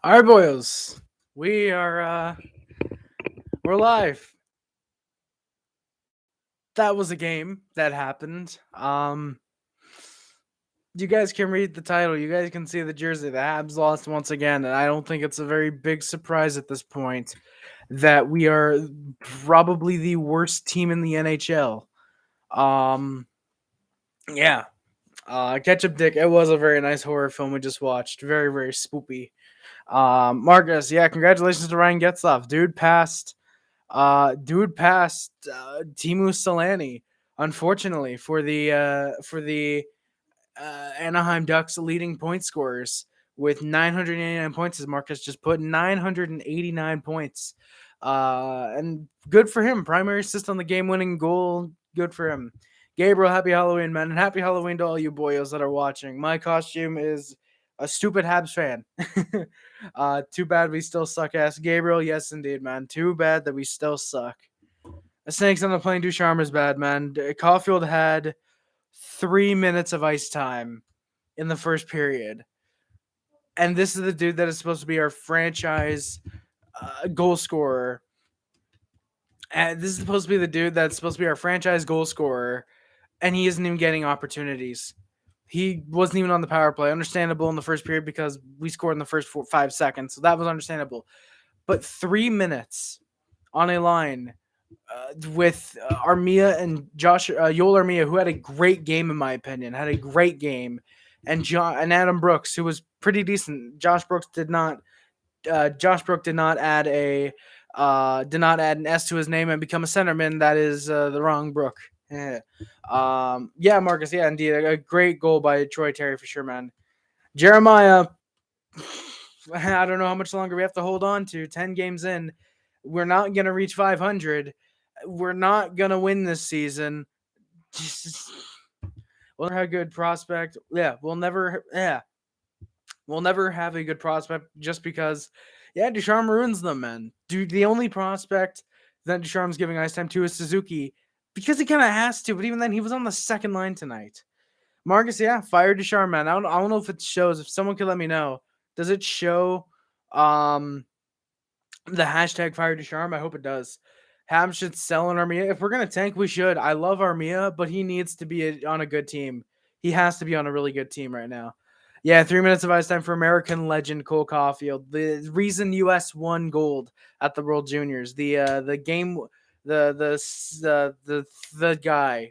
All right, boys. We are we're live. That was a game that happened. You guys can read the title. You guys can see the jersey. The Habs lost once again, and I don't think it's a very big surprise at this point that we are probably the worst team in the NHL. Um, yeah. Ketchup Dick. It was a very nice horror film we just watched. Very very spoopy. Marcus. Yeah, congratulations to Ryan Getzlaf. Dude passed Teemu Selanne, unfortunately for the Anaheim Ducks leading point scorers with 989 points. As Marcus just put 989 points, and good for him. Primary assist on the game-winning goal. Good for him. Gabriel, happy Halloween, man, and happy Halloween to all you boyos that are watching. My costume is a stupid Habs fan. Too bad we still suck ass. Gabriel, yes indeed, man. Too bad that we still suck. The Snakes on the plane Ducharme is bad, man. Caulfield had 3 minutes of ice time in the first period. And this is the dude that is supposed to be our franchise goal scorer. And this is supposed to be the dude that's supposed to be our franchise goal scorer. And he isn't even getting opportunities. He wasn't even on the power play. Understandable in the first period because we scored in the first 5 seconds. So that was understandable. But 3 minutes on a line with Armia and Yoel Armia, who had a great game in my opinion, had a great game, and Adam Brooks, who was pretty decent. Josh Brooks did not add an S to his name and become a centerman. That is the wrong Brook. Yeah, Marcus. Yeah, indeed, a great goal by Troy Terry for sure, man. Jeremiah. I don't know how much longer we have to hold on to. 10 games in, we're not gonna reach 500. We're not gonna win this season. We'll never have a good prospect. Yeah, we'll never. Yeah, we'll never have a good prospect just because. Yeah, Ducharme ruins them, man. Dude, the only prospect that Ducharme's giving ice time to is Suzuki because he kind of has to. But even then, he was on the second line tonight. Marcus, yeah, fire Ducharme, man. I don't know if it shows. If someone could let me know, does it show the hashtag fire Ducharme? I hope it does. Habs should sell an Armia. If we're gonna tank, we should. I love Armia, but he needs to be on a good team. He has to be on a really good team right now. Yeah, 3 minutes of ice time for American legend Cole Caulfield. The reason U.S. won gold at the World Juniors. The game, the guy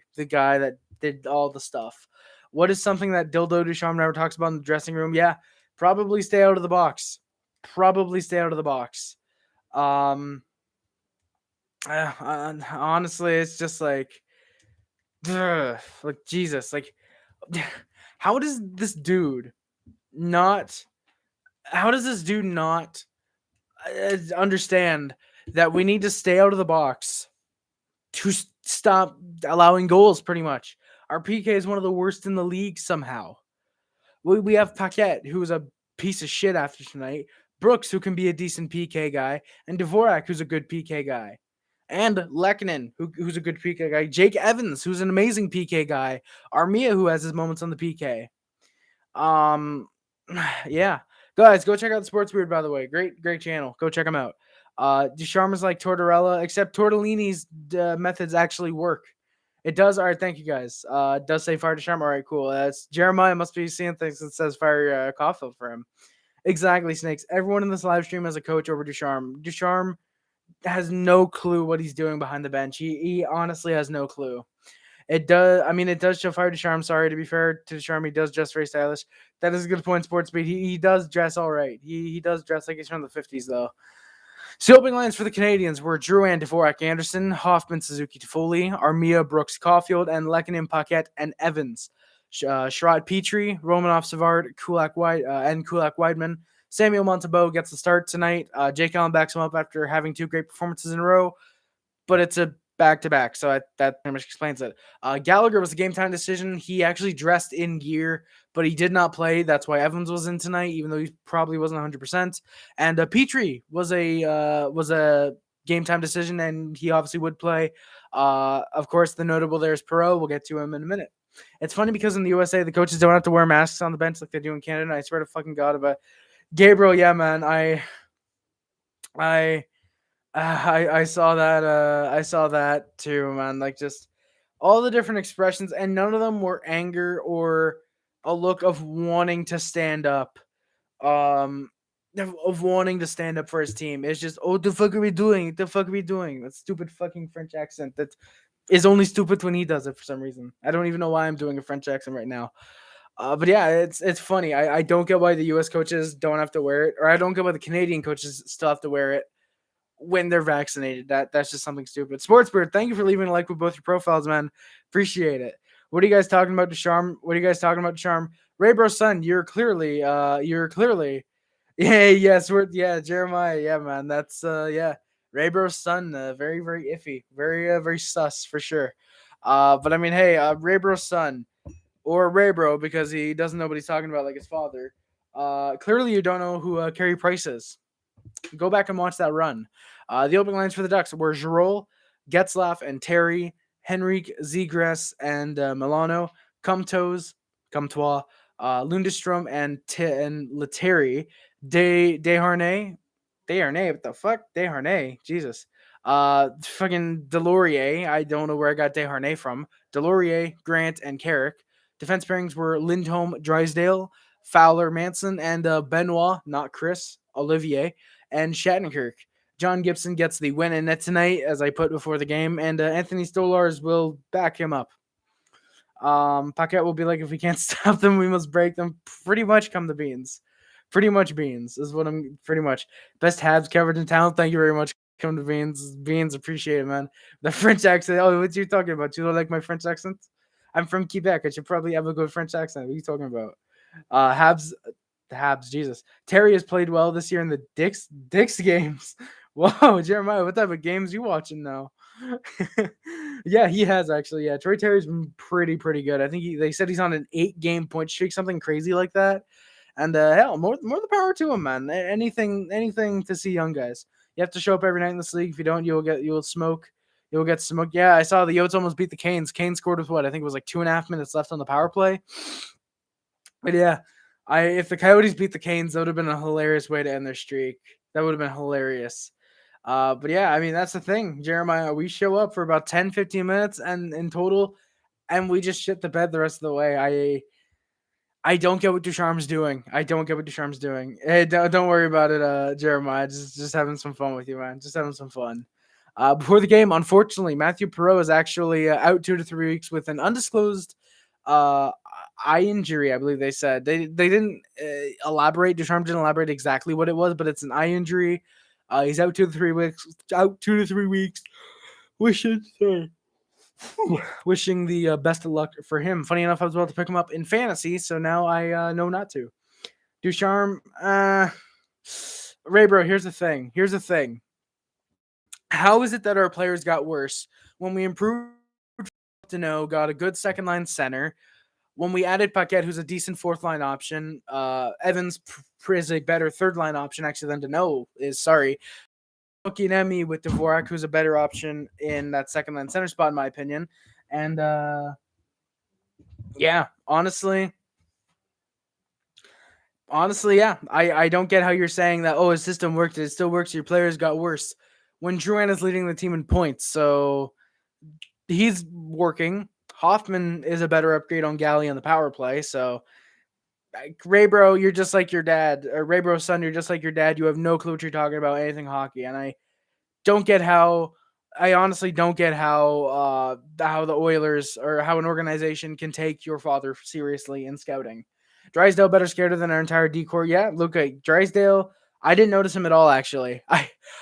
that did all the stuff. What is something that Dildo Ducharme never talks about in the dressing room? Yeah, probably stay out of the box. Probably stay out of the box. Um, honestly, it's just like Jesus, like how does this dude not? How does this dude not understand that we need to stay out of the box to stop allowing goals? Pretty much, our PK is one of the worst in the league. Somehow, we have Paquette, who's a piece of shit after tonight. Brooks, who can be a decent PK guy, and Dvorak, who's a good PK guy. And Lehkonen, who's a good PK guy. Jake Evans, who's an amazing PK guy. Armia, who has his moments on the PK. Yeah. Guys, go check out the Sports Weird, by the way. Great channel. Go check them out. Ducharme is like Tortorella, except Tortellini's methods actually work. It does. All right, thank you guys. It does say fire Ducharme. All right, cool. That's Jeremiah must be seeing things that says fire Caulfield for him. Exactly, Snakes. Everyone in this live stream has a coach over Ducharme. Ducharme has no clue what he's doing behind the bench. He honestly has no clue. It does. I mean, it does show fire Ducharme. Sorry, to be fair to Ducharme, he does dress very stylish. That is a good point, Sports Speed. He does dress all right. He does dress like he's from the 50s, though. So opening lines for the Canadiens were Drouin, Dvorak, Anderson, Hoffman, Suzuki, Toffoli, Armia, Brooks, Caulfield, and Lehkonen, Paquette, and Evans. Sherrod Petrie, Romanov, Savard, and Kulak Weidman. Samuel Montembeault gets the start tonight. Jake Allen backs him up after having 2 great performances in a row, but it's a back-to-back, so that pretty much explains it. Gallagher was a game-time decision. He actually dressed in gear, but he did not play. That's why Evans was in tonight, even though he probably wasn't 100%. And Petrie was a game-time decision, and he obviously would play. Of course, the notable there is Perreault. We'll get to him in a minute. It's funny because in the USA, the coaches don't have to wear masks on the bench like they do in Canada. I swear to fucking God, but Gabriel, yeah, man. I I saw that. I saw that too, man. Like just all the different expressions, and none of them were anger or a look of wanting to stand up. Um, of wanting to stand up for his team. It's just, oh, the fuck are we doing? The fuck are we doing? That stupid fucking French accent that is only stupid when he does it for some reason. I don't even know why I'm doing a French accent right now. But yeah, it's funny. I don't get why the U.S. coaches don't have to wear it, or I don't get why the Canadian coaches still have to wear it when they're vaccinated. That's just something stupid. Sportsbird, thank you for leaving a like with both your profiles, man. Appreciate it. What are you guys talking about, Ducharme? What are you guys talking about, Ducharme? Raybro's son, you're clearly, yeah, yes, Jeremiah, yeah, man, that's yeah, Raybro's son, very, very iffy, very, very sus for sure. But I mean, hey, Raybro's son, or Raybro, because he doesn't know what he's talking about, like his father. Clearly, you don't know who Carey Price is. Go back and watch that run. The opening lines for the Ducks were Giroux, Getzlaf, and Terry, Henrique, Zegras, and Milano, Comtois, Lundestrom, and Lettieri, Desharnais, what the fuck? Desharnais, Jesus. Fucking Delorier, I don't know where I got Desharnais from. Delorier, Grant, and Carrick. Defense pairings were Lindholm, Drysdale, Fowler, Manson, and Benoit, not Chris, Olivier, and Shattenkirk. John Gibson gets the win in net tonight, as I put before the game, and Anthony Stolars will back him up. Paquette will be like, if we can't stop them, we must break them. Pretty much come the beans. Pretty much beans is what I'm pretty much. Best Habs covered in town. Thank you very much. Come to beans. Beans, appreciate it, man. The French accent. Oh, what you talking about? You don't like my French accent? I'm from Quebec. I should probably have a good French accent. What are you talking about? Habs, the Habs, Jesus. Terry has played well this year in the Dix games. Whoa, Jeremiah, what type of games you watching now? Yeah, he has actually. Yeah, Troy Terry's been pretty good. I think they said he's on an 8-game point streak, something crazy like that. And hell, more the power to him, man. Anything to see young guys. You have to show up every night in this league. If you don't, you'll smoke. You'll get smoked. Yeah, I saw the Yotes almost beat the Canes. Canes scored with what? I think it was like 2.5 minutes left on the power play. But yeah, if the Coyotes beat the Canes, that would have been a hilarious way to end their streak. That would have been hilarious. But yeah, I mean, that's the thing, Jeremiah. We show up for about 10, 15 minutes and in total, and we just shit the bed the rest of the way. I don't get what Ducharme's doing. I don't get what Ducharme's doing. Hey, don't worry about it, Jeremiah. Just having some fun with you, man. Just having some fun. Before the game, unfortunately, Matthew Perreault is actually out 2 to 3 weeks with an undisclosed eye injury. I believe they said they didn't elaborate. Ducharme didn't elaborate exactly what it was, but it's an eye injury. He's out 2 to 3 weeks. Out 2 to 3 weeks. Wishing the best of luck for him. Funny enough, I was about to pick him up in fantasy, so now I know not to. Ducharme, Raybro, here's the thing. How is it that our players got worse when we improved? Got a good second line center. When we added Paquette, who's a decent fourth line option, Evans is a better third line option actually than Deneau is. Sorry. Kotkaniemi with Dvorak, who's a better option in that second line center spot, in my opinion. And yeah, honestly, yeah, I don't get how you're saying that. Oh, his system worked. It still works. Your players got worse when Drouin is leading the team in points. So he's working. Hoffman is a better upgrade on Galley on the power play. So Raybro, you're just like your dad, or Raybro's son, you're just like your dad. You have no clue what you're talking about anything hockey, and I honestly don't get how the Oilers or how an organization can take your father seriously in scouting. Drysdale better scared than our entire decor. Yeah, look at Drysdale. I didn't notice him at all, actually.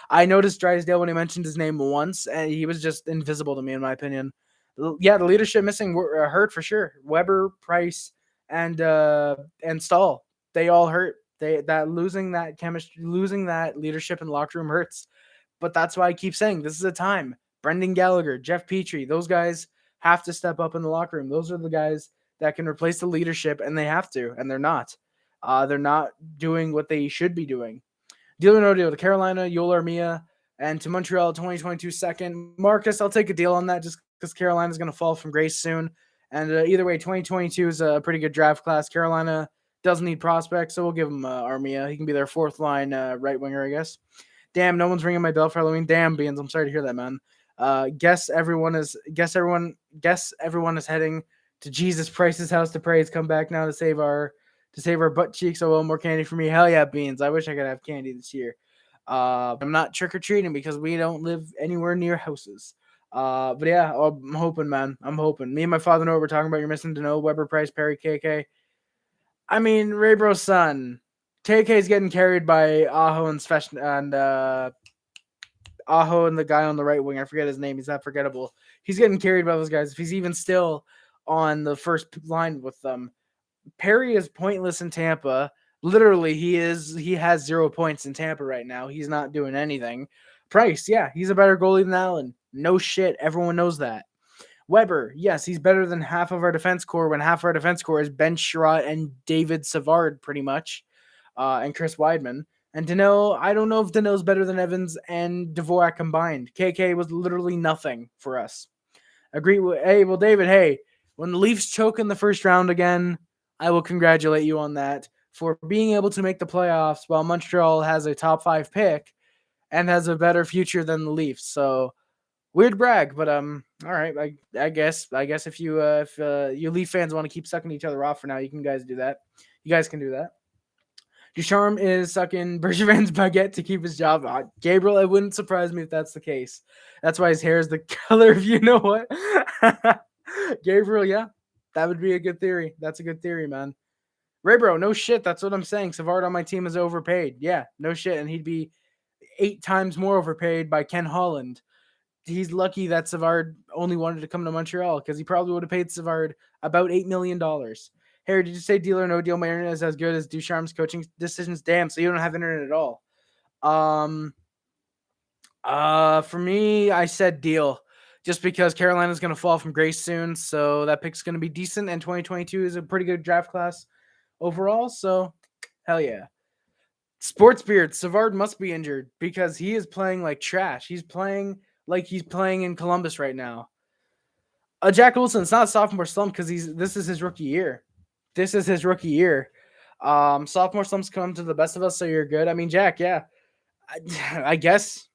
I noticed Drysdale when he mentioned his name once, and he was just invisible to me, in my opinion. Yeah, the leadership missing hurt for sure. Weber, Price, and Stahl, they all hurt. Losing that chemistry, losing that leadership in the locker room hurts. But that's why I keep saying this is a time. Brendan Gallagher, Jeff Petrie, those guys have to step up in the locker room. Those are the guys that can replace the leadership, and they have to, and they're not. They're not doing what they should be doing. Deal or no deal to Carolina, Yoel Armia, and to Montreal 2022 second. Marcus, I'll take a deal on that just because Carolina's going to fall from grace soon. And either way, 2022 is a pretty good draft class. Carolina doesn't need prospects, so we'll give him Armia. He can be their fourth line right winger, I guess. Damn, no one's ringing my bell for Halloween. Damn, Beans, I'm sorry to hear that, man. Guess everyone is heading to Jesus Price's house to pray. He's come back now to save our butt cheeks. Oh, well, more candy for me. Hell yeah, Beans. I wish I could have candy this year. I'm not trick-or-treating because we don't live anywhere near houses. But yeah, I'm hoping, man. I'm hoping. Me and my father know what we're talking about. You're missing to know Weber, Price, Perry, KK. I mean, Raybro's son. KK's getting carried by Aho and Aho and the guy on the right wing. I forget his name. He's not forgettable. He's getting carried by those guys. If he's even still on the first line with them. Perry is pointless in Tampa. Literally, he has 0 points in Tampa right now. He's not doing anything. Price, yeah, he's a better goalie than Allen. No shit. Everyone knows that. Weber, yes, he's better than half of our defense core when half of our defense core is Ben Sherratt and David Savard, pretty much, and Chris Weidman. And Danault, I don't know if Danault's better than Evans and Dvorak combined. KK was literally nothing for us. Agree with, David, hey, when the Leafs choke in the first round again, I will congratulate you on that for being able to make the playoffs while Montreal has a top 5 pick and has a better future than the Leafs. So weird brag, but all right. I guess if you Leaf fans want to keep sucking each other off for now, you can do that. You guys can do that. Ducharme is sucking Bergevin's baguette to keep his job. Gabriel, it wouldn't surprise me if that's the case. That's why his hair is the color of you know what. Gabriel, yeah, that would be a good theory. That's a good theory, man. Raybro, no shit. That's what I'm saying. Savard on my team is overpaid. Yeah, no shit. And he'd be 8 times more overpaid by Ken Holland. He's lucky that Savard only wanted to come to Montreal because he probably would have paid Savard about $8 million. Harry, did you say deal or no deal? My internet is as good as Ducharme's coaching decisions. Damn, so you don't have internet at all. For me, I said deal. Just because Carolina's going to fall from grace soon, so that pick's going to be decent, and 2022 is a pretty good draft class overall, so hell yeah. Sports Beard, Savard must be injured because he is playing like trash. He's playing like he's playing in Columbus right now. Jack Olson, it's not a sophomore slump because this is his rookie year. Sophomore slumps come to the best of us, so you're good. I mean, Jack, yeah. I guess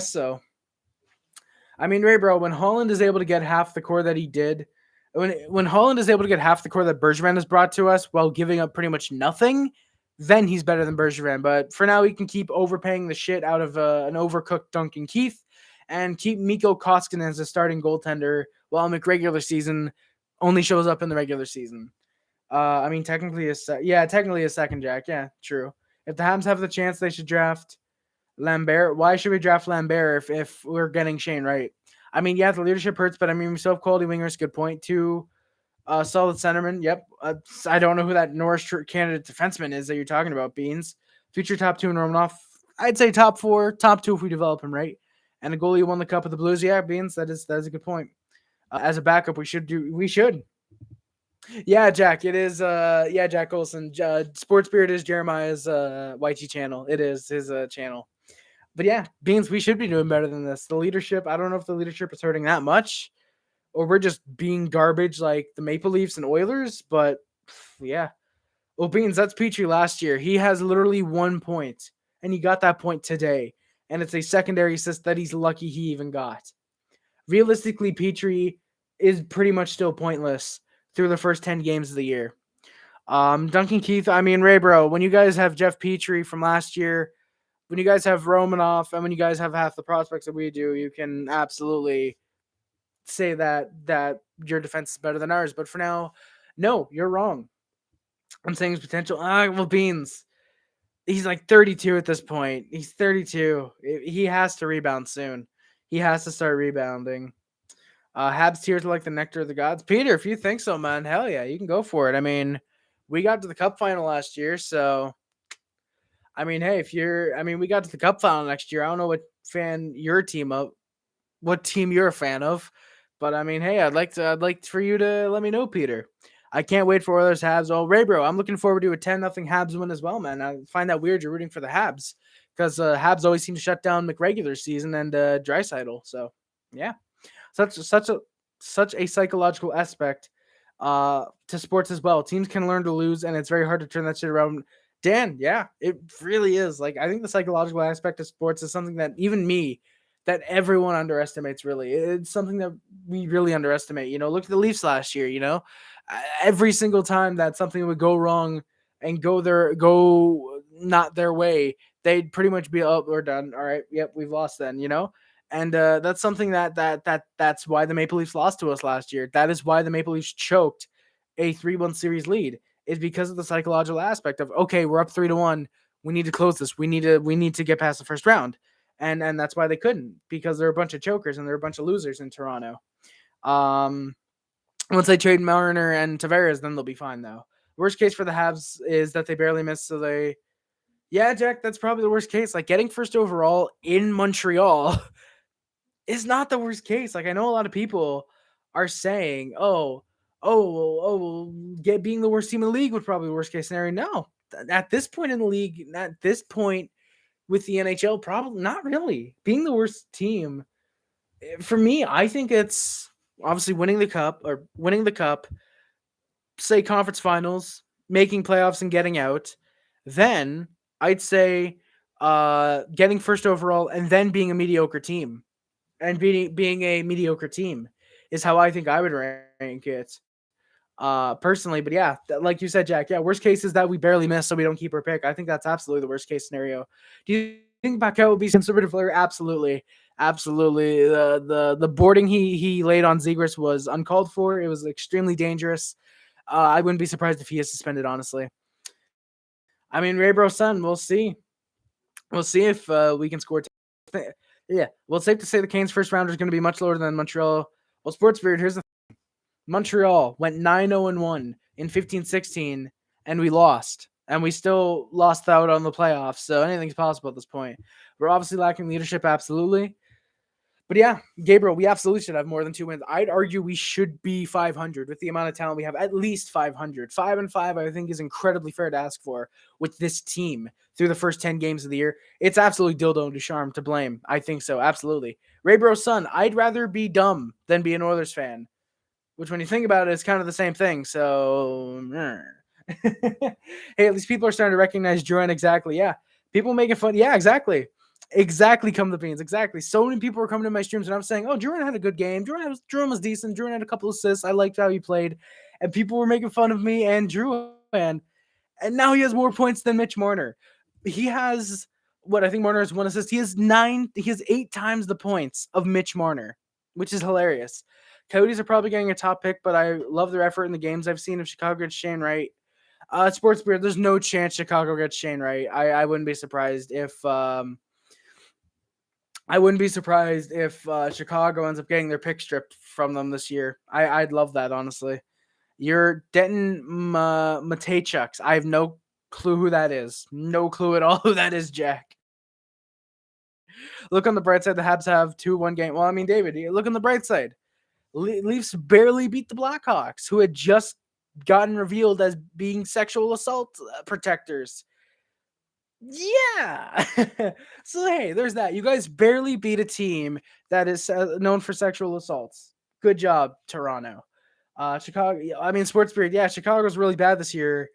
so. I mean, Ray, bro, when Holland is able to get half the core that he did, when Holland is able to get half the core that Bergevin has brought to us while giving up pretty much nothing, then he's better than Bergevin. But for now, he can keep overpaying the shit out of an overcooked Duncan Keith and keep Mikko Koskinen as a starting goaltender while McRegular season only shows up in the regular season. I mean, technically a second, Jack. Yeah, true. If the Habs have the chance, they should draft Lambert. Why should we draft Lambert if we're getting Shane Wright? I mean, yeah, the leadership hurts, but I mean, we still have quality wingers. Good point. 2 solid centerman. Yep. I don't know who that Norris candidate defenseman is that you're talking about, Beans. Future top 2 in Romanoff. I'd say top 4, top 2 if we develop him right. And a goalie who won the cup with the Blues. Yeah, Beans. That is a good point. As a backup, we should. Yeah, Jack. It is. Jack Olson. Sports Beard is Jeremiah's YT channel. It is his channel. But yeah, Beans, we should be doing better than this. The leadership, I don't know if the leadership is hurting that much or we're just being garbage like the Maple Leafs and Oilers. But yeah. Well, Beans, that's Petrie last year. He has literally 1 point, and he got that point today. And it's a secondary assist that he's lucky he even got. Realistically, Petrie is pretty much still pointless through the first 10 games of the year. Duncan Keith, I mean, Ray, bro, when you guys have Jeff Petrie from last year, when you guys have Romanoff, and when you guys have half the prospects that we do, you can absolutely say that your defense is better than ours. But for now, no, you're wrong. I'm saying his potential. Well, Beans, he's like 32 at this point. He's 32. He has to rebound soon. He has to start rebounding. Habs tears are like the nectar of the gods. Peter, if you think so, man, hell yeah, you can go for it. I mean, we got to the Cup final last year, so I mean, hey, we got to the Cup final next year. I don't know what team you're a fan of, but I mean, hey, I'd like for you to let me know, Peter. I can't wait for Oilers Habs. Oh, Ray, bro, I'm looking forward to a 10-0 Habs win as well, man. I find that weird you're rooting for the Habs because Habs always seem to shut down McRegular season and Draisaitl. So, yeah, such a psychological aspect to sports as well. Teams can learn to lose, and it's very hard to turn that shit around. Dan, yeah, it really is. Like, I think the psychological aspect of sports is something that even me, that everyone underestimates. Really, it's something that we really underestimate. Look at the Leafs last year. Every single time that something would go wrong and go not their way, they'd pretty much be, oh, we're done. All right, yep, we've lost then. And that's something that's why the Maple Leafs lost to us last year. That is why the Maple Leafs choked a 3-1 series lead, is because of the psychological aspect of, okay, we're up 3-1. We need to close this. We need to get past the first round. And that's why they couldn't, because they're a bunch of chokers and they're a bunch of losers in Toronto. Once they trade Marner and Tavares, then they'll be fine, though. Worst case for the Habs is that they barely missed, so they... Yeah, Jack, that's probably the worst case. Like, getting first overall in Montreal is not the worst case. Like, I know a lot of people are saying, being the worst team in the league would probably be the worst case scenario. No, at this point in the league, at this point with the NHL, probably not really. Being the worst team, for me, I think it's obviously winning the cup, say conference finals, making playoffs and getting out. Then I'd say getting first overall and then being a mediocre team. And being a mediocre team is how I think I would rank it personally. But yeah, like you said, Jack, worst case is that we barely miss so we don't keep our pick. I think that's absolutely the worst case scenario. Do you think Paquette would be conservative player? Absolutely. The boarding he laid on Zegras was uncalled for. It was extremely dangerous. I wouldn't be surprised if he is suspended, honestly. I mean, Raybro's son, we'll see. We'll see if we can score. Yeah, well, it's safe to say the Canes' first rounder is going to be much lower than Montreal. Well, Sports Beard, here's the thing. Montreal went 9-0-1 in 15-16, and we lost. And we still lost out on the playoffs, so anything's possible at this point. We're obviously lacking leadership, absolutely. But yeah, Gabriel, we absolutely should have more than 2 wins. I'd argue we should be 500 with the amount of talent we have, at least 500. 5-5, I think, is incredibly fair to ask for with this team through the first 10 games of the year. It's absolutely Dildo and Ducharme to blame. I think so, absolutely. Raybro's son, I'd rather be dumb than be an Oilers fan, which when you think about it, is kind of the same thing. So, hey, at least people are starting to recognize Drouin exactly. Yeah, people making fun. Yeah, exactly. Exactly, come the beans. Exactly. So many people were coming to my streams and I'm saying, oh, Drouin had a good game. Drouin was decent. Drouin had a couple assists. I liked how he played. And people were making fun of me and Drouin. And now he has more points than Mitch Marner. He has, I think Marner has 1 assist. He has 8 times the points of Mitch Marner, which is hilarious. Coyotes are probably getting a top pick, but I love their effort in the games I've seen. If Chicago gets Shane Wright, Sports Beard, there's no chance Chicago gets Shane Wright. I wouldn't be surprised if Chicago ends up getting their pick stripped from them this year. I'd love that, honestly. You're Denton Matejchuks. I have no clue who that is. No clue at all who that is, Jack. Look on the bright side. The Habs have 2-1 game. Well, I mean, David, look on the bright side. Leafs barely beat the Blackhawks, who had just gotten revealed as being sexual assault protectors. Yeah. So, hey, there's that. You guys barely beat a team that is known for sexual assaults. Good job, Toronto. Chicago, I mean, Sports Period. Yeah, Chicago's really bad this year.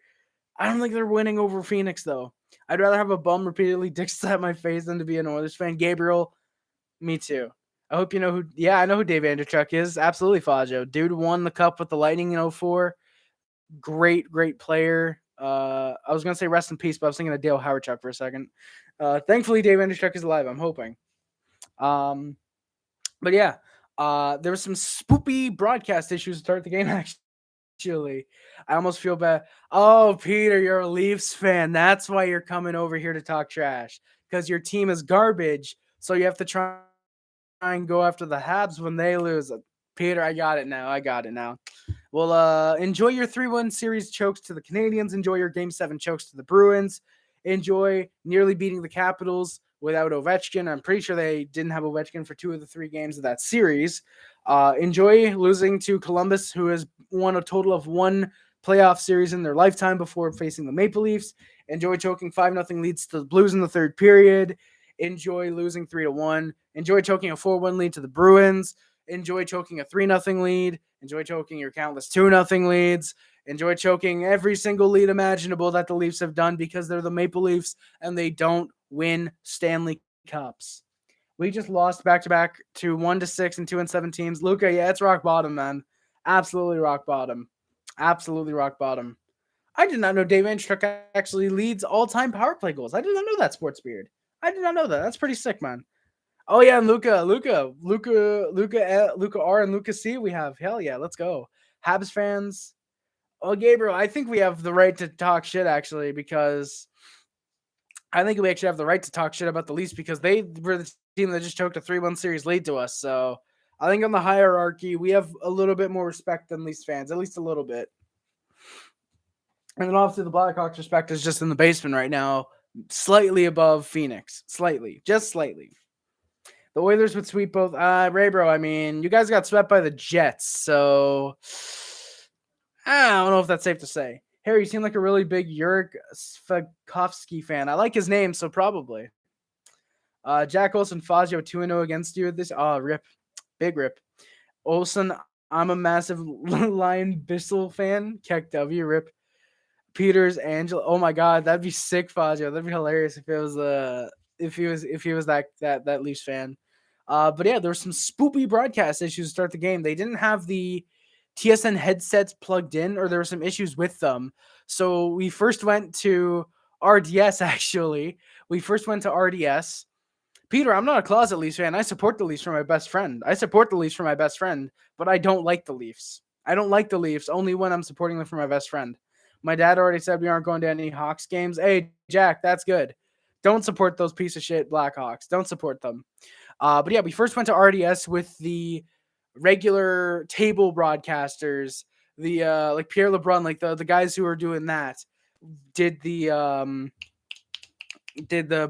I don't think they're winning over Phoenix, though. I'd rather have a bum repeatedly dick slap my face than to be an Oilers fan. Gabriel, me too. I hope you know who. Yeah, I know who Dave Andrechuk is. Absolutely, Fajo. Dude won the cup with the Lightning in 2004. Great player. I was gonna say rest in peace, but I was thinking of Dale Hawerchuk for a second. Thankfully, Dave Andrechuk is alive. I'm hoping. But yeah, there was some spoopy broadcast issues to start the game. Actually, I almost feel bad. Oh, Peter, you're a Leafs fan. That's why you're coming over here to talk trash, because your team is garbage. So you have to try and go after the Habs when they lose. Peter, I got it now. Well, enjoy your 3-1 series chokes to the Canadiens. Enjoy your Game 7 chokes to the Bruins. Enjoy nearly beating the Capitals without Ovechkin. I'm pretty sure they didn't have Ovechkin for 2 of the 3 games of that series. Enjoy losing to Columbus, who has won a total of 1 playoff series in their lifetime before facing the Maple Leafs. Enjoy choking 5-0 leads to the Blues in the third period. Enjoy losing 3-1. Enjoy choking a 4-1 lead to the Bruins. enjoy choking a 3-0 lead, enjoy choking your countless 2-0 leads, enjoy choking every single lead imaginable that the Leafs have done because they're the Maple Leafs and they don't win Stanley Cups. We just lost back-to-back to 1-6 and 2-7 teams. Luca, yeah, it's rock bottom, man. Absolutely rock bottom. Absolutely rock bottom. I did not know Dave Antruck actually leads all-time power play goals. I did not know that, Sports Beard. I did not know that. That's pretty sick, man. Oh yeah, and Luca R and Luca C. We have, hell yeah, let's go. Habs fans. Oh, Gabriel, I think we have the right to talk shit actually, because I think we actually have the right to talk shit about the Leafs because they were the team that just choked a 3-1 series lead to us. So I think on the hierarchy, we have a little bit more respect than Leafs fans, at least a little bit. And then obviously the Blackhawks respect is just in the basement right now, slightly above Phoenix. Slightly. Just slightly. The Oilers would sweep both. Ray, bro, I mean, you guys got swept by the Jets, so I don't know if that's safe to say. Harry, you seem like a really big Jurek Svakovsky fan. I like his name, so probably. Jack Olsen, Fazio 2-0 against you this. Oh, rip. Big rip. Olsen, I'm a massive Lion Bissell fan. Keck W, rip. Peters, Angela. Oh my God, that'd be sick, Fazio. That'd be hilarious if it was if he was that Leafs fan. But yeah, there were some spoopy broadcast issues to start the game. They didn't have the TSN headsets plugged in, or there were some issues with them. So we first went to RDS. Actually, we first went to RDS. Peter, I'm not a closet Leafs fan. I support the Leafs for my best friend. But I don't like the Leafs. I don't like the Leafs only when I'm supporting them for my best friend. My dad already said we aren't going to any Hawks games. Hey, Jack, that's good. Don't support those piece of shit Blackhawks. Don't support them. But yeah, we first went to RDS with the regular table broadcasters, the like Pierre LeBrun, like the guys who are doing that, did the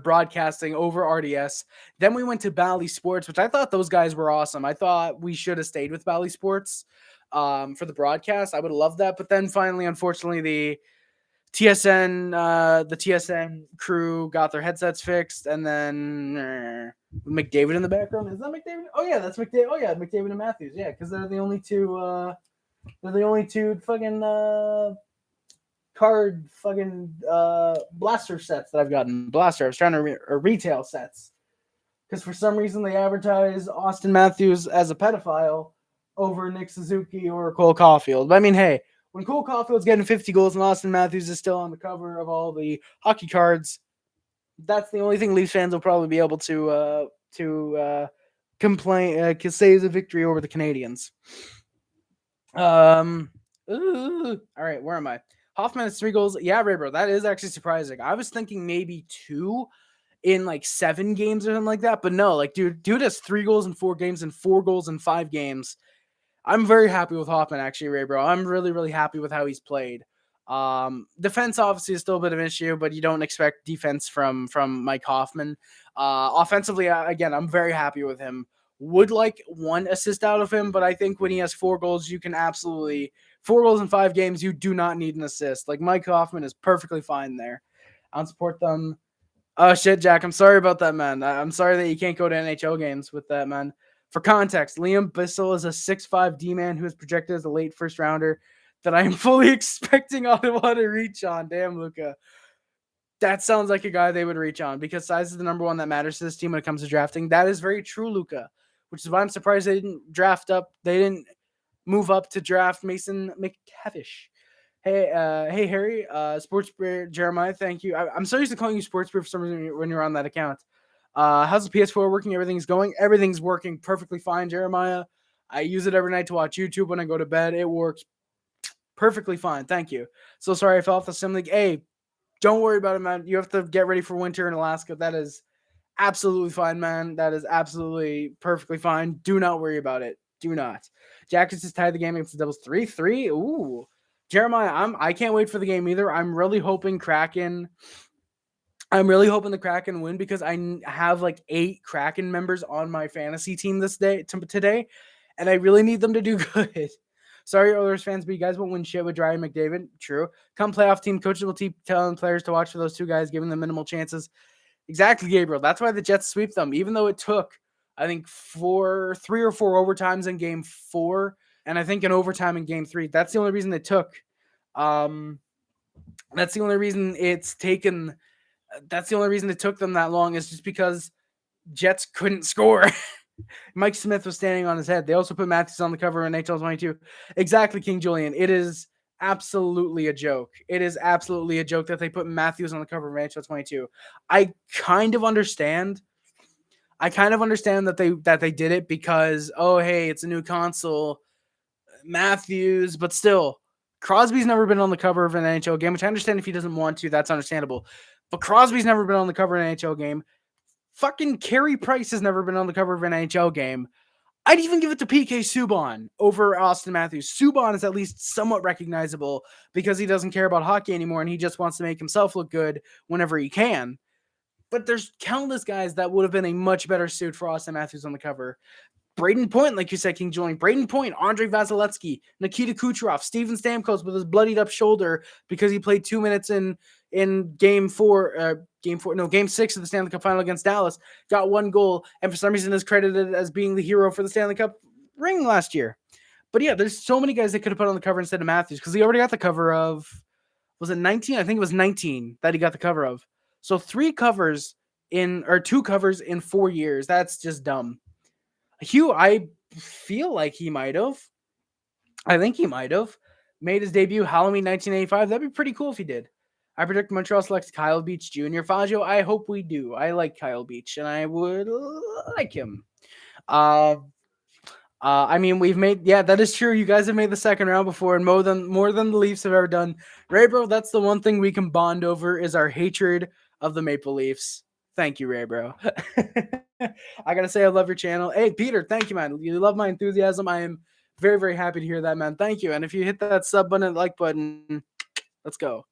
broadcasting over RDS. Then we went to Bally Sports, which I thought those guys were awesome. I thought we should have stayed with Bally Sports for the broadcast. I would have loved that. But then finally, unfortunately, the TSN crew got their headsets fixed, and then McDavid in the background. Is that McDavid? Oh yeah, that's McDavid. Oh yeah, McDavid and Matthews. Yeah, because they're the only two. Fucking card fucking blaster sets that I've gotten. Blaster. I was trying to retail sets because for some reason they advertise Austin Matthews as a pedophile over Nick Suzuki or Cole Caulfield. But I mean, hey. When Cole Caulfield's getting 50 goals and Austin Matthews is still on the cover of all the hockey cards, that's the only thing Leafs fans will probably be able to complain, say is a victory over the Canadiens. All right, where am I? Hoffman has 3 goals. Yeah, Ray, bro, that is actually surprising. I was thinking maybe 2 in like 7 games or something like that, but no, like dude has 3 goals in 4 games and 4 goals in 5 games. I'm very happy with Hoffman, actually, Ray, bro. I'm really, really happy with how he's played. Defense obviously is still a bit of an issue, but you don't expect defense from Mike Hoffman. Offensively, again, I'm very happy with him. Would like 1 assist out of him, but I think when he has 4 goals, you can absolutely 4 goals in 5 games. You do not need an assist. Like Mike Hoffman is perfectly fine there. I don't support them. Oh shit, Jack. I'm sorry about that, man. I'm sorry that you can't go to NHL games with that, man. For context, Liam Bissell is a 6'5" D-man who is projected as a late first rounder that I am fully expecting Ottawa to reach on. Damn, Luca. That sounds like a guy they would reach on because size is the number one that matters to this team when it comes to drafting. That is very true, Luca, which is why I'm surprised they didn't move up to draft Mason McTavish. Hey, Harry, Sports Bear Jeremiah, thank you. I'm so used to calling you Sports Bear for some reason when you're on that account. How's the PS4 working? Everything's going. Everything's working perfectly fine, Jeremiah. I use it every night to watch YouTube when I go to bed. It works perfectly fine. Thank you. So sorry I fell off the sim league. Hey, don't worry about it, man. You have to get ready for winter in Alaska. That is absolutely fine, man. That is absolutely perfectly fine. Do not worry about it. Do not. Jackets just tied the game against the Devils 3-3. Ooh. Jeremiah, I can't wait for the game either. I'm really hoping the Kraken win because I have like 8 Kraken members on my fantasy team today, and I really need them to do good. Sorry, Oilers fans, but you guys won't win shit with Ryan McDavid. True. Come playoff team, coaches will keep telling players to watch for those 2 guys, giving them minimal chances. Exactly, Gabriel. That's why the Jets sweep them, even though it took I think 3 or 4 overtimes in game 4, and I think an overtime in game 3. That's the only reason it took. That's the only reason it's taken. That's the only reason it took them that long, is just because Jets couldn't score. Mike Smith was standing on his head. They also put Matthews on the cover in NHL 22. Exactly, King Julian. It is absolutely a joke. It is absolutely a joke that they put Matthews on the cover of NHL 22. I kind of understand that they did it because, oh, hey, it's a new console, Matthews, but still, Crosby's never been on the cover of an NHL game, which I understand if he doesn't want to, that's understandable. But Crosby's never been on the cover of an NHL game. Fucking Carey Price has never been on the cover of an NHL game. I'd even give it to PK Subban over Austin Matthews. Subban is at least somewhat recognizable because he doesn't care about hockey anymore and he just wants to make himself look good whenever he can. But there's countless guys that would have been a much better suit for Austin Matthews on the cover. Braden Point, like you said, King Julian. Braden Point, Andrei Vasilevsky, Nikita Kucherov, Steven Stamkos with his bloodied up shoulder because he played 2 minutes in game 6 of the Stanley Cup final against Dallas, got 1 goal, and for some reason is credited as being the hero for the Stanley Cup ring last year. But yeah, there's so many guys they could have put on the cover instead of Matthews because he already got the cover of, was it 19? I think it was 19 that he got the cover of. So 2 covers in 4 years. That's just dumb. Hugh, I feel like he might have. I think he might have made his debut Halloween 1985. That'd be pretty cool if he did. I predict Montreal selects Kyle Beach Jr. Faggio, I hope we do. I like Kyle Beach, and I would like him. I mean, that is true. You guys have made the second round before, and more than the Leafs have ever done. Ray, bro, that's the one thing we can bond over is our hatred of the Maple Leafs. Thank you, Ray, bro. I gotta say, I love your channel. Hey, Peter, thank you, man. You love my enthusiasm. I am very, very happy to hear that, man. Thank you. And if you hit that sub button and like button, let's go.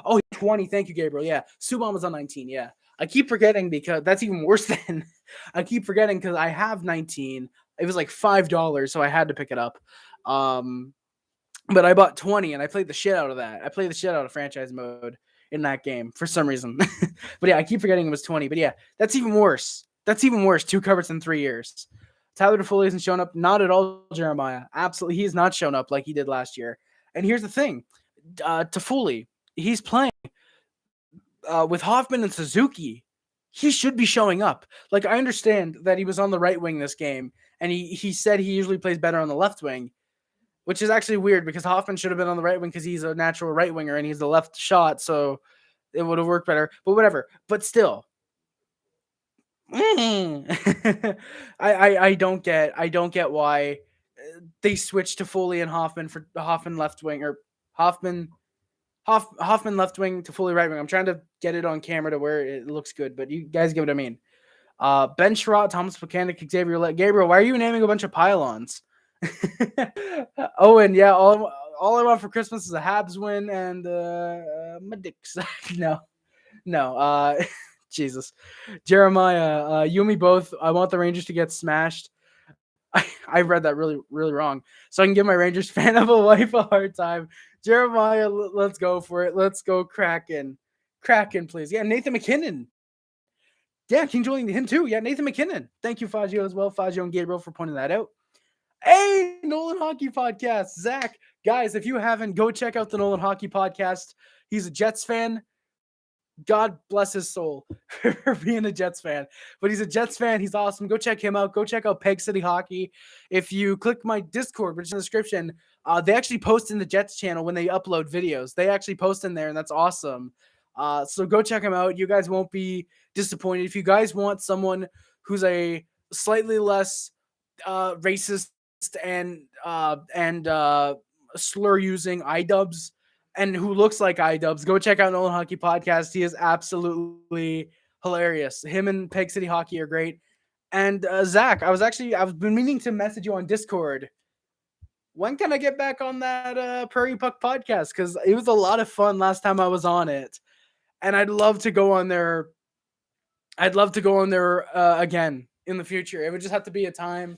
Oh, 20. Thank you, Gabriel. Yeah, Subban was on 19. Yeah, I keep forgetting because that's even worse than I keep forgetting because I have 19. It was like $5, so I had to pick it up. But I bought 20 and I played the shit out of that. I played the shit out of franchise mode in that game for some reason. But yeah, I keep forgetting it was 20. But yeah, that's even worse. 2 covers in 3 years. Tyler Toffoli hasn't shown up. Not at all, Jeremiah. Absolutely. He has not shown up like he did last year. And here's the thing. Toffoli, he's playing with Hoffman and Suzuki. He should be showing up. Like, I understand that he was on the right wing this game, and he said he usually plays better on the left wing, which is actually weird because Hoffman should have been on the right wing because he's a natural right winger and he's the left shot, so it would have worked better. But whatever. But still, I don't get why they switched to Foley and Hoffman for Hoffman left wing, or Hoffman left wing to Foley right wing. I'm trying to get it on camera to where it looks good, but you guys get what I mean. Ben Sherratt, Thomas Mechanic, Xavier Gabriel. Why are you naming a bunch of pylons? Owen, yeah, all I want for Christmas is a Habs win and my dicks. No. Jesus. Jeremiah, you and me both. I want the Rangers to get smashed. I read that really, really wrong. So I can give my Rangers fan of a wife a hard time. Jeremiah, let's go for it. Let's go Kraken. Kraken, please. Yeah, Nathan McKinnon. Yeah, King Julian, him too. Yeah, Nathan McKinnon. Thank you, Faggio, as well. Faggio and Gabriel for pointing that out. Hey, Nolan Hockey Podcast. Zach, guys, if you haven't, go check out the Nolan Hockey Podcast. He's a Jets fan. God bless his soul for being a Jets fan. But he's a Jets fan. He's awesome. Go check him out. Go check out Peg City Hockey. If you click my Discord, which is in the description, they actually post in the Jets channel when they upload videos. They actually post in there, and that's awesome. So go check him out. You guys won't be disappointed. If you guys want someone who's a slightly less racist and slur using iDubbbz and who looks like iDubbbz, go check out Nolan Hockey Podcast. He is absolutely hilarious. Him and Peg City Hockey are great. And Zach, I've been meaning to message you on Discord. When can I get back on that Prairie Puck podcast? Because it was a lot of fun last time I was on it, and I'd love to go on there. Again in the future. It would just have to be a time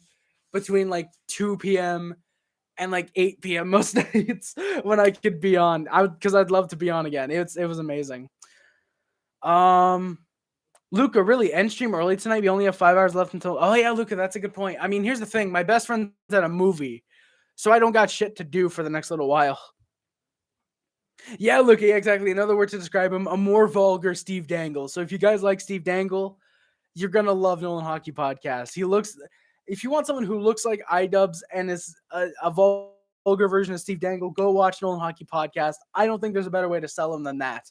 between like 2 p.m. and like 8 p.m. most nights when I could be on. Because I'd love to be on again. It was amazing. Luca, really, end stream early tonight? We only have 5 hours left until... Oh, yeah, Luca, that's a good point. I mean, here's the thing. My best friend's at a movie, so I don't got shit to do for the next little while. Yeah, Luca, yeah, exactly. Another word to describe him, a more vulgar Steve Dangle. So if you guys like Steve Dangle, you're going to love Nolan Hockey Podcast. He looks... If you want someone who looks like iDubbbz and is a vulgar version of Steve Dangle, go watch Nolan Hockey Podcast. I don't think there's a better way to sell him than that.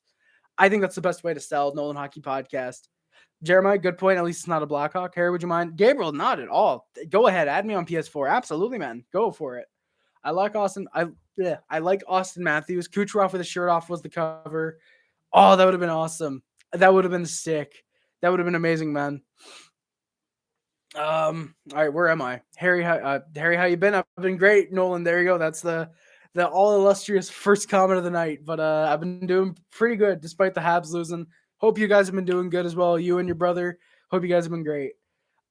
I think that's the best way to sell Nolan Hockey Podcast. Jeremiah, good point. At least it's not a Blackhawk. Harry, would you mind? Gabriel, not at all. Go ahead. Add me on PS4. Absolutely, man. Go for it. I like Austin. I like Austin Matthews. Kucherov with his shirt off was the cover. Oh, that would have been awesome. That would have been sick. That would have been amazing, man. All right, where am I? Harry, how you been? I've been great. Nolan, there you go. That's the all illustrious first comment of the night. But I've been doing pretty good despite the Habs losing. Hope you guys have been doing good as well. You and your brother. Hope you guys have been great.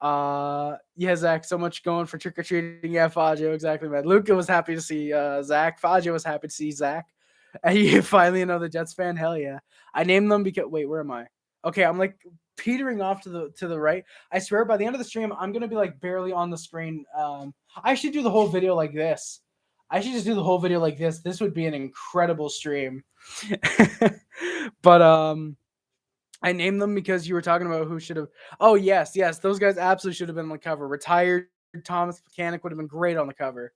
Yeah, Zach, so much going for trick or treating. Yeah, Faggio, exactly, man. Luca was happy to see Zach. Faggio was happy to see Zach. And you finally another Jets fan. Hell yeah. I named them because wait, where am I? Okay, I'm like petering off to the right. I swear by the end of the stream, I'm gonna be like barely on the screen. I should do the whole video like this. I should just do the whole video like this. This would be an incredible stream. But I named them because you were talking about who should have. Oh yes, those guys absolutely should have been on the cover. Retired Thomas Mechanic would have been great on the cover.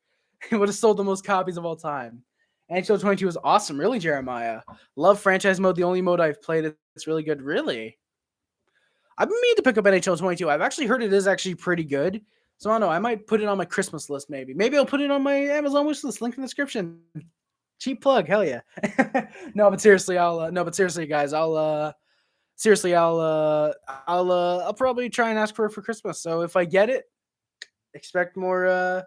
It would have sold the most copies of all time. NHL 22 was awesome, really, Jeremiah. Love franchise mode, the only mode I've played. It's really good, really. I've been meaning to pick up NHL 22. I've actually heard it is actually pretty good. So I don't know. I might put it on my Christmas list, maybe. Maybe I'll put it on my Amazon wish list. Link in the description. Cheap plug, hell yeah. No, but seriously, guys, I'll probably try and ask for it for Christmas. So if I get it, expect more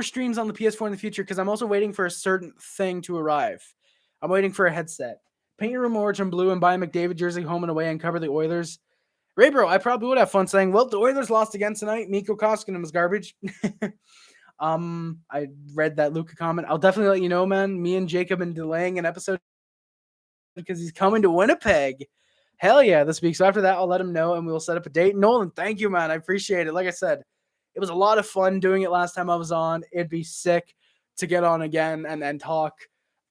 streams on the PS4 in the future because I'm also waiting for a certain thing to arrive. I'm waiting for a headset. Paint your room orange and blue and buy a McDavid jersey home and away and cover the Oilers. Ray, bro, I probably would have fun saying, well, the Oilers lost again tonight. Mikko Koskinen was garbage. I read that Luca comment. I'll definitely let you know, man. Me and Jacob have been delaying an episode because he's coming to Winnipeg. Hell yeah, this week. So after that, I'll let him know and we'll set up a date. Nolan, thank you, man. I appreciate it. Like I said, it was a lot of fun doing it last time I was on. It'd be sick to get on again and then talk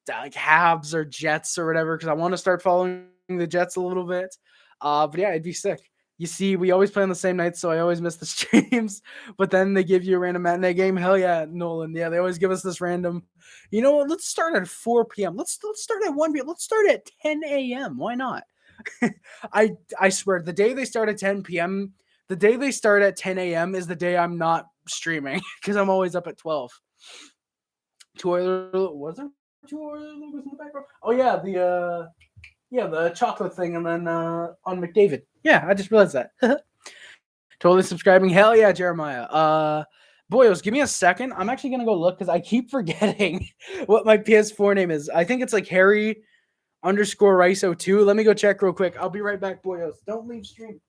like Habs or Jets or whatever because I want to start following the Jets a little bit. But yeah, it'd be sick. You see, we always play on the same night, so I always miss the streams. But then they give you a random matinee game. Hell yeah, Nolan. Yeah, they always give us this random. You know what? Let's start at 4 p.m. Let's start at 1 p.m. Let's start at 10 a.m. Why not? I swear, the day they start at 10 p.m., the day they start at 10 a.m. is the day I'm not streaming because I'm always up at 12. Was there 2 Oilers logos in the background? Oh yeah, the chocolate thing, and then on McDavid. Yeah, I just realized that. Totally subscribing. Hell yeah, Jeremiah. Boyos, give me a second. I'm actually gonna go look because I keep forgetting what my PS4 name is. I think it's like Harry _Riso 2. Let me go check real quick. I'll be right back, boyos. Don't leave stream.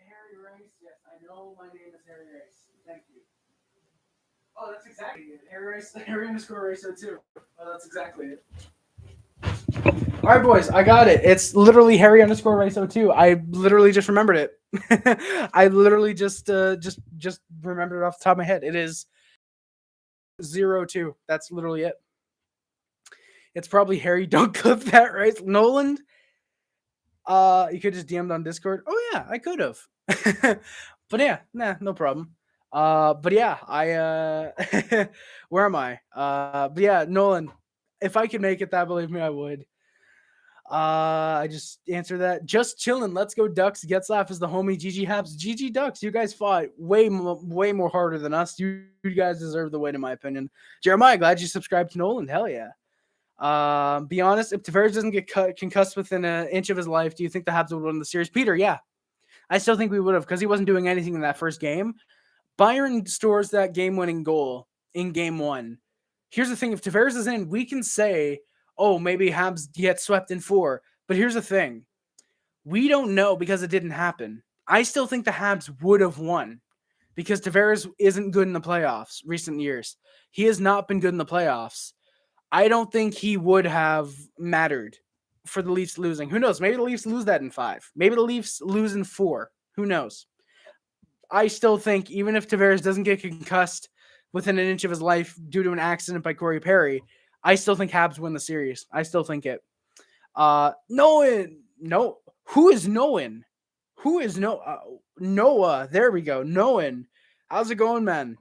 Harry Rice. Yes, I know my name is Harry Rice. Thank you. Oh, that's exactly it. Harry _Riso 2. Oh, that's exactly it. All right, boys, I got it. It's literally Harry _Riso 2. I literally just remembered it. I literally just remembered it off the top of my head. It is 02. That's literally it. It's probably Harry. Don't clip that, right? Nolan? You could just DM'd on Discord. Oh yeah, I could have. But yeah, nah, no problem. But yeah, where am I? But yeah, Nolan, if I could make it that, believe me, I would. I just answer that. Just chilling. Let's go Ducks. Getzlaf is the homie. GG Habs. GG Ducks. You guys fought way more harder than us. You guys deserve the win, in my opinion. Jeremiah, glad you subscribed to Nolan. Hell yeah. Be honest, if Tavares doesn't get concussed within an inch of his life, do you think the Habs would win the series? Peter, yeah. I still think we would have because he wasn't doing anything in that first game. Byron stores that game-winning goal in game 1. Here's the thing. If Tavares is in, we can say, oh, maybe Habs get swept in 4. But here's the thing. We don't know because it didn't happen. I still think the Habs would have won. because Tavares isn't good in the playoffs recent years. He has not been good in the playoffs. I don't think he would have mattered for the Leafs losing. Who knows? Maybe the Leafs lose that in 5. Maybe the Leafs lose in 4. Who knows? I still think even if Tavares doesn't get concussed within an inch of his life due to an accident by Corey Perry, I still think Habs win the series. I still think it. No. Who is Noah? Who is Noah? There we go. Noah. How's it going, man?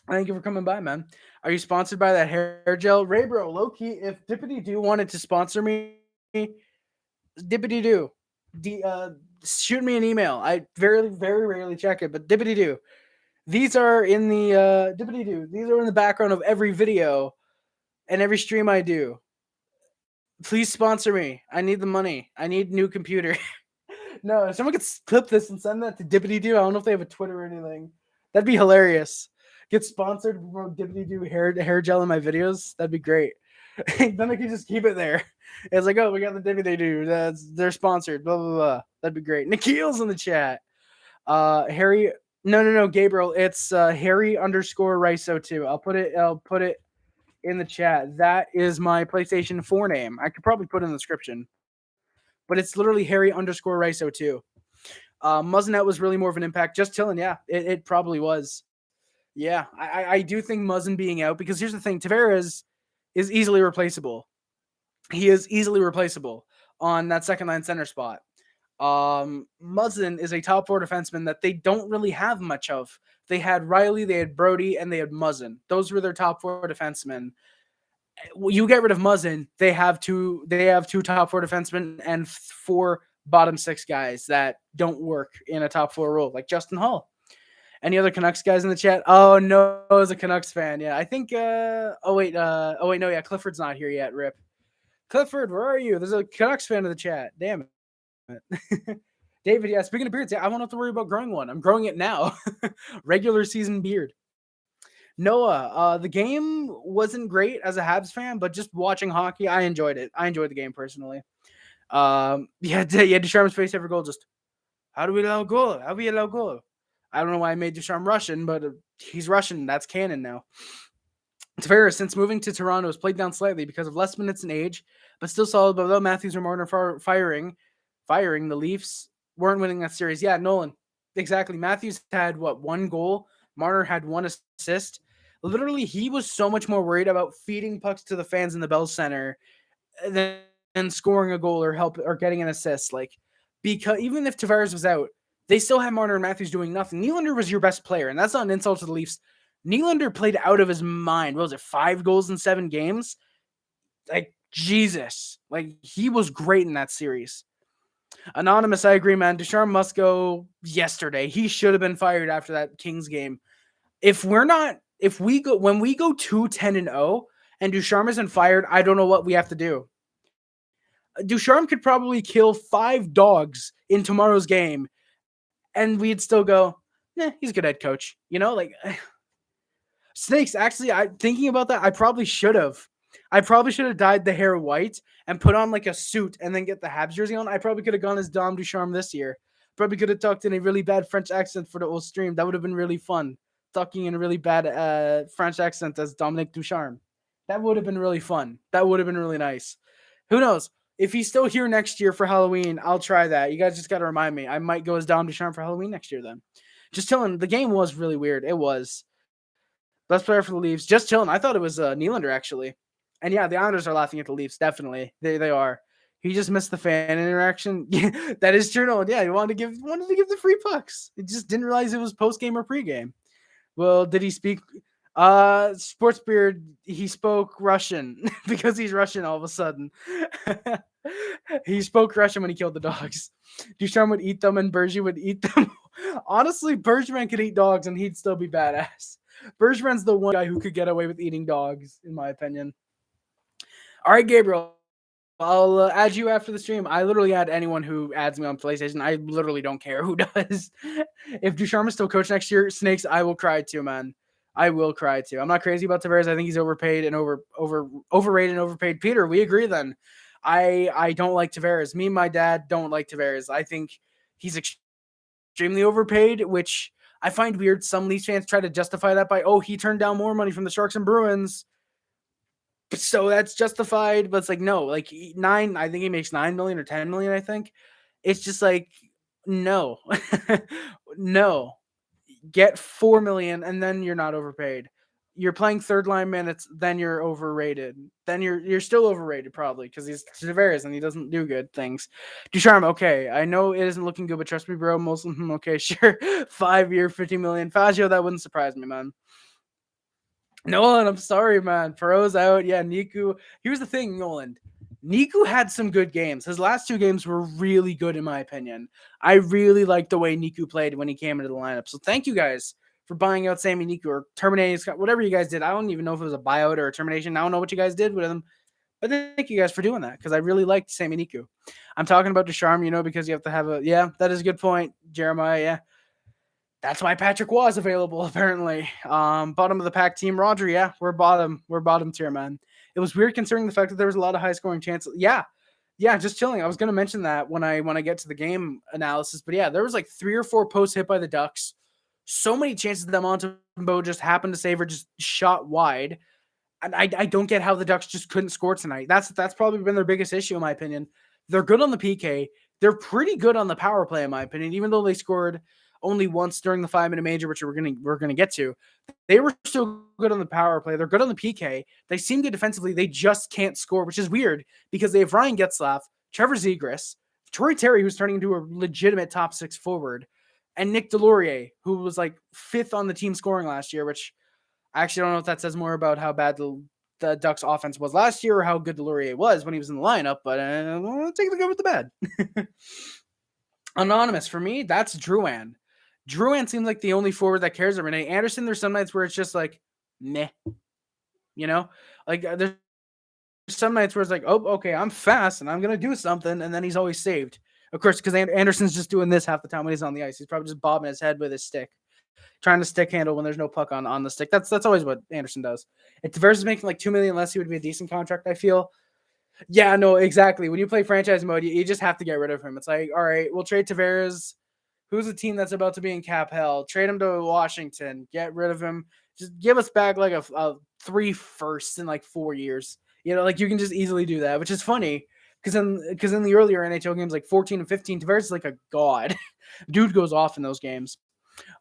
Thank you for coming by, man. Are you sponsored by that hair gel? Ray, bro, low key, if Dippity Doo wanted to sponsor me, Dippity Doo, shoot me an email. I very, very rarely check it, but Dippity Doo. These are in the Dippity Doo. These are in the background of every video and every stream I do. Please sponsor me. I need the money. I need a new computer. No, if someone could clip this and send that to Dippity Doo. I don't know if they have a Twitter or anything. That'd be hilarious. Get sponsored from Dippity Doo hair gel in my videos. That'd be great. Then I can just keep it there. It's like, oh, we got the Dippity Doo. They're sponsored. Blah blah blah. That'd be great. Nikhil's in the chat. Harry. No, Gabriel. It's Harry _Rice02. I'll put it in the chat. That is my PlayStation 4 name. I could probably put it in the description. But it's literally Harry _Rice02. Muzzinet was really more of an impact. Just chilling, yeah. It probably was. Yeah, I do think Muzzin being out, because here's the thing, Tavares is easily replaceable. He is easily replaceable on that second line center spot. Muzzin is a top 4 defenseman that they don't really have much of. They had Riley, they had Brody, and they had Muzzin. Those were their top 4 defensemen. You get rid of Muzzin, they have two top 4 defensemen and 4 bottom 6 guys that don't work in a top 4 role, like Justin Hull. Any other Canucks guys in the chat? Oh, no, is a Canucks fan. Yeah, I think. No, Clifford's not here yet. Rip. Clifford, where are you? There's a Canucks fan in the chat. Damn it. David, yeah, speaking of beards, I won't have to worry about growing one. I'm growing it now. Regular season beard. Noah, the game wasn't great as a Habs fan, but just watching hockey, I enjoyed it. I enjoyed the game personally. Ducharme's face every goal. Just, how do we allow goal? How do we allow goal? I don't know why I made Ducharme Russian, but he's Russian. That's canon now. Tavares, since moving to Toronto, has played down slightly because of less minutes and age, but still solid. But though Matthews or Marner firing, the Leafs weren't winning that series. Yeah, Nolan, exactly. Matthews had, 1 goal? Marner had 1 assist. Literally, he was so much more worried about feeding pucks to the fans in the Bell Center than scoring a goal or getting an assist. Like, because even if Tavares was out, they still had Marner and Matthews doing nothing. Nylander was your best player, and that's not an insult to the Leafs. Nylander played out of his mind. What was it, 5 goals in 7 games? Like, Jesus. Like, he was great in that series. Anonymous, I agree, man. Ducharme must go yesterday. He should have been fired after that Kings game. When we go 2-10-0 and Ducharme isn't fired, I don't know what we have to do. Ducharme could probably kill 5 dogs in tomorrow's game, and we'd still go, he's a good head coach. You know, like, Snakes, actually, thinking about that, I probably should have dyed the hair white and put on like a suit and then get the Habs jersey on. I probably could have gone as Dom Ducharme this year. Probably could have talked in a really bad French accent for the whole stream. That would have been really fun. Talking in a really bad French accent as Dominic Ducharme. That would have been really fun. That would have been really nice. Who knows? If he's still here next year for Halloween, I'll try that. You guys just got to remind me. I might go as Dom Ducharme for Halloween next year then. Just chilling. The game was really weird. It was. Best player for the Leafs. Just chilling. I thought it was Nylander, actually. And yeah, the Islanders are laughing at the Leafs. Definitely. They are. He just missed the fan interaction. That is true. No, yeah, he wanted to give the free pucks. He just didn't realize it was post-game or pre-game. Well, did he speak? Sportsbeard, he spoke Russian because he's Russian all of a sudden. He spoke Russian when he killed the dogs. Ducharme would eat them and Bergevin would eat them. Honestly, Bergevin could eat dogs and he'd still be badass. Bergevin's the one guy who could get away with eating dogs, in my opinion. All right, Gabriel. I'll add you after the stream. I literally add anyone who adds me on PlayStation. I literally don't care who does. If Ducharme is still coach next year, Snakes, I will cry too, man. I will cry too. I'm not crazy about Tavares. I think he's overpaid and overrated and overpaid. Peter, we agree then. I don't like Tavares. Me and my dad don't like Tavares. I think he's extremely overpaid, which I find weird some Leafs fans try to justify that by, oh, he turned down more money from the Sharks and Bruins, so that's justified. But it's like, no, like I think he makes $9 million or $10 million. I think it's just like, no, no, get $4 million and then you're not overpaid. You're playing third line minutes, then you're overrated. Then you're still overrated probably because he's Tavares and he doesn't do good things. Ducharme, okay, I know it isn't looking good, but trust me, bro. Most of them, okay, sure, 5-year, $50 million. Fazio, that wouldn't surprise me, man. Nolan, I'm sorry, man. Perot's out. Yeah, Niku. Here's the thing, Nolan. Niku had some good games. His last 2 games were really good, in my opinion. I really liked the way Niku played when he came into the lineup. So thank you guys for buying out Sammy Niku or terminating Scott, whatever you guys did. I don't even know if it was a buyout or a termination. I don't know what you guys did with him. But thank you guys for doing that because I really liked Sammy Niku. I'm talking about Ducharme, because you have to have a – yeah, that is a good point, Jeremiah, yeah. That's why Patrick was available, apparently. Bottom of the pack team, Roger. Yeah, we're bottom tier, man. It was weird considering the fact that there was a lot of high scoring chances. Yeah, just chilling. I was gonna mention that when I get to the game analysis, but yeah, there was like 3 or 4 posts hit by the Ducks. So many chances that Montembeault just happened to save or just shot wide. And I don't get how the Ducks just couldn't score tonight. That's probably been their biggest issue, in my opinion. They're good on the PK. They're pretty good on the power play, in my opinion, even though they scored only once during the 5-minute major, which we're gonna get to. They were still good on the power play. They're good on the PK. They seem good defensively. They just can't score, which is weird because they have Ryan Getzlaf, Trevor Zegras, Troy Terry, who's turning into a legitimate top 6 forward, and Nick Delorier, who was like 5th on the team scoring last year, which I actually don't know if that says more about how bad the Ducks offense was last year or how good Delorier was when he was in the lineup, but we'll take the good with the bad. Anonymous, for me, that's Drouin. Drouin seems like the only forward that cares. Renee Anderson, there's some nights where it's just like, meh. Like there's some nights where it's like, oh, okay, I'm fast and I'm going to do something. And then he's always saved. Of course, because Anderson's just doing this half the time when he's on the ice. He's probably just bobbing his head with his stick, trying to stick handle when there's no puck on the stick. That's always what Anderson does. If Tavares is making like $2 million less, he would be a decent contract, I feel. Yeah, no, exactly. When you play franchise mode, you just have to get rid of him. It's like, all right, we'll trade Tavares. Who's a team that's about to be in cap hell? Trade him to Washington. Get rid of him. Just give us back like a 3 firsts in like 4 years. Like you can just easily do that, which is funny because in the earlier NHL games, like 14 and 15, Tavares is like a god. Dude goes off in those games.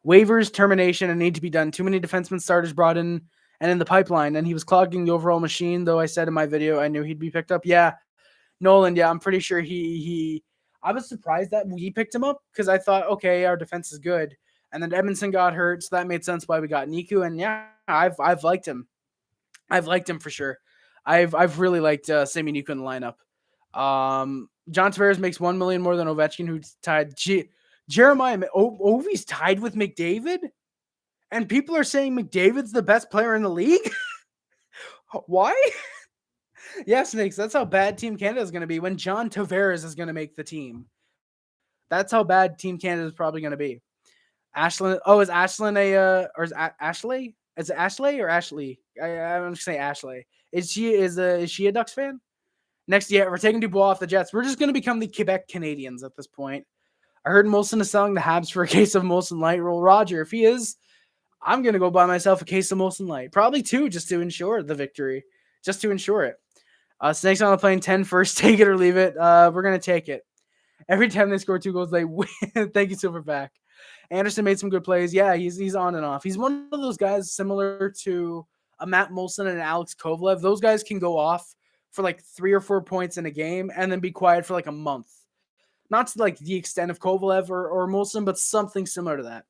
Waivers, termination, and need to be done. Too many defensemen starters brought in and in the pipeline, and he was clogging the overall machine. Though I said in my video I knew he'd be picked up. Yeah, Nolan. Yeah, I'm pretty sure he. I was surprised that we picked him up because I thought, okay, our defense is good, and then Edmondson got hurt, so that made sense why we got Niku. And yeah, I've liked him. I've liked him for sure. I've really liked Sammy Niku in the lineup. John Tavares makes $1 million more than Ovechkin, who's tied. Jeremiah Ovi's tied with McDavid, and people are saying McDavid's the best player in the league. Why? Yeah, Snakes, that's how bad Team Canada is going to be when John Tavares is going to make the team. That's how bad Team Canada is probably going to be. Ashlyn, is Ashlyn or is Ashley? Is it Ashley or Ashley? I'm just saying Ashley. Is she a Ducks fan? Next, yeah, we're taking Dubois off the Jets. We're just going to become the Quebec Canadiens at this point. I heard Molson is selling the Habs for a case of Molson Light. Roll Roger. If he is, I'm going to go buy myself a case of Molson Light. Probably 2 just to ensure the victory. Just to ensure it. Snakes on the plane, 10 first. Take it or leave it. We're going to take it. Every time they score 2 goals, they win. Thank you, Silverback. Anderson made some good plays. Yeah, he's on and off. He's one of those guys similar to a Matt Molson and Alex Kovalev. Those guys can go off for like 3 or 4 points in a game and then be quiet for like a month. Not to like the extent of Kovalev or Molson, but something similar to that.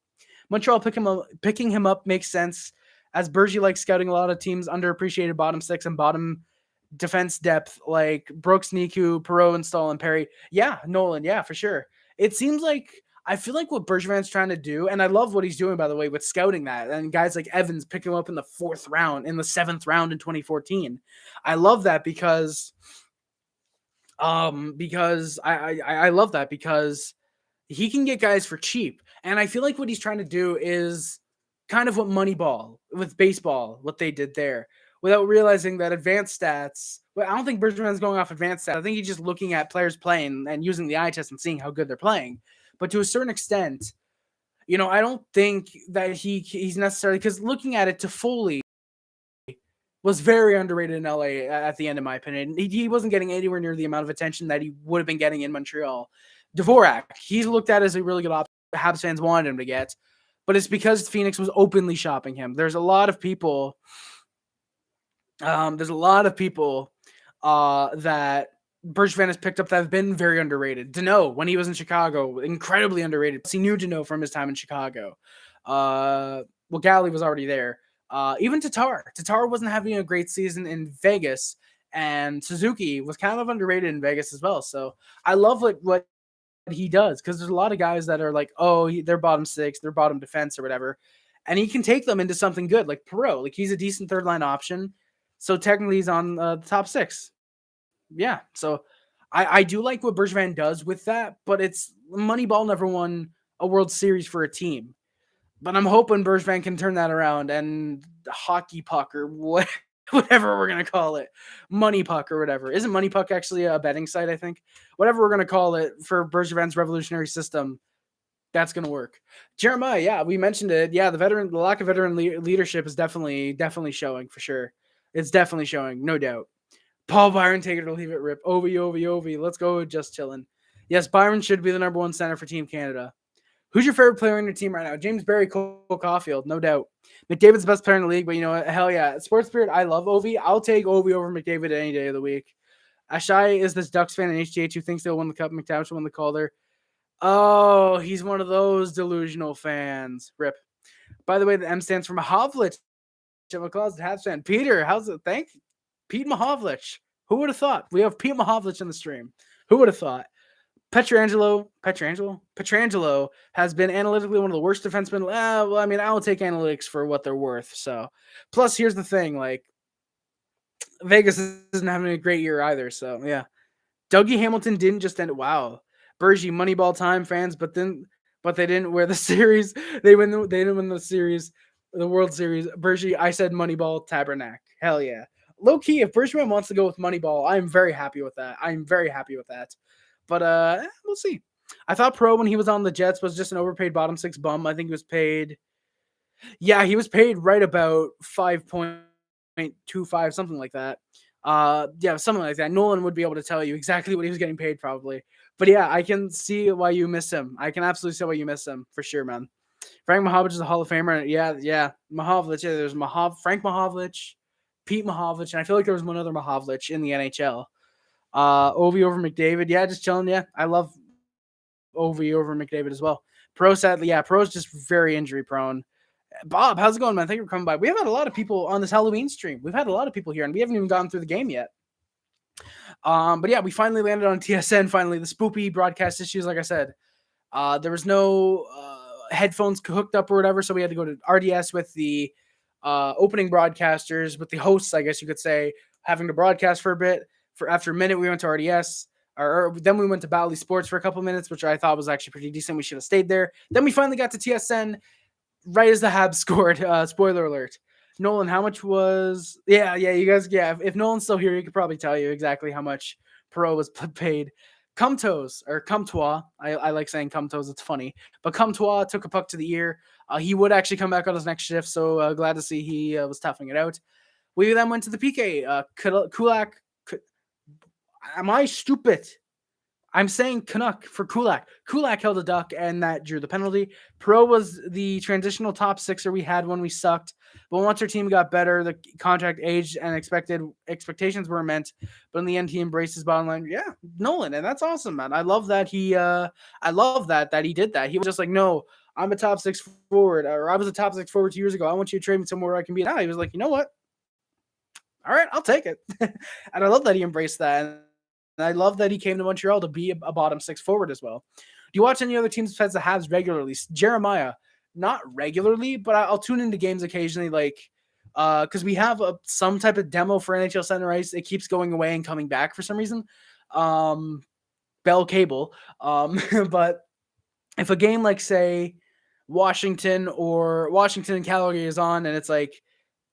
Montreal picking him up makes sense, as Bergie likes scouting a lot of teams underappreciated bottom 6 and bottom defense depth like Brooks, Niku, Perot, and Stahl, and Perry. Yeah, Nolan, yeah, for sure. It seems like I feel like what Bergevin's trying to do, and I love what he's doing, by the way, with scouting that, and guys like Evans picking him up in the 4th round, in the 7th round in 2014. I love that because I love that because he can get guys for cheap. And I feel like what he's trying to do is kind of what Moneyball with baseball, what they did there, without realizing that advanced stats. Well, I don't think Bergevin's going off advanced stats. I think he's just looking at players playing and using the eye test and seeing how good they're playing. But to a certain extent, I don't think that he's necessarily, because looking at it, Toffoli was very underrated in LA at the end, in my opinion. He wasn't getting anywhere near the amount of attention that he would have been getting in Montreal. Dvorak, he's looked at as a really good option. Habs fans wanted him to get, but it's because Phoenix was openly shopping him. There's a lot of people. There's a lot of people that Bergevin has picked up that have been very underrated. Dano, when he was in Chicago, incredibly underrated. He knew Dano from his time in Chicago. Galley was already there. Even Tatar. Tatar wasn't having a great season in Vegas, and Suzuki was kind of underrated in Vegas as well. So I love what he does, because there's a lot of guys that are like, they're bottom six, they're bottom defense or whatever, and he can take them into something good, like Perreault. Like, he's a decent third line option, so technically he's on the top six. Yeah, so I do like what Bergevin does with that, but it's Moneyball never won a World Series for a team. But I'm hoping Bergevin can turn that around, and hockey puck or whatever we're going to call it, money puck or whatever. Isn't money puck actually a betting site, I think? Whatever we're going to call it for Bergevin's revolutionary system, that's going to work. Jeremiah, yeah, we mentioned it. Yeah, the lack of veteran leadership is definitely showing for sure. It's definitely showing, no doubt. Paul Byron, take it or leave it, rip. Ovi. Let's go, just chilling. Yes, Byron should be the number one center for Team Canada. Who's your favorite player on your team right now? James Barry, Cole Caulfield, no doubt. McDavid's the best player in the league, but hell yeah. Sports Spirit, I love Ovi. I'll take Ovi over McDavid any day of the week. Ashai is this Ducks fan in HGH who thinks they'll win the Cup. McTavish will win the Calder. Oh, he's one of those delusional fans. Rip. By the way, the M stands for Mahovlich. I'm a closet Habs fan. Peter, how's it? Thank you. Pete Mahovlich. Who would have thought? We have Pete Mahovlich in the stream. Who would have thought? Pietrangelo has been analytically one of the worst defensemen. Well, I mean, I'll take analytics for what they're worth. So, plus, here's the thing: like, Vegas isn't having a great year either. So, yeah, Dougie Hamilton didn't just end. Wow, Bergie, Moneyball time fans, but they didn't wear the series. They didn't win the series, the World Series. Bergie, I said Moneyball Tabernacle. Hell yeah. Low key, if Bergevin wants to go with Moneyball, I'm very happy with that. But we'll see. I thought Pro, when he was on the Jets, was just an overpaid bottom six bum. I think he was paid. Yeah, he was paid right about 5.25, something like that. Yeah, something like that. Nolan would be able to tell you exactly what he was getting paid, probably. But yeah, I can see why you miss him. I can absolutely see why you miss him for sure, man. Frank Mahovlich is a Hall of Famer. Yeah, Mahovlich. Yeah, there's Frank Mahovlich, Pete Mahovlich, and I feel like there was one other Mahovlich in the NHL. Ovi over McDavid. Yeah, just chilling. Yeah, I love Ovi over McDavid as well. Pro, sadly, yeah, Pro's just very injury prone. Bob, how's it going, man? Thank you for coming by. We have had a lot of people on this Halloween stream. We've had a lot of people here, and we haven't even gotten through the game yet. But yeah, we finally landed on TSN. Finally, the spoopy broadcast issues, like I said, there was no headphones hooked up or whatever, so we had to go to RDS with the opening broadcasters, with the hosts, I guess you could say, having to broadcast for a bit. After a minute, we went to RDS. Or then we went to Bally Sports for a couple minutes, which I thought was actually pretty decent. We should have stayed there. Then we finally got to TSN right as the Habs scored. Spoiler alert. Nolan, how much was... Yeah, you guys... Yeah, if Nolan's still here, he could probably tell you exactly how much Perreault was paid. Comtois, or Comtois. I like saying Comtois. It's funny. But Comtois took a puck to the ear. He would actually come back on his next shift, so glad to see he was toughing it out. We then went to the PK. Kulak... Am I stupid? I'm saying Canuck for Kulak. Kulak held a duck, and that drew the penalty. Perreault was the transitional top sixer we had when we sucked. But once our team got better, the contract aged and expectations were immense. But in the end, he embraced his bottom line. Yeah, Nolan, and that's awesome, man. I love that he did that. He was just like, no, I'm a top six forward, or I was a top six forward 2 years ago. I want you to trade me somewhere where I can be now. He was like, you know what? All right, I'll take it. And I love that he embraced that. And I love that he came to Montreal to be a bottom six forward as well. Do you watch any other teams besides the Habs regularly? Jeremiah, not regularly, but I'll tune into games occasionally, like because we have some type of demo for NHL Center Ice. It keeps going away and coming back for some reason. Bell Cable. But if a game like, say, Washington and Calgary is on, and it's like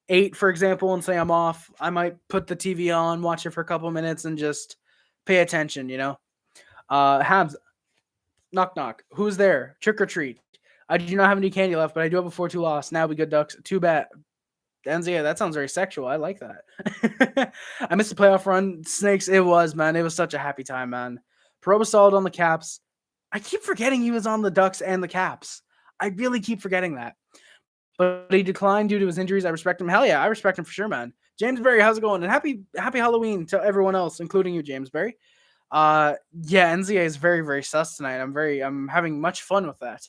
8, for example, and say I'm off, I might put the TV on, watch it for a couple minutes, and just pay attention, Habs, knock knock. Who's there? Trick or treat. I do not have any candy left, but I do have a 4-2 loss. Now we good Ducks. Too bad. NZA, that sounds very sexual. I like that. I missed the playoff run. Snakes, it was, man. It was such a happy time, man. Pro was solid on the Caps. I keep forgetting he was on the Ducks and the Caps. I really keep forgetting that. But he declined due to his injuries. I respect him. Hell yeah, I respect him for sure, man. James Berry, how's it going? And happy Halloween to everyone else, including you, James Berry. Yeah, NZA is very, very sus tonight. I'm having much fun with that.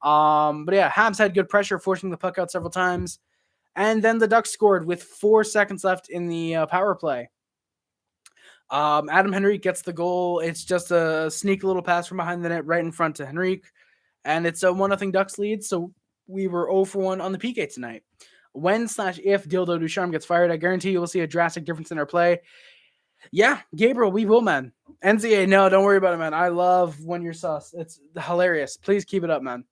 But yeah, Habs had good pressure, forcing the puck out several times. And then the Ducks scored with 4 seconds left in the power play. Adam Henrique gets the goal. It's just a sneaky little pass from behind the net right in front to Henrique. And it's a 1-0 Ducks lead. So we were 0 for 1 on the PK tonight. When/if Dildo Ducharme gets fired, I guarantee you will see a drastic difference in our play. Yeah, Gabriel, we will, man. NZA, no, don't worry about it, man. I love when you're sus. It's hilarious. Please keep it up, man.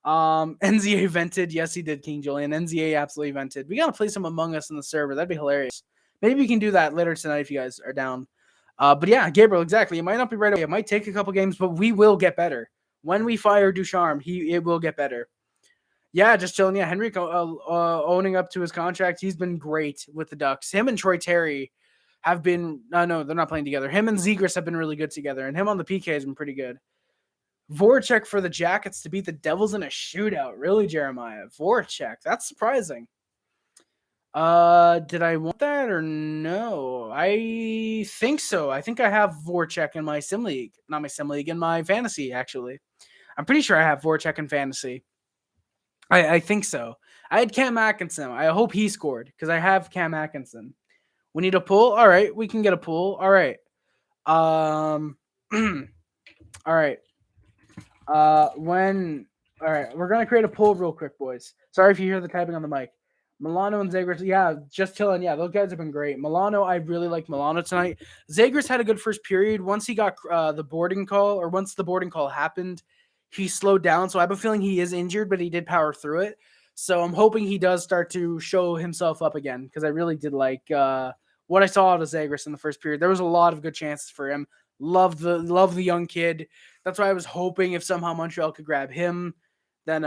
NZA vented. Yes, he did, King Julian. NZA absolutely vented. We got to play some Among Us in the server. That'd be hilarious. Maybe we can do that later tonight if you guys are down. But yeah, Gabriel, exactly. It might not be right away. It might take a couple games, but we will get better. When we fire Ducharme, it will get better. Yeah, just chilling. Yeah, Henrique owning up to his contract. He's been great with the Ducks. Him and Troy Terry have been no, they're not playing together. Him and Zegras have been really good together, and him on the PK has been pretty good. Voracek for the Jackets to beat the Devils in a shootout. Really, Jeremiah? Voracek. That's surprising. Did I want that or no? I think so. I think I have Voracek in my sim league. Not my sim league, in my fantasy, actually. I'm pretty sure I have Voracek in fantasy. I think so. I had Cam Atkinson. I hope he scored because I have Cam Atkinson. We need a pull. All right, we can get a pull. All right. All right. All right, we're gonna create a poll real quick, boys. Sorry if you hear the typing on the mic. Milano and Zegras, yeah, just chilling. Yeah, those guys have been great. Milano, I really like Milano tonight. Zegras had a good first period. Once he got the boarding call, or once the boarding call happened, he slowed down. So I have a feeling he is injured, but he did power through it. So I'm hoping he does start to show himself up again because I really did like what I saw out of Zegras in the first period. There was a lot of good chances for him. Love the young kid. That's why I was hoping if somehow Montreal could grab him, then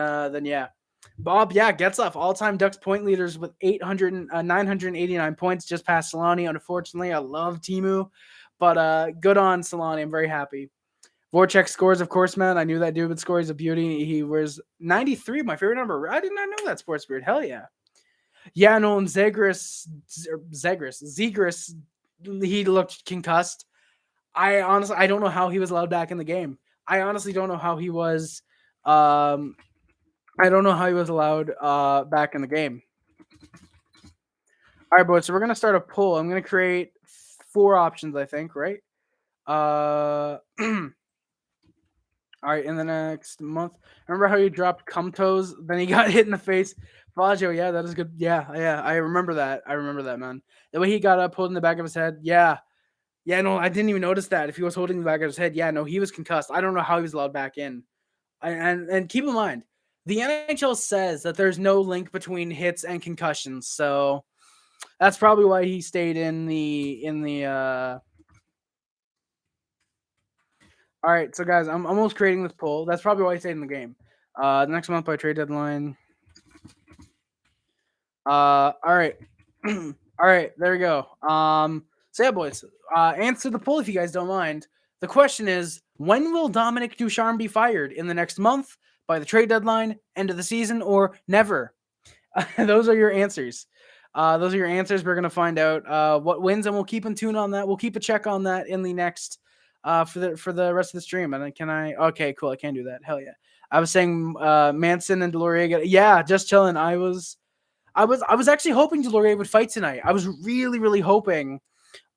yeah. Bob, yeah, Getzlaf, all-time Ducks point leaders with 989 points, just past Selanne. Unfortunately, I love Teemu, but good on Selanne. I'm very happy. Voracek scores, of course, man. I knew that dude would score. He's a beauty. He was 93, my favorite number. I did not know that, Sports Beard. Hell yeah. Yeah, no, and Zegras, he looked concussed. I honestly, I don't know how he was allowed back in the game. I honestly don't know how he was. I don't know how he was allowed back in the game. All right, boys. So we're gonna start a poll. I'm gonna create 4 options, I think, right? All right, in the next month. Remember how you dropped Cumtoes, then he got hit in the face? Faggio, yeah, that is good. Yeah, I remember that. I remember that, man. The way he got up, holding the back of his head. Yeah, no, I didn't even notice that. If he was holding the back of his head, yeah, no, he was concussed. I don't know how he was allowed back in. And keep in mind, the NHL says that there's no link between hits and concussions, so that's probably why he stayed in the. All right, so guys, I'm almost creating this poll. That's probably why he stayed in the game. Next month by trade deadline. All right, all right, there we go. So yeah, boys, answer the poll if you guys don't mind. The question is, when will Dominic Ducharme be fired? In the next month, by the trade deadline, end of the season, or never? Those are your answers. Those are your answers. We're going to find out what wins, and we'll keep in tune on that. We'll keep a check on that in the next for the rest of the stream. And then can I? Okay, cool. I can do that. Hell yeah. I was saying Manson and Delorier. Yeah, just chilling. I was actually hoping Delorier would fight tonight. I was really hoping.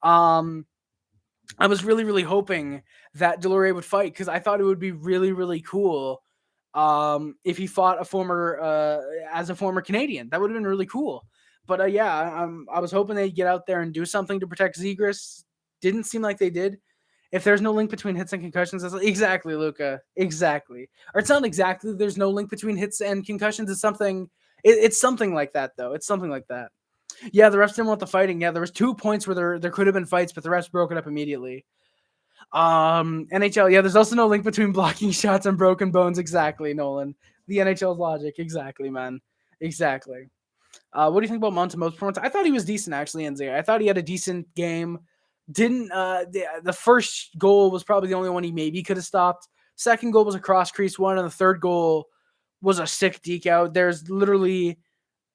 I was really hoping that Delorier would fight because I thought it would be really cool if he fought a former Canadian. That would have been really cool. But yeah, I was hoping they'd get out there and do something to protect Zegras. Didn't seem like they did. If there's no link between hits and concussions, that's exactly, Luca. Exactly. Or it's not exactly there's no link between hits and concussions. It's something. It's something like that, though. It's something like that. Yeah, the refs didn't want the fighting. Yeah, there was 2 points where there could have been fights, but the refs broke it up immediately. NHL. Yeah, there's also no link between blocking shots and broken bones. Exactly, Nolan. The NHL's logic. Exactly, man. Exactly. What do you think about Montemot's performance? I thought he was decent, actually, NZ. I thought he had a decent game. Didn't the first goal was probably the only one he maybe could have stopped. Second goal was a cross crease one, and the third goal was a sick deke out. There's literally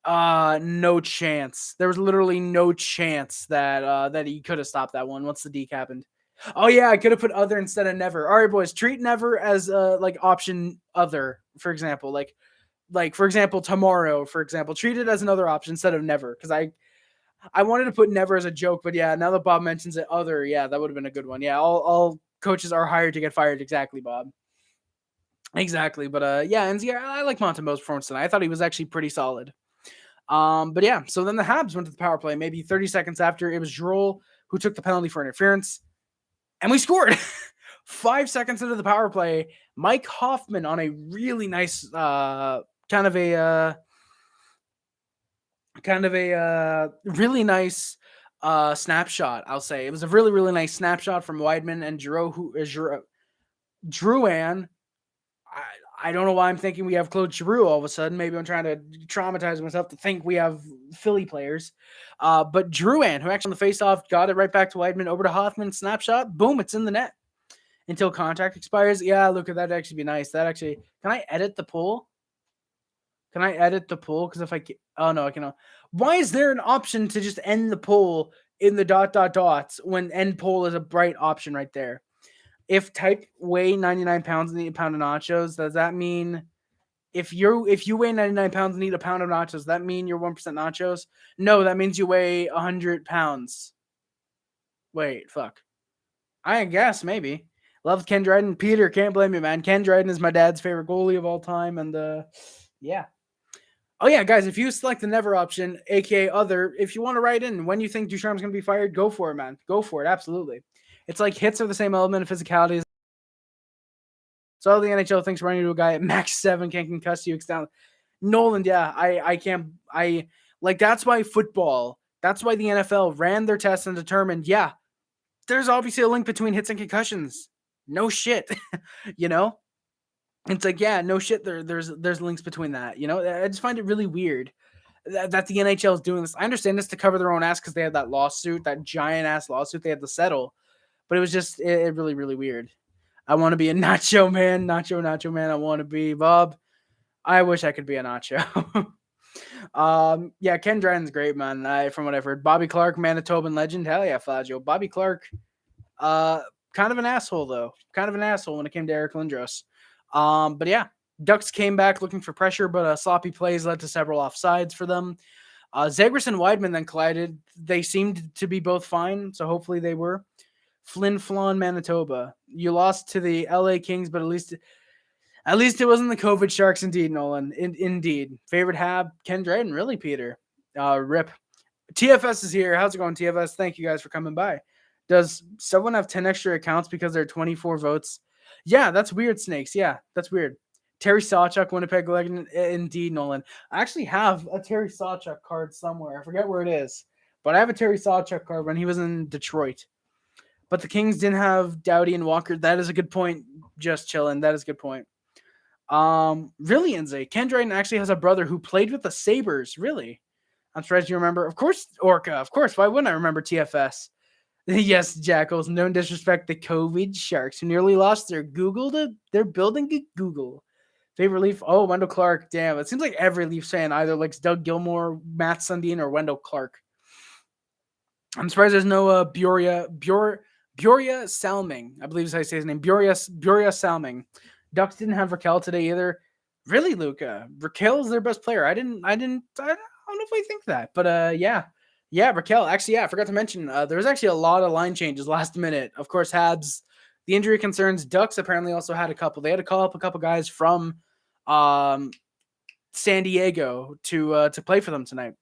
no chance. There was literally no chance that he could have stopped that one once the deke happened. Oh yeah, I could have put other instead of never. All right, boys, treat never as like option other, for example. Like for example, tomorrow, for example, treat it as another option instead of never. Because I wanted to put never as a joke, but yeah, now that Bob mentions it, other, yeah, that would have been a good one. Yeah, all coaches are hired to get fired. Exactly, Bob. Exactly. But yeah, and yeah, I like Montembeau's performance tonight. I thought he was actually pretty solid. But yeah, so then the Habs went to the power play. Maybe 30 seconds after, it was Droll who took the penalty for interference, and we scored. 5 seconds into the power play, Mike Hoffman on a really nice really nice snapshot. I'll say it was a really, really nice snapshot from Weidman and Drouin. I don't know why I'm thinking we have Claude Giroux all of a sudden. Maybe I'm trying to traumatize myself to think we have Philly players. But Drouin, who actually on the faceoff got it right back to Weidman, over to Hoffman, snapshot, boom, it's in the net. Until contract expires. Yeah, look, that'd actually be nice. That actually, can I edit the poll? Can I edit the poll? Because if I can, oh no, I cannot. Why is there an option to just end the poll in the ... when end poll is a bright option right there? If type weigh 99 pounds and eat a pound of nachos, does that mean if you weigh 99 pounds and eat a pound of nachos, does that mean you're 1% nachos? No, that means you weigh 100 pounds. Wait, fuck. I guess maybe. Love Ken Dryden. Peter, can't blame me, man. Ken Dryden is my dad's favorite goalie of all time. And yeah. Oh, yeah, guys, if you select the never option, aka other, if you want to write in when you think Ducharme's going to be fired, go for it, man. Go for it. Absolutely. It's like hits are the same element of physicality. So the NHL thinks running to a guy at max 7 can concuss you. Nolan, yeah, I can't. That's why football, that's why the NFL ran their tests and determined, yeah, there's obviously a link between hits and concussions. No shit. You know? It's like, yeah, no shit. There's links between that. You know, I just find it really weird that the NHL is doing this. I understand this to cover their own ass because they had that lawsuit, that giant ass lawsuit they had to settle. But it was just it really, really weird. I want to be a nacho man. I want to be Bob. I wish I could be a nacho. Yeah, Ken Dryden's great, man. From what I've heard. Bobby Clark, Manitoban legend. Hell yeah, Flaggio. Bobby Clark, kind of an asshole, though. Kind of an asshole when it came to Eric Lindros. But yeah, Ducks came back looking for pressure, but sloppy plays led to several offsides for them. Zegras and Weidman then collided. They seemed to be both fine, so hopefully they were. Flin Flon, Manitoba. You lost to the LA Kings, but at least it wasn't the COVID Sharks, indeed, Nolan. Indeed. Favorite Hab, Ken Dryden, really, Peter. Rip. TFS is here. How's it going, TFS? Thank you guys for coming by. Does someone have 10 extra accounts because there are 24 votes? Yeah, that's weird, Snakes. Yeah, that's weird. Terry Sawchuk, Winnipeg legend. Indeed, Nolan. I actually have a Terry Sawchuk card somewhere. I forget where it is. But I have a Terry Sawchuk card when he was in Detroit. But the Kings didn't have Doughty and Walker. That is a good point. Just chilling. That is a good point. Really, Enze. Ken Dryden actually has a brother who played with the Sabres. Really? I'm surprised you remember. Of course, Orca. Of course. Why wouldn't I remember TFS? Yes, Jackals. No disrespect, the COVID Sharks who nearly lost their Google to their building at Google. Favorite Leaf? Oh, Wendell Clark. Damn, it seems like every Leafs fan either likes Doug Gilmour, Matt Sundin, or Wendell Clark. I'm surprised there's no Bioria Salming. I believe is how you say his name. Bioria Salming. Ducks didn't have Raquel today either. Really, Luca? Raquel is their best player. I don't know if I think that, but yeah, Raquel. Actually, yeah, I forgot to mention there was actually a lot of line changes last minute. Of course, Habs, the injury concerns. Ducks apparently also had a couple. They had to call up a couple guys from San Diego to play for them tonight.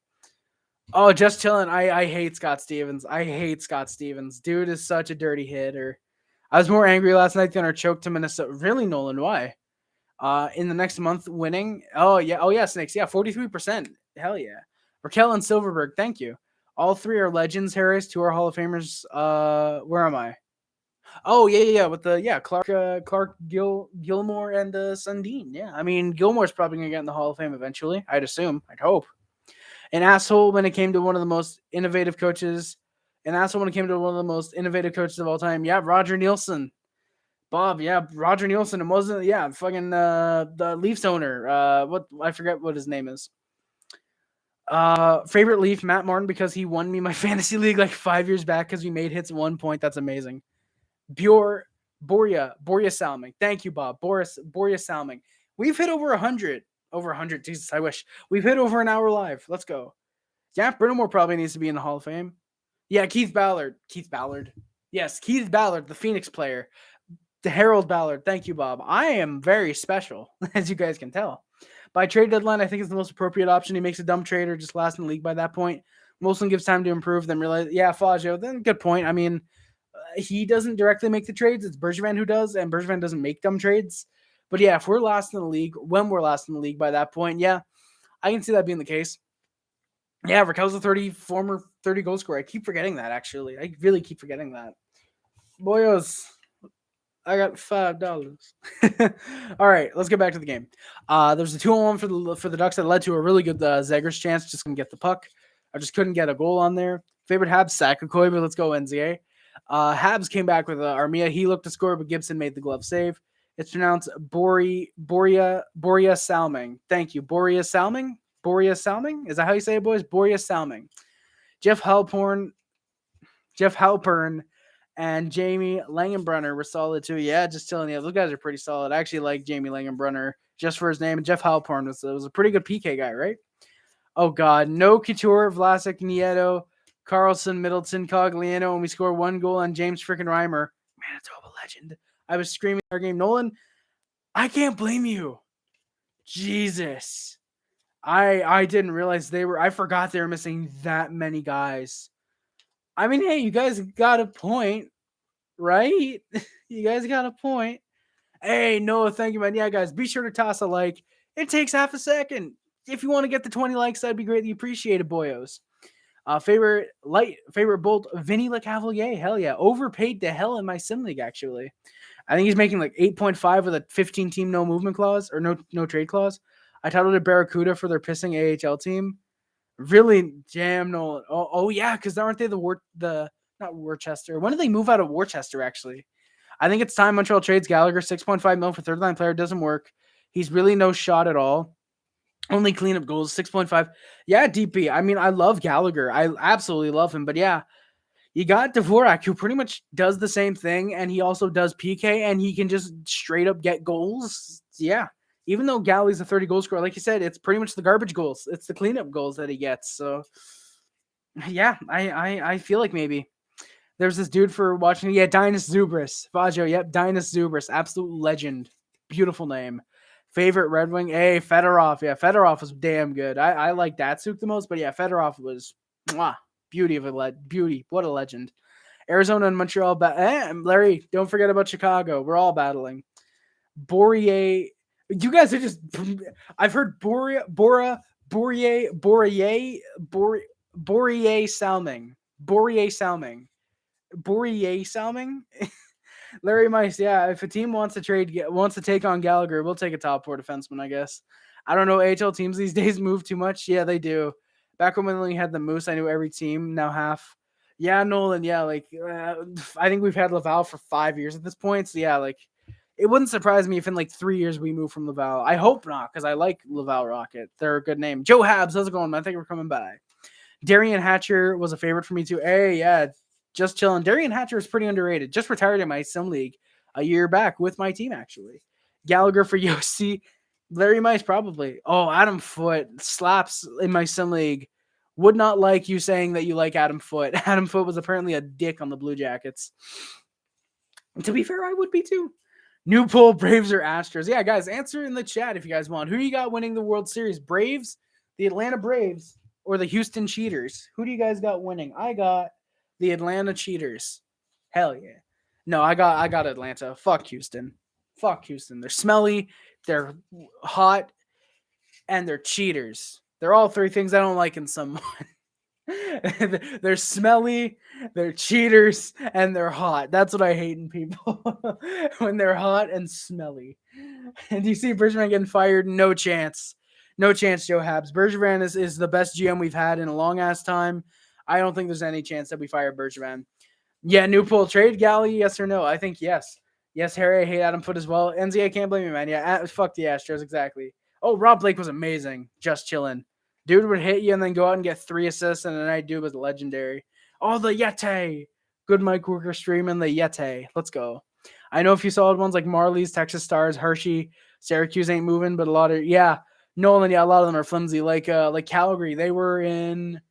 Oh, just chilling. I hate Scott Stevens. Dude is such a dirty hitter. I was more angry last night than our choke to Minnesota. Really, Nolan? Why? In the next month winning. Oh yeah, Snakes. Yeah, 43%. Hell yeah. Raquel and Silverberg, thank you. All three are legends, Harris. 2 are Hall of Famers. Where am I? Oh yeah. With the Clark Gilmore and Sundin. Yeah, I mean Gilmore's probably gonna get in the Hall of Fame eventually. I'd assume. I'd hope. An asshole when it came to one of the most innovative coaches. An asshole when it came to one of the most innovative coaches of all time. Yeah, Roger Nielsen. Bob, yeah, Roger Nielsen. It wasn't, yeah, fucking the Leafs owner. What I forget what his name is. Favorite Leaf, Matt Martin, because he won me my fantasy league like 5 years back because we made hits at 1 point. That's amazing. Boria Salming. Thank you, Bob. Boria Salming. We've hit over 100. Over 100. Jesus, I wish. We've hit over an hour live. Let's go. Yeah, Brittamore probably needs to be in the Hall of Fame. Yeah, Keith Ballard. Yes, Keith Ballard, the Phoenix player. The Harold Ballard. Thank you, Bob. I am very special, as you guys can tell. By trade deadline, I think it's the most appropriate option. He makes a dumb trade or just last in the league by that point. Molson gives time to improve, then realize, yeah, Faggio, then good point. I mean, he doesn't directly make the trades. It's Bergevin who does, and Bergevin doesn't make dumb trades. But yeah, if we're last in the league, when we're last in the league by that point, yeah, I can see that being the case. Yeah, Raquel's a former 30 goal scorer. I keep forgetting that, actually. I really keep forgetting that. Boyos, I got $5. All right, let's get back to the game. There's a 2-on-1 for the Ducks that led to a really good Zegers chance. Just couldn't get the puck. I just couldn't get a goal on there. Favorite Habs, Sakakoy, but let's go NZA. Habs came back with Armia. He looked to score, but Gibson made the glove save. It's pronounced Boria Salming. Thank you. Boria Salming? Is that how you say it, boys? Boria Salming. Jeff Halpern and Jamie Langenbrunner were solid too. Yeah, just telling you, those guys are pretty solid. I actually like Jamie Langenbrunner just for his name. And Jeff Halpern was a pretty good PK guy, right? Oh God, no Couture, Vlasic, Nieto, Carlson, Middleton, Cogliano, and we score 1 goal on James freaking Reimer. Manitoba legend. I was screaming our game. Nolan, I can't blame you. Jesus. I didn't realize I forgot they were missing that many guys. I mean, hey, you guys got a point, right? You guys got a point. Hey, Noah, thank you, man. Yeah, guys, be sure to toss a like. It takes half a second. If you want to get the 20 likes, that'd be greatly appreciated, boyos. Favorite bolt, Vinni Lettieri. Hell yeah. Overpaid to hell in my sim league, actually. I think he's making like 8.5 with a 15-team no movement clause or no trade clause. I titled it Barracuda for their pissing AHL team. Really jam Nolan. Oh yeah, because aren't they not Worcester? When did they move out of Worcester, actually? I think it's time Montreal trades Gallagher. 6.5 mil for third line player doesn't work. He's really no shot at all. Only cleanup goals, 6.5. Yeah, DP. I mean, I love Gallagher. I absolutely love him. But yeah, you got Dvorak, who pretty much does the same thing, and he also does PK, and he can just straight up get goals. Yeah. Even though Galley's a 30 goal scorer, like you said, it's pretty much the garbage goals. It's the cleanup goals that he gets. So, yeah, I feel like maybe. There's this dude for watching. Yeah, Dinas Zubris. Faggio, yep, Dinas Zubris. Absolute legend. Beautiful name. Favorite Red Wing? Hey, Fedorov. Yeah, Fedorov was damn good. I like Datsuk the most, but yeah, Fedorov was beauty. What a legend. Arizona and Montreal. Larry, don't forget about Chicago. We're all battling. Bourier. You guys are just. I've heard Bourier Salming. Larry Mice, yeah. If a team wants to take on Gallagher, we'll take a top 4 defenseman, I guess. I don't know. AHL teams these days move too much. Yeah, they do. Back when we only had the Moose, I knew every team. Now half. Yeah, Nolan. Yeah, like I think we've had Laval for 5 years at this point. So yeah, like it wouldn't surprise me if in like 3 years we move from Laval. I hope not, because I like Laval Rocket. They're a good name. Joe Habs, how's it going, man? Thank you for coming by. Darian Hatcher was a favorite for me too. Hey, yeah, just chilling. Darian Hatcher is pretty underrated. Just retired in my sim league a year back with my team, actually. Gallagher for Yossi. Larry Mice, probably. Oh, Adam Foote slaps in my sim league. Would not like you saying that you like Adam Foote. Adam Foote was apparently a dick on the Blue Jackets. To be fair, I would be too. New poll, Braves or Astros? Yeah, guys, answer in the chat if you guys want. Who do you got winning the World Series? Braves, the Atlanta Braves, or the Houston Cheaters? Who do you guys got winning? I got the Atlanta Cheaters. Hell yeah. No, I got Atlanta. Fuck Houston. They're smelly, they're hot, and they're cheaters. They're all 3 things I don't like in someone. They're smelly, they're cheaters, and they're hot. That's what I hate in people. When they're hot and smelly. And do you see Bergevin getting fired? No chance. No chance, Joe Habs. Bergevin is the best GM we've had in a long ass time. I don't think there's any chance that we fire Bergevin. Yeah, new pool trade Galley, yes or no? I think yes. Yes, Harry, I hate Adam Foote as well. NZ, I can't blame you, man. Yeah, fuck the Astros, exactly. Oh, Rob Blake was amazing. Just chilling. Dude would hit you and then go out and get 3 assists, and the night dude was legendary. Oh, the Yeti. Good Mike Worker streaming the Yeti. Let's go. I know a few solid ones like Marley's, Texas Stars, Hershey, Syracuse ain't moving, but a lot of Nolan, a lot of them are flimsy. Like Calgary, they were in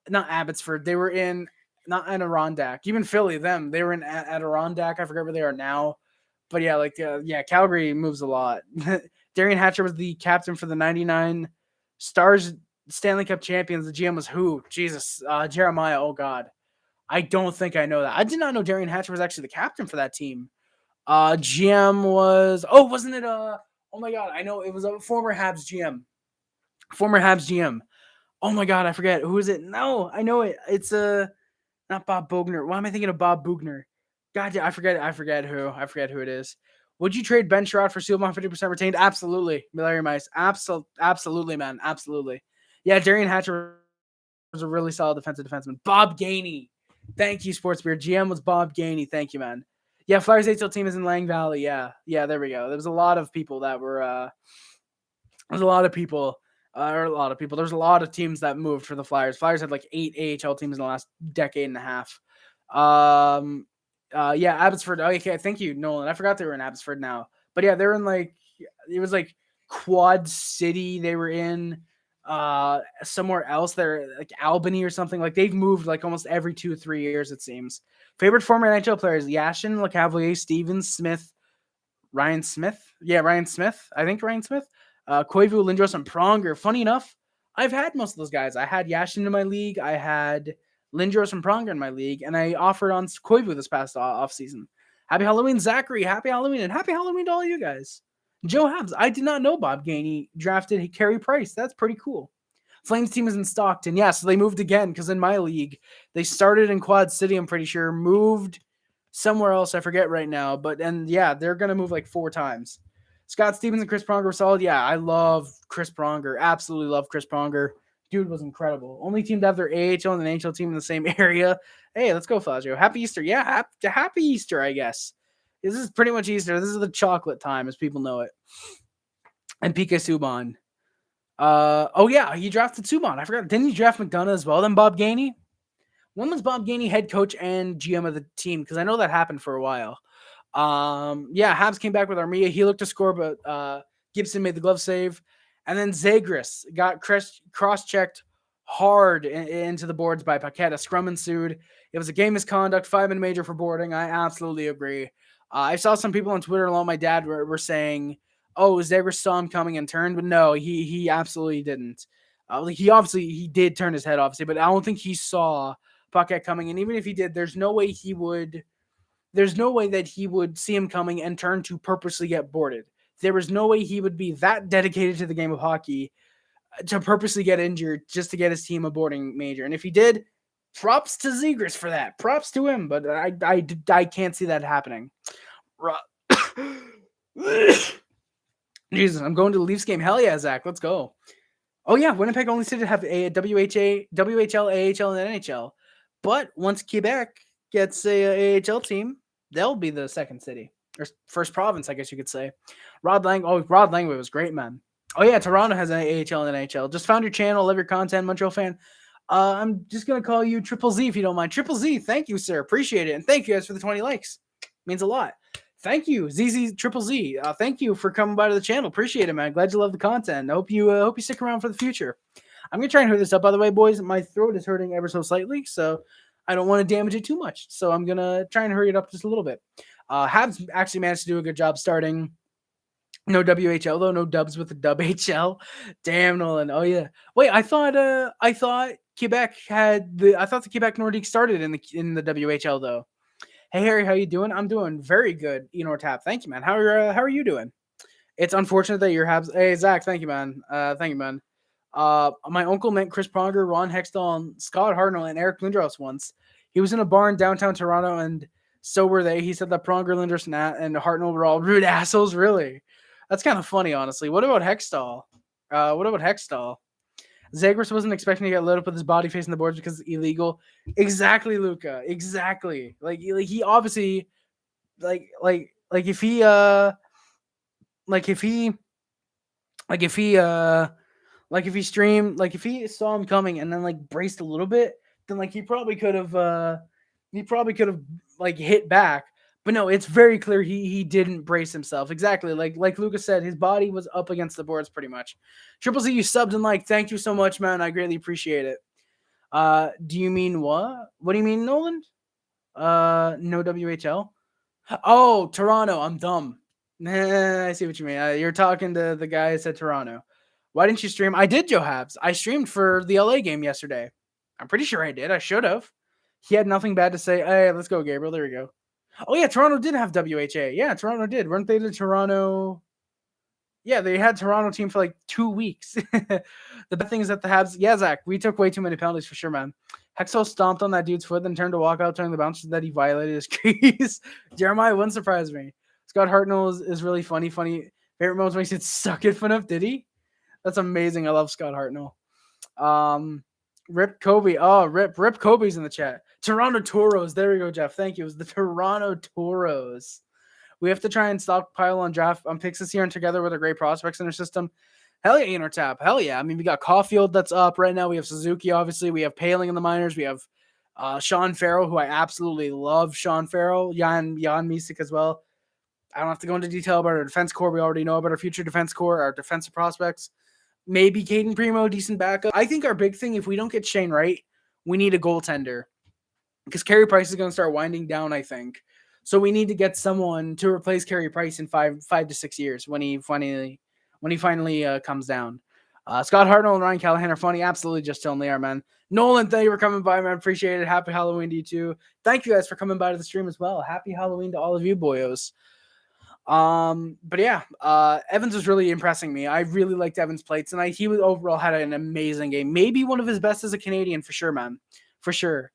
not Abbotsford, they were in not Adirondack. Even Philly, they were in Adirondack. I forget where they are now. But yeah, Calgary moves a lot. Darian Hatcher was the captain for the 99 Stars Stanley Cup champions. The GM was who? Jesus, Jeremiah. Oh, God. I don't think I know that. I did not know Darian Hatcher was actually the captain for that team. GM was, wasn't it? Oh, my God. I know it was a former Habs GM. Oh, my God. I forget. Who is it? No, I know it. It's not Bob Bogner. Why am I thinking of Bob Bugner? God, I forget who it is. Would you trade Ben Sherrod for Subban 50% retained? Absolutely. Larry Mice. Absolutely, man. Absolutely. Yeah, Darian Hatcher was a really solid defensive defenseman. Bob Gainey. Thank you, Sportsbeard. GM was Bob Gainey. Thank you, man. Yeah, Flyers AHL team is in Lang Valley. Yeah, there we go. There was a lot of people that were there's a lot of people. There's a lot of teams that moved for the Flyers. Flyers had like 8 AHL teams in the last decade and a half. Yeah, Abbotsford. Oh, okay, thank you, Nolan. I forgot they were in Abbotsford now. But yeah, they're in it was like Quad City. They were in somewhere else. They're like Albany or something. Like they've moved like almost every 2 or 3 years, it seems. Favorite former NHL players: Yashin, LeCavalier, Stevens, Smith, Ryan Smith. Yeah, Ryan Smith. I think Ryan Smith. Koivu, Lindros, and Pronger. Funny enough, I've had most of those guys. I had Yashin in my league. I had Lindros and Pronger in my league, and I offered on Koivu this past offseason. Happy Halloween, Zachary. Happy Halloween, and happy Halloween to all you guys. Joe Habs. I did not know Bob Gainey drafted Carey Price. That's pretty cool. Flames team is in Stockton. Yeah, so they moved again because in my league, they started in Quad City, I'm pretty sure, moved somewhere else. I forget right now, they're going to move like 4 times. Scott Stevens and Chris Pronger were solid. Yeah, I love Chris Pronger. Absolutely love Chris Pronger. Dude was incredible. Only team to have their AHL and an NHL team in the same area. Hey, let's go, Fazio. Happy Easter. Yeah, happy Easter, I guess. This is pretty much Easter. This is the chocolate time, as people know it. And PK Subban. He drafted Subban. I forgot. Didn't he draft McDonough as well? Then Bob Gainey? When was Bob Gainey head coach and GM of the team? Because I know that happened for a while. Habs came back with Armia. He looked to score, but Gibson made the glove save. And then Zagris got cross-checked hard into the boards by Paquette. A scrum ensued. It was a game misconduct, 5-minute major for boarding. I absolutely agree. I saw some people on Twitter, along my dad, were saying, oh, Zagris saw him coming and turned. But no, he absolutely didn't. He did turn his head, obviously, but I don't think he saw Paquette coming. And even if he did, there's no way that he would see him coming and turn to purposely get boarded. There was no way he would be that dedicated to the game of hockey to purposely get injured just to get his team a boarding major. And if he did, props to Zegras for that. Props to him, but I can't see that happening. Jesus, I'm going to the Leafs game. Hell yeah, Zach. Let's go. Oh, yeah, Winnipeg only said to have a WHL, AHL, and NHL. But once Quebec gets a AHL team, they'll be the second city. Or first province, I guess you could say. Rod Langway was great, man. Oh, yeah, Toronto has an AHL and NHL. Just found your channel. Love your content, Montreal fan. I'm just going to call you Triple Z if you don't mind. Triple Z, thank you, sir. Appreciate it. And thank you guys for the 20 likes. Means a lot. Thank you, ZZ Triple Z. Thank you for coming by to the channel. Appreciate it, man. Glad you love the content. I hope you stick around for the future. I'm going to try and hurry this up, by the way, boys. My throat is hurting ever so slightly, so I don't want to damage it too much. So I'm going to try and hurry it up just a little bit. Habs actually managed to do a good job starting. No WHL, though. No dubs with the WHL. Damn, Nolan. Oh, yeah. Wait, I thought Quebec I thought the Quebec Nordique started in the WHL, though. Hey, Harry, how you doing? I'm doing very good, Enor Tap. Thank you, man. How are you doing? It's unfortunate that your Habs... Hey, Zach, thank you, man. My uncle met Chris Pronger, Ron Hextall, and Scott Hartnell and Eric Lindros once. He was in a bar in downtown Toronto, and so were they. He said that Pronger, Lindros, and Hartnell were all rude assholes. Really, that's kind of funny, honestly. What about Hextall? Zagreus wasn't expecting to get lit up with his body facing the boards because it's illegal. Exactly, Luca. Exactly. Like he obviously like if he streamed, like if he saw him coming and then like braced a little bit, then like he probably could have like hit back. But no, it's very clear he didn't brace himself. Exactly. Like Lucas said, his body was up against the boards pretty much. Triple Z, you subbed and like, thank you so much, man. I greatly appreciate it. Do you mean what? What do you mean, Nolan? No WHL? Oh, Toronto. I'm dumb. I see what you mean. You're talking to the guy who said Toronto. Why didn't you stream? I did, Joe Habs. I streamed for the LA game yesterday. I'm pretty sure I did. I should have. He had nothing bad to say. Hey, let's go, Gabriel. There we go. Oh, yeah, Toronto did have WHA. Yeah, Toronto did. Weren't they the Toronto? Yeah, they had Toronto team for like 2 weeks. The bad thing is that the Habs, yeah, Zach, we took way too many penalties for sure, man. Hexel stomped on that dude's foot, then turned to walk out, telling the bouncers that he violated his crease. Jeremiah wouldn't surprise me. Scott Hartnell is really funny. Favorite moments makes it suck it fun of, did he? That's amazing. I love Scott Hartnell. Rip Kobe. Oh, Rip Kobe's in the chat. Toronto Toros. There we go, Jeff. Thank you. It was the Toronto Toros. We have to try and stockpile on draft on picks this year and together with our great prospects in our system. Hell yeah, Inner Tap. Hell yeah. I mean, we got Caulfield that's up right now. We have Suzuki, obviously. We have Paling in the minors. We have Sean Farrell, who I absolutely love. Sean Farrell. Jan Misik as well. I don't have to go into detail about our defense core. We already know about our future defense core, our defensive prospects. Maybe Caden Primo, decent backup. I think our big thing, if we don't get Shane Wright, we need a goaltender. Because Carey Price is going to start winding down, I think. So we need to get someone to replace Carey Price in 5 to 6 years when he finally comes down. Scott Hartnell and Ryan Callahan are funny. Absolutely, just telling they are, man. Nolan, thank you for coming by, man. Appreciate it. Happy Halloween to you too. Thank you guys for coming by to the stream as well. Happy Halloween to all of you, boyos. But yeah, Evans was really impressing me. I really liked Evans' play tonight. He overall had an amazing game. Maybe one of his best as a Canadian for sure, man. For sure.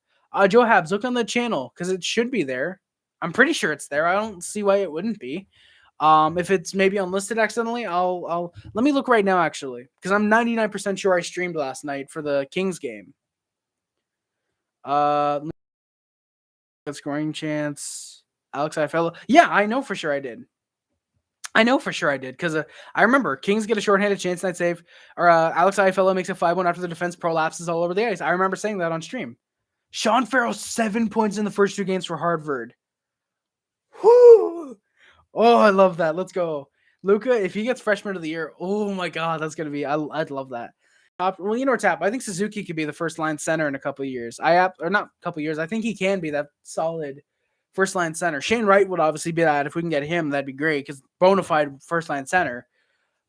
Joe Habs, look on the channel because it should be there. I'm pretty sure it's there. I don't see why it wouldn't be. If it's maybe unlisted accidentally, I'll let me look right now actually, because I'm 99% sure I streamed last night for the Kings game. Scoring chance. Alex Iafallo. Yeah, I know for sure I did. Because I remember Kings get a shorthanded chance night save, or Alex Iafallo makes a 5-1 after the defense prolapses all over the ice. I remember saying that on stream. Sean Farrell, 7 points in the first 2 games for Harvard. Whoo! Oh, I love that. Let's go. Luca, if he gets freshman of the year, oh my God, that's going to be, I'd love that. Well, you know, Tap, I think Suzuki could be the first line center in a couple of years. Or not a couple of years. I think he can be that solid first line center. Shane Wright would obviously be that. If we can get him, that'd be great because bona fide first line center.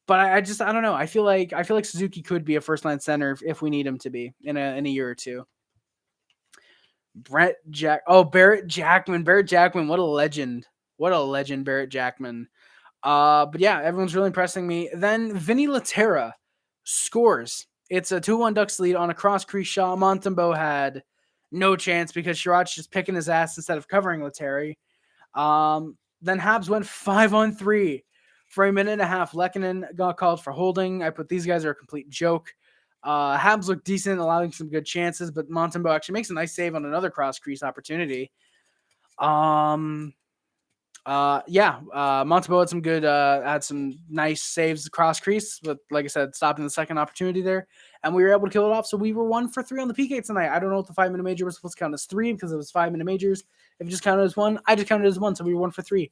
But I don't know. I feel like Suzuki could be a first line center if we need him to be in a year or two. Barrett Jackman. Barrett Jackman, what a legend. Barrett Jackman. But yeah, everyone's really impressing me. Then Vinni Lettieri scores. It's a 2-1 Ducks lead on a cross-crease shot. Montembeault had no chance because Sriracha just picking his ass instead of covering Lettieri. Then Habs went 5-on-3 for a minute and a half. Lehkonen got called for holding. I put these guys are a complete joke. Habs look decent, allowing some good chances, but Montembeault actually makes a nice save on another cross-crease opportunity. Montembeault had some nice saves cross crease, but like I said, stopping the second opportunity there, and we were able to kill it off. So we were 1 for 3 on the PK tonight. I don't know if the 5-minute major was supposed to count as 3 because it was 5-minute majors. If it just counted as 1, I just counted as 1, so we were 1 for 3.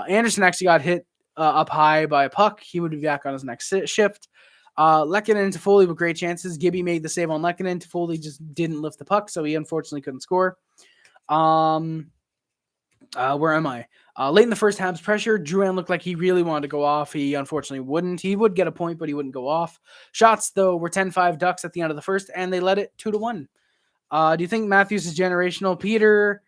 Anderson actually got hit up high by a puck. He would be back on his next shift. Lehkonen and Toffoli with great chances. Gibby made the save on Lehkonen. Toffoli just didn't lift the puck, so he unfortunately couldn't score. Where am I? Late in the first, Habs pressure. Drouin looked like he really wanted to go off. He unfortunately wouldn't. He would get a point, but he wouldn't go off. Shots, though, were 10-5 Ducks at the end of the first, and they led it 2-1. Do you think Matthews is generational? Peter,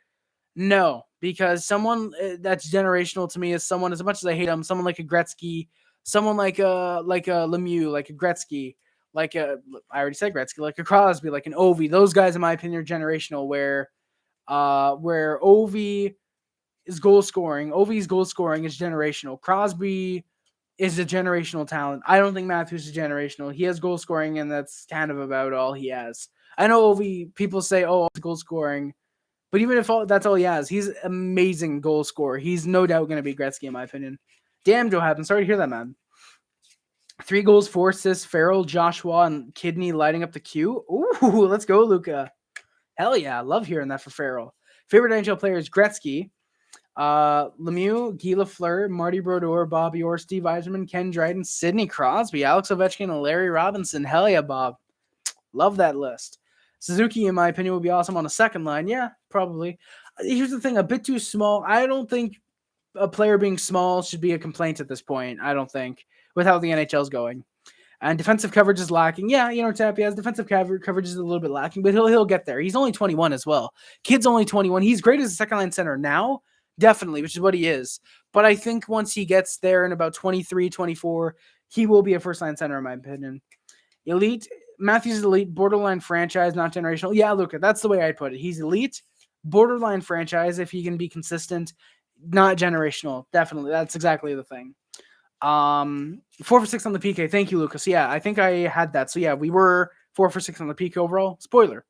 no, because someone that's generational to me is someone, as much as I hate him, someone like a Gretzky, someone like a Lemieux, like a Gretzky. like I already said Gretzky, like a Crosby, like an Ovi. Those guys, in my opinion, are generational. Where Ovi is goal scoring, Ovi's goal scoring is generational. Crosby is a generational talent. I don't think Matthews is generational. He has goal scoring, and that's kind of about all he has. I know Ovi. People say, "Oh, it's goal scoring." But even if that's all he has, he's an amazing goal scorer. He's no doubt going to be Gretzky, in my opinion. Damn, Joe Happen. Sorry to hear that, man. 3 goals, 4 assists, Farrell, Joshua, and Kidney lighting up the queue. Ooh, let's go, Luca. Hell yeah, I love hearing that for Farrell. Favorite NHL players, Gretzky, Lemieux, Guy Lafleur, Marty Brodeur, Bobby Orr, Steve Yzerman, Ken Dryden, Sidney Crosby, Alex Ovechkin, and Larry Robinson. Hell yeah, Bob. Love that list. Suzuki, in my opinion, would be awesome on the second line. Yeah, probably. Here's the thing, a bit too small. I don't think a player being small should be a complaint at this point, I don't think, with how the NHL's going. And defensive coverage is lacking. Yeah, Tapia's defensive coverage is a little bit lacking, but he'll get there. He's only 21 as well. Kid's only 21. He's great as a second-line center now, definitely, which is what he is. But I think once he gets there in about 23, 24, he will be a first-line center, in my opinion. Elite. Matthews is elite, borderline franchise, not generational. Yeah, Luca, that's the way I'd put it. He's elite, borderline franchise if he can be consistent, not generational. Definitely, that's exactly the thing. 4 for 6 on the PK. Thank you, Lucas. Yeah, I think I had that. So yeah, we were 4 for 6 on the PK overall. Spoiler.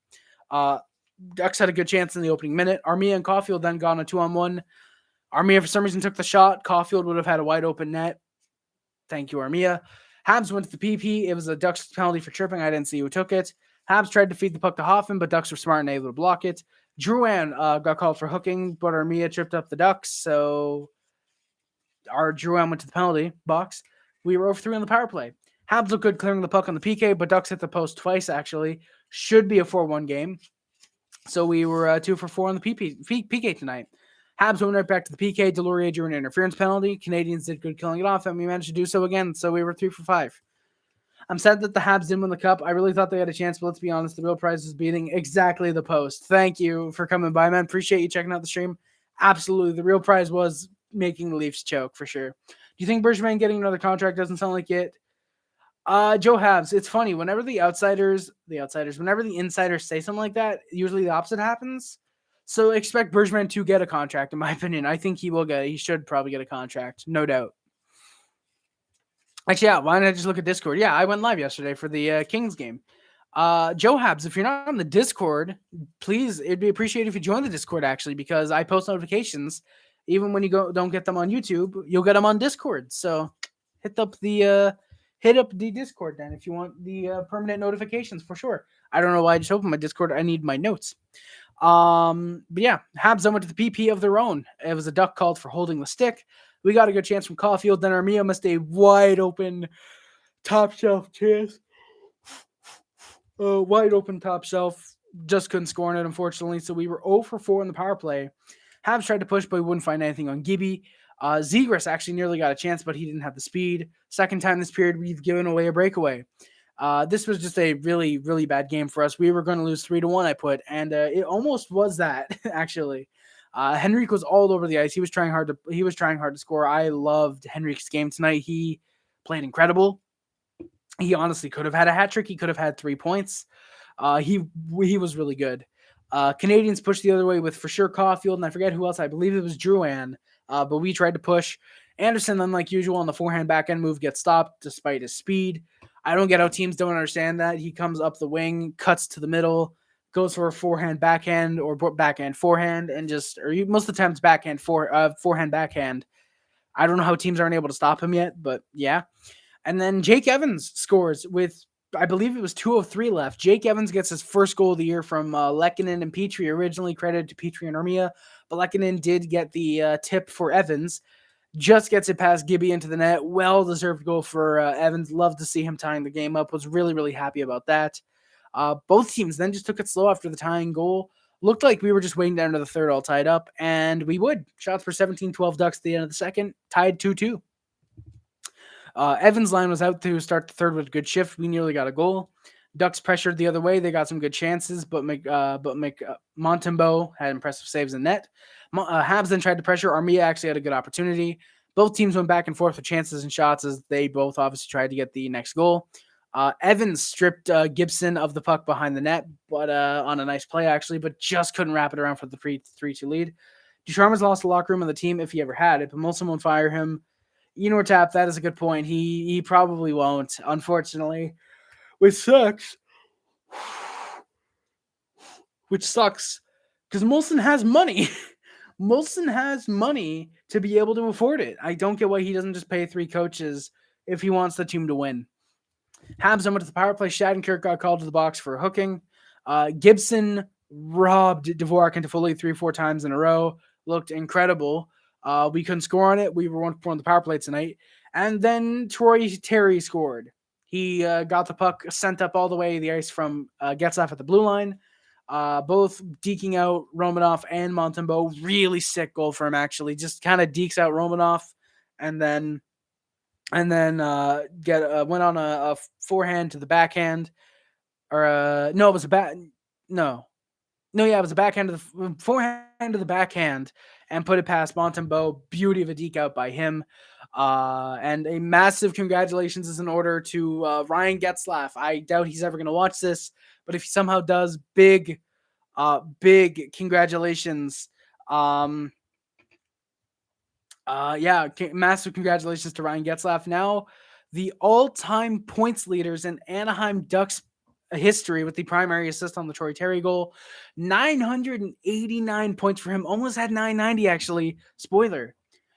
Ducks had a good chance in the opening minute. Armia and Caulfield then got on a 2-on-1. Armia for some reason took the shot. Caulfield would have had a wide open net. Thank you, Armia. Habs went to the PP. It was a Ducks penalty for tripping. I didn't see who took it. Habs tried to feed the puck to Hoffman, but Ducks were smart and able to block it. Drouin got called for hooking, but Armia tripped up the Ducks, so our Drouin went to the penalty box. We were over 3 on the power play. Habs looked good clearing the puck on the PK, but Ducks hit the post twice, actually. Should be a 4-1 game. So we were 2 for 4 on the PK tonight. Habs went right back to the PK. Delorier drew an interference penalty. Canadians did good killing it off, and we managed to do so again, so we were 3 for 5. I'm sad that the Habs didn't win the cup. I really thought they had a chance, but let's be honest, the real prize was beating exactly the post. Thank you for coming by, man. Appreciate you checking out the stream. Absolutely. The real prize was making the Leafs choke, for sure. Do you think Bergevin getting another contract doesn't sound like it? Joe Habs, it's funny. Whenever the insiders say something like that, usually the opposite happens. So expect Bergevin to get a contract, in my opinion. I think he should probably get a contract, no doubt. Actually, yeah, why don't I just look at Discord? Yeah, I went live yesterday for the Kings game. Joe Habs, if you're not on the Discord, please, it'd be appreciated if you join the Discord, actually, because I post notifications. Even when you don't get them on YouTube, you'll get them on Discord. So hit up the Discord then if you want the permanent notifications, for sure. I don't know why I just opened my Discord. I need my notes. But yeah, Habs then went to the PP of their own. It was a duck called for holding the stick. We got a good chance from Caulfield. Then Armia missed a wide open top shelf chance. Wide open top shelf. Just couldn't score on it, unfortunately. So we were 0 for 4 in the power play. Habs tried to push, but we wouldn't find anything on Gibby. Zegras actually nearly got a chance, but he didn't have the speed. Second time this period, we've given away a breakaway. This was just a really, really bad game for us. We were going to lose 3-1, I put, and it almost was that, actually. Henrique was all over the ice. He was trying hard to score. I loved Henrique's game tonight. He played incredible. He honestly could have had a hat trick. He could have had 3 points. He was really good. Canadians pushed the other way with for sure Caulfield, and I forget who else. I believe it was Drouin. But we tried to push. Anderson, unlike usual, on the forehand backhand move gets stopped despite his speed. I don't get how teams don't understand that. He comes up the wing, cuts to the middle, goes for a forehand backhand or backhand forehand, and most of the times forehand backhand. I don't know how teams aren't able to stop him yet, but yeah. And then Jake Evans scores with, I believe it was 2:03 left. Jake Evans gets his first goal of the year from Lehkonen and Petrie, originally credited to Petrie and Armia, but Lehkonen did get the tip for Evans. Just gets it past Gibby into the net. Well-deserved goal for Evans. Love to see him tying the game up. Was really, really happy about that. Both teams then just took it slow after the tying goal. Looked like we were just waiting down to the third all tied up, and we would. Shots for 17-12 Ducks at the end of the second. Tied 2-2. Evans' line was out to start the third with a good shift. We nearly got a goal. Ducks pressured the other way. They got some good chances, but Montembeault had impressive saves in net. Habs then tried to pressure. Armia actually had a good opportunity. Both teams went back and forth with chances and shots as they both obviously tried to get the next goal. Evans stripped Gibson of the puck behind the net, but on a nice play actually, but just couldn't wrap it around for the 3-2 lead. Ducharme has lost the locker room of the team if he ever had it, but Molson won't fire him. Tap, that is a good point. He probably won't, unfortunately, which sucks. Which sucks because Molson has money. Molson has money to be able to afford it. I don't get why he doesn't just pay 3 coaches if he wants the team to win. Habs went to the power play. Shattenkirk got called to the box for hooking. Gibson robbed Dvorak and Toffoli 3-4 times in a row. Looked incredible. We couldn't score on it. We were 1-4 on the power play tonight. And then Troy Terry scored. He got the puck sent up all the way the ice from Getzlaf at the blue line. Both deking out Romanov and Montembeault. Really sick goal for him, actually. Just kind of dekes out Romanov and then went on a forehand to the backhand. It was a backhand to the forehand to the backhand and put it past Montembeault. Beauty of a deke out by him. And a massive congratulations is in order to Ryan Getzlaf. I doubt he's ever going to watch this, but if he somehow does, big congratulations. Massive congratulations to Ryan Getzlaf. Now, the all-time points leaders in Anaheim Ducks history with the primary assist on the Troy Terry goal. 989 points for him. Almost had 990, actually. Spoiler.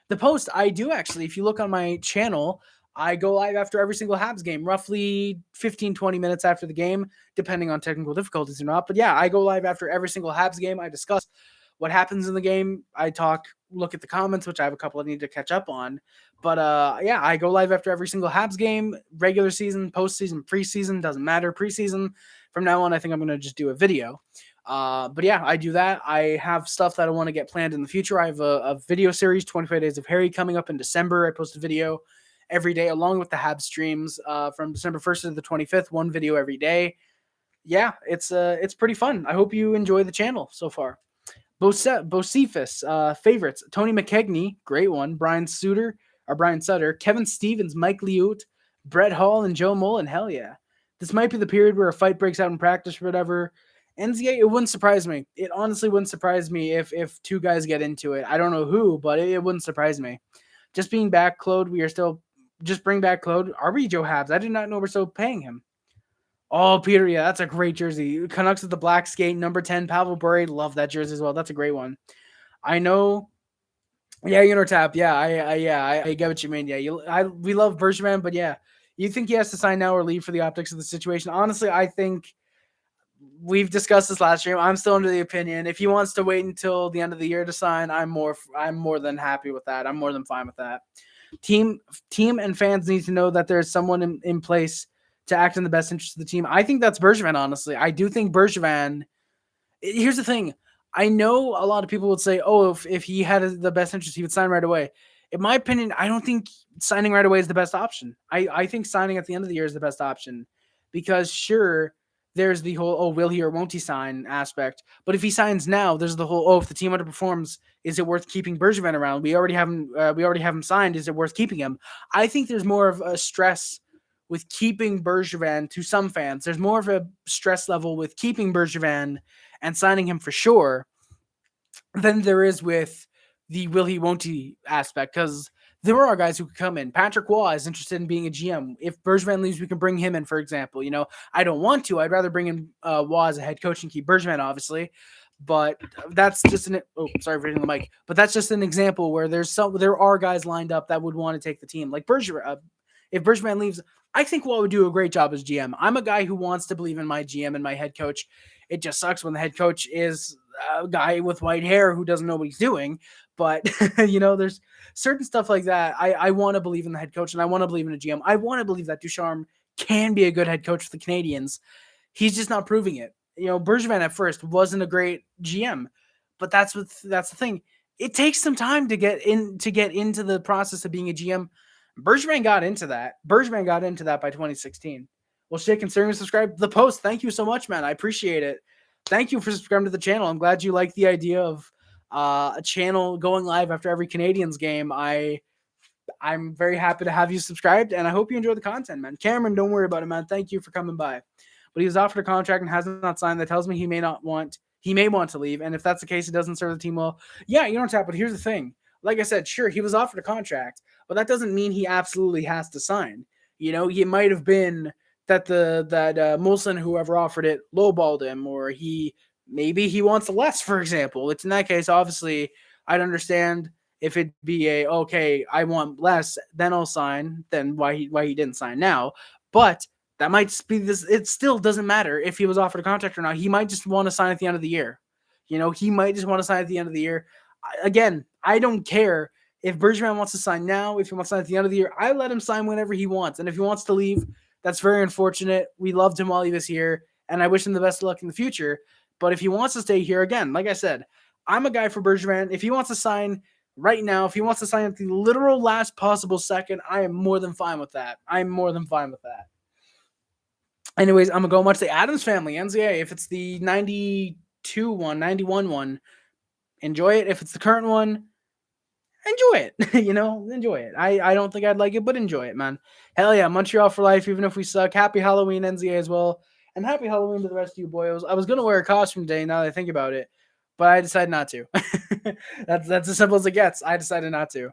The post, I do actually, if you look on my channel, I go live after every single Habs game, roughly 15-20 minutes after the game, depending on technical difficulties or not. But yeah, I go live after every single Habs game. I discuss what happens in the game. I look at the comments, which I have a couple I need to catch up on. But I go live after every single Habs game, regular season, postseason, preseason, doesn't matter. Preseason, from now on, I think I'm going to just do a video. But yeah, I do that. I have stuff that I want to get planned in the future. I have a video series, 25 Days of Harry, coming up in December. I post a video every day along with the Habs streams from December 1st to the 25th, one video every day. Yeah, it's pretty fun. I hope you enjoy the channel so far. Bocephus, favorites, Tony McKegney, great one. Brian Sutter, Kevin Stevens, Mike Liut, Brett Hall, and Joe Mullen. Hell yeah. This might be the period where a fight breaks out in practice or whatever. NZA, it wouldn't surprise me. It honestly wouldn't surprise me if 2 guys get into it. I don't know who, but it wouldn't surprise me. Just being back, Claude, just bring back Claude. Are we Joe Habs? I did not know we're still paying him. Oh, Peter, yeah, that's a great jersey. Canucks with the black skate, number 10, Pavel Bure. Love that jersey as well. That's a great one. I know. Yeah, Tap. Yeah, I get what you mean. Yeah, we love Bergevin, but yeah, you think he has to sign now or leave for the optics of the situation? Honestly, I think we've discussed this last year. I'm still under the opinion if he wants to wait until the end of the year to sign, I'm more than happy with that. I'm more than fine with that. Team and fans need to know that there's someone in place to act in the best interest of the team. I think that's Bergevin, honestly. I do think Bergevin. Here's the thing. I know a lot of people would say, oh, if he had the best interest, he would sign right away. In my opinion, I don't think signing right away is the best option. I think signing at the end of the year is the best option because, sure, there's the whole, will he or won't he sign aspect. But if he signs now, there's the whole, if the team underperforms, is it worth keeping Bergevin around? We already have him signed. Is it worth keeping him? I think there's more of a stress with keeping Bergevin to some fans. There's more of a stress level with keeping Bergevin and signing him for sure than there is with the will he, won't he aspect, because there are guys who could come in. Patrick Waugh is interested in being a GM. If Bergevin leaves, we can bring him in, for example. I don't want to. I'd rather bring in Waugh as a head coach and keep Bergevin, obviously. But that's just sorry for hitting the mic. But that's just an example where there are guys lined up that would want to take the team. Like Bergevin, if Bergevin leaves, I think Waugh would do a great job as GM. I'm a guy who wants to believe in my GM and my head coach. It just sucks when the head coach is a guy with white hair who doesn't know what he's doing. But, there's certain stuff like that. I want to believe in the head coach and I want to believe in a GM. I want to believe that Ducharme can be a good head coach for the Canadiens. He's just not proving it. Bergevin at first wasn't a great GM, but that's the thing. It takes some time to get into the process of being a GM. Bergevin got into that. By 2016. Well, shit, considering you subscribe to the post. Thank you so much, man. I appreciate it. Thank you for subscribing to the channel. I'm glad you like the idea of a channel going live after every Canadiens game. I I'm very happy to have you subscribed, and I hope you enjoy the content, man. Cameron, don't worry about it, man. Thank you for coming by. But he was offered a contract and has not signed. That tells me he may want to leave. And if that's the case, he doesn't serve the team well. Yeah, you know what's happening. But here's the thing. Like I said, sure, he was offered a contract, but that doesn't mean he absolutely has to sign. You know, he might have been that Molson, whoever offered it, lowballed him, or maybe he wants less, for example. It's in that case, obviously, I'd understand if it'd be okay, I want less, then I'll sign. Then why he didn't sign now? But that might be this. It still doesn't matter if he was offered a contract or not. He might just want to sign at the end of the year. You know, he might just want to sign at the end of the year. Again, I don't care if Bergevin wants to sign now, if he wants to sign at the end of the year. I let him sign whenever he wants. And if he wants to leave, that's very unfortunate. We loved him while he was here, and I wish him the best of luck in the future. But if he wants to stay here, again, like I said, I'm a guy for Bergevin. If he wants to sign right now, if he wants to sign at the literal last possible second, I am more than fine with that. Anyways, I'm going to go much the Adams Family, NZA. If it's the 92 one, 91 one, enjoy it. If it's the current one, enjoy it. Enjoy it. I don't think I'd like it, but enjoy it, man. Hell yeah, Montreal for life, even if we suck. Happy Halloween, NZA, as well. And happy Halloween to the rest of you boyos. I was going to wear a costume today now that I think about it, but I decided not to. That's as simple as it gets. I decided not to.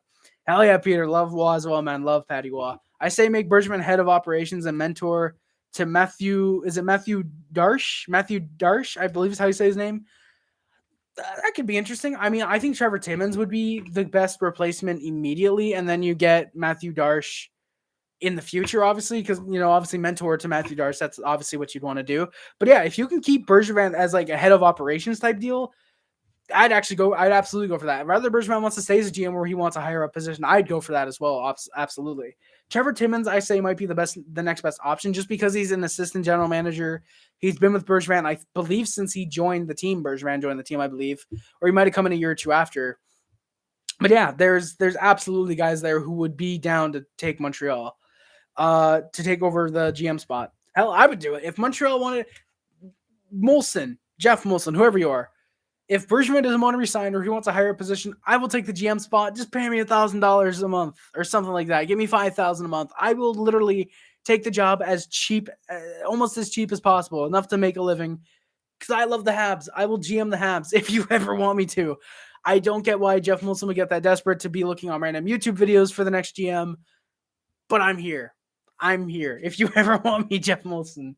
Hell yeah, Peter. Love Waugh as well, man. Love Patty Waugh. I say make Bergevin head of operations and mentor to Matthew. Is it Matthew Darsh? Matthew Darsh, I believe is how you say his name. That could be interesting. I mean, I think Trevor Timmons would be the best replacement immediately, and then you get Matthew Darsh in the future, obviously, because, obviously mentor to Matthew Darsh, that's obviously what you'd want to do. But yeah, if you can keep Bergevin as like a head of operations type deal, I'd absolutely go for that. Rather Bergevin wants to stay as a GM where he wants a higher up position, I'd go for that as well. Absolutely. Trevor Timmons, I say, might be the next best option just because he's an assistant general manager. He's been with Bergevin, I believe, since he joined the team. Bergevin joined the team, I believe, or he might have come in a year or two after. But yeah, there's absolutely guys there who would be down to take Montreal, to take over the GM spot. Hell, I would do it if Montreal wanted Jeff Molson, whoever you are. If Bergevin doesn't want to resign or he wants a higher position, I will take the GM spot. Just pay me $1,000 a month or something like that. Give me $5,000 a month. I will literally take the job as cheap, almost as cheap as possible, enough to make a living. Because I love the Habs. I will GM the Habs if you ever want me to. I don't get why Jeff Molson would get that desperate to be looking on random YouTube videos for the next GM, but I'm here. If you ever want me, Jeff Molson.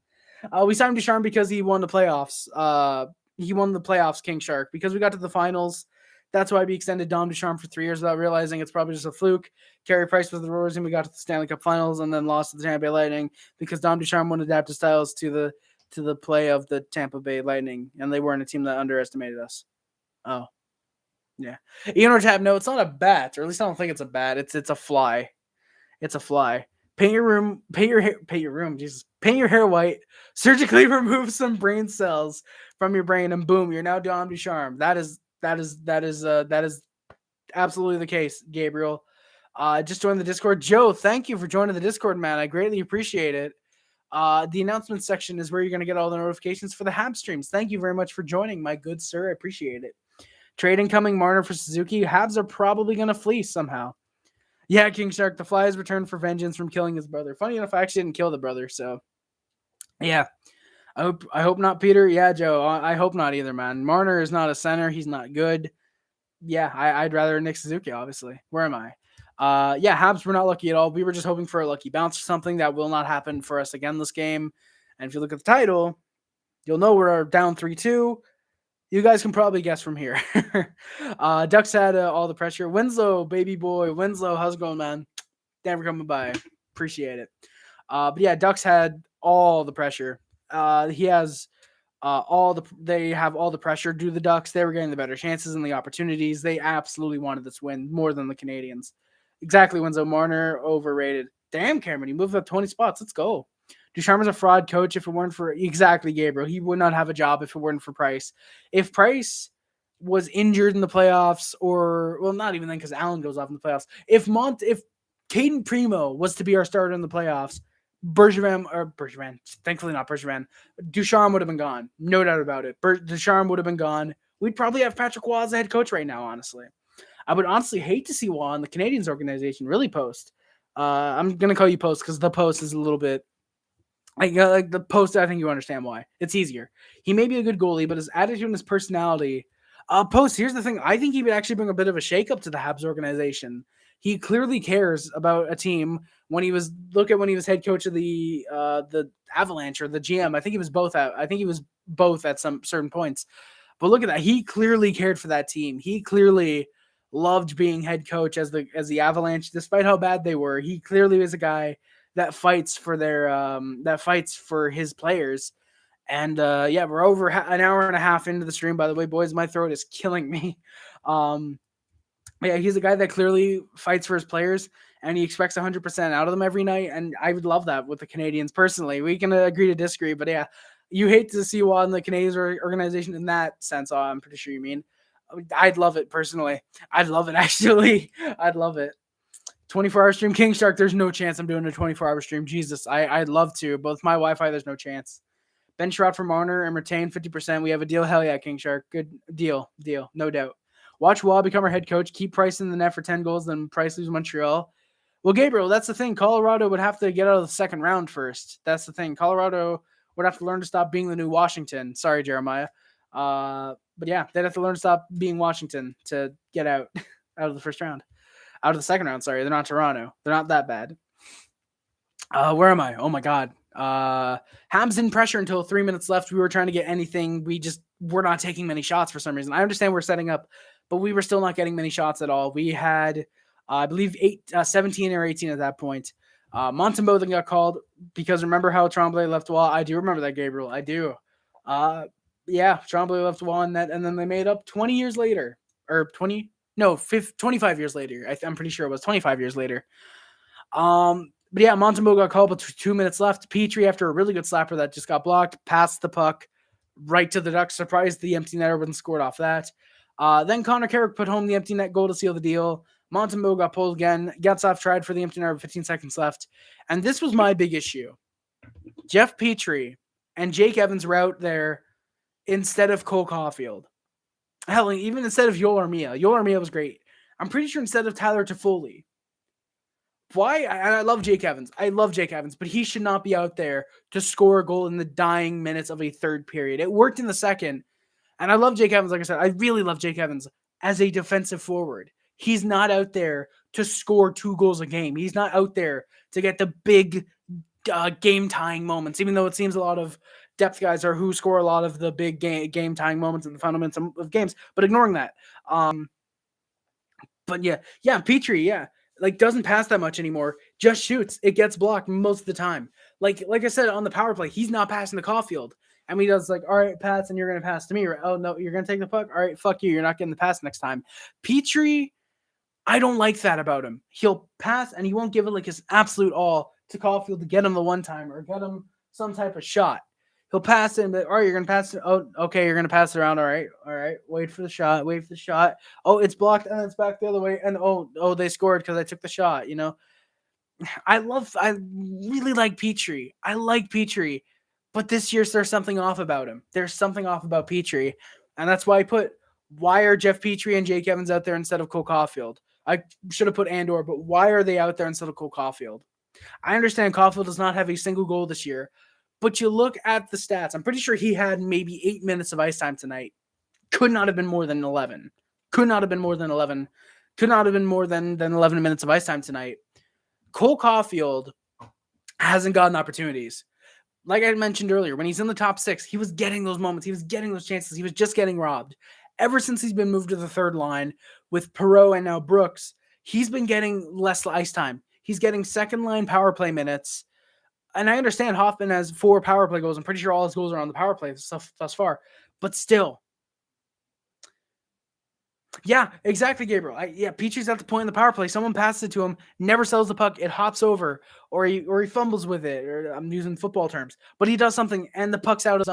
We signed Ducharme because he won the playoffs. He won the playoffs, King Shark, because we got to the finals. That's why we extended Dom Ducharme for 3 years without realizing it's probably just a fluke. Carey Price was the Roars, and we got to the Stanley Cup Finals and then lost to the Tampa Bay Lightning because Dom Ducharme wouldn't adapt his styles to the play of the Tampa Bay Lightning, and they weren't a team that underestimated us. Oh, yeah. Ian Tab, no, it's not a bat, or at least I don't think it's a bat. It's a fly. It's a fly. Paint your hair white, surgically remove some brain cells from your brain, and boom, you're now Dom Ducharme. That is absolutely the case, Gabriel. Just joined the Discord. Joe, thank you for joining the Discord, man. I greatly appreciate it. The announcement section is where you're going to get all the notifications for the Habs streams. Thank you very much for joining, my good sir. I appreciate it. Trade incoming Marner for Suzuki. Habs are probably going to fleece somehow. Yeah, King Shark, the Fly has returned for vengeance from killing his brother. Funny enough, I actually didn't kill the brother, so yeah. I hope not, Peter. Yeah, Joe, I hope not either, man. Marner is not a center. He's not good. Yeah, I'd rather Nick Suzuki, obviously. Where am I? Yeah, Habs were not lucky at all. We were just hoping for a lucky bounce or something. That will not happen for us again this game. And if you look at the title, you'll know we're down 3-2. You guys can probably guess from here. Ducks had all the pressure. Winslow, baby boy. Winslow, how's it going, man? Thanks for coming by. Appreciate it. But yeah, Ducks had all the pressure. He has they have all the pressure due to the Ducks. They were getting the better chances and the opportunities. They absolutely wanted this win more than the Canadiens. Exactly, Winslow. Marner overrated. Damn, Cameron, he moved up 20 spots. Let's go. Ducharme is a fraud coach. If it weren't for exactly Gabriel, he would not have a job if it weren't for Price. If Price was injured in the playoffs, or not even then because Allen goes off in the playoffs. If Caden Primo was to be our starter in the playoffs, Bergevin, thankfully not Bergevin, Ducharme would have been gone. No doubt about it. Ducharme would have been gone. We'd probably have Patrick Waugh as the head coach right now, honestly. I would honestly hate to see Wall in the Canadiens organization really Post. I'm gonna call you Post because the Post is a little bit like the Post. I think you understand why. It's easier. He may be a good goalie, but his attitude and his personality. Post. Here's the thing. I think he would actually bring a bit of a shakeup to the Habs organization. He clearly cares about a team. When he was when he was head coach of the Avalanche or the GM, I think he was both at. I think he was both at some certain points. But look at that. He clearly cared for that team. He clearly loved being head coach as the Avalanche, despite how bad they were. He clearly was a guy that fights for his players. And yeah, we're over an hour and a half into the stream, by the way, boys. My throat is killing me. Yeah, he's a guy that clearly fights for his players, and he expects 100% out of them every night. And I would love that with the Canadiens personally. We can agree to disagree, but yeah, you hate to see Watt in the Canadiens organization in that sense. I'm pretty sure you mean. I'd love it personally. I'd love it actually. I'd love it. 24-hour stream, King Shark. There's no chance I'm doing a 24-hour stream. Jesus, I'd love to, but with my Wi-Fi, there's no chance. Ben Sherrod for Marner and retain 50%. We have a deal. Hell yeah, King Shark. Good deal, no doubt. Watch Wall become our head coach. Keep Price in the net for 10 goals. Then Price leaves Montreal. Well, Gabriel, that's the thing. Colorado would have to get out of the second round first. That's the thing. Colorado would have to learn to stop being the new Washington. Sorry, Jeremiah. But yeah, they'd have to learn to stop being Washington to get out of the first round. Out of the second round, sorry. They're not Toronto. They're not that bad. Where am I? Oh, my God. Habs didn't pressure until 3 minutes left. We were trying to get anything. We're not taking many shots for some reason. I understand we're setting up, but we were still not getting many shots at all. We had, I believe, 17 or 18 at that point. Montembeault then got called because remember how Tremblay left Wall? I do remember that, Gabriel. I do. Yeah, Tremblay left Wall in net, and then they made up 20 years later. Or 25 years later. I'm pretty sure it was 25 years later. But yeah, Montembeault got called with 2 minutes left. Petrie, after a really good slapper that just got blocked, passed the puck right to the Ducks. Surprised the empty netter wasn't scored off that. Then Connor Carrick put home the empty net goal to seal the deal. Montembeault got pulled again. Getzlaf tried for the empty net with 15 seconds left. And this was my big issue. Jeff Petrie and Jake Evans were out there instead of Cole Caulfield. Hell, even instead of Yoel Armia. Yoel Armia was great. I'm pretty sure instead of Tyler Toffoli. Why? I love Jake Evans. I love Jake Evans, but he should not be out there to score a goal in the dying minutes of a third period. It worked in the second. And I love Jake Evans. Like I said, I really love Jake Evans as a defensive forward. He's not out there to score 2 goals a game. He's not out there to get the big game-tying moments, even though it seems a lot of depth guys are who score a lot of the big game-tying moments in the final minutes of games. But ignoring that. But yeah, Petrie, yeah. Like, doesn't pass that much anymore. Just shoots. It gets blocked most of the time. Like I said, on the power play, he's not passing to Caulfield. And he does like, all right, pass, and you're going to pass to me. Right? Oh, no, you're going to take the puck? All right, fuck you. You're not getting the pass next time. Petrie, I don't like that about him. He'll pass, and he won't give it like his absolute all to Caulfield to get him the one-time or get him some type of shot. He'll pass it and be like, all right, you're going to pass it. Oh, okay, you're going to pass it around. All right. Wait for the shot. Oh, it's blocked, and it's back the other way. And oh, they scored because I took the shot, you know? I really like Petrie. I like Petrie. But this year, there's something off about him. There's something off about Petrie. And that's why why are Jeff Petrie and Jake Evans out there instead of Cole Caulfield? I should have put Andor, but why are they out there instead of Cole Caulfield? I understand Caulfield does not have a single goal this year, but you look at the stats. I'm pretty sure he had maybe 8 minutes of ice time tonight. Could not have been more than 11. Could not have been more than 11 minutes of ice time tonight. Cole Caulfield hasn't gotten opportunities. Like I mentioned earlier, when he's in the top 6, he was getting those moments. He was getting those chances. He was just getting robbed. Ever since he's been moved to the third line with Perreault and now Brooks, he's been getting less ice time. He's getting second line power play minutes. And I understand Hoffman has 4 power play goals. I'm pretty sure all his goals are on the power play stuff thus far. But still. Yeah, exactly, Gabriel. Petrie's at the point in the power play. Someone passes it to him, never sells the puck. It hops over, or he fumbles with it. Or I'm using football terms, but he does something, and the puck's out of the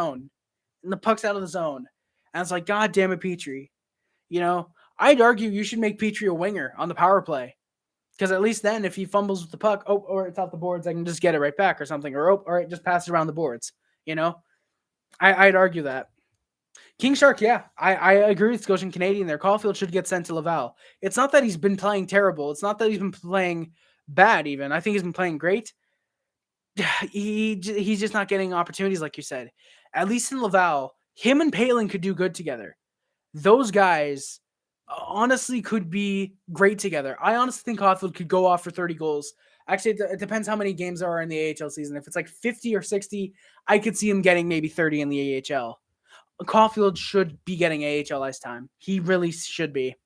zone. And it's like, God damn it, Petrie. You know, I'd argue you should make Petrie a winger on the power play, because at least then, if he fumbles with the puck, or it's off the boards, I can just get it right back or something, or all right, just pass it around the boards. You know, I'd argue that. King Shark, yeah. I agree with Scotian Canadian there. Caulfield should get sent to Laval. It's not that he's been playing terrible. It's not that he's been playing bad even. I think he's been playing great. He's just not getting opportunities like you said. At least in Laval, him and Palin could do good together. Those guys honestly could be great together. I honestly think Caulfield could go off for 30 goals. Actually, it depends how many games there are in the AHL season. If it's like 50 or 60, I could see him getting maybe 30 in the AHL. Caulfield should be getting AHL ice time. He really should be.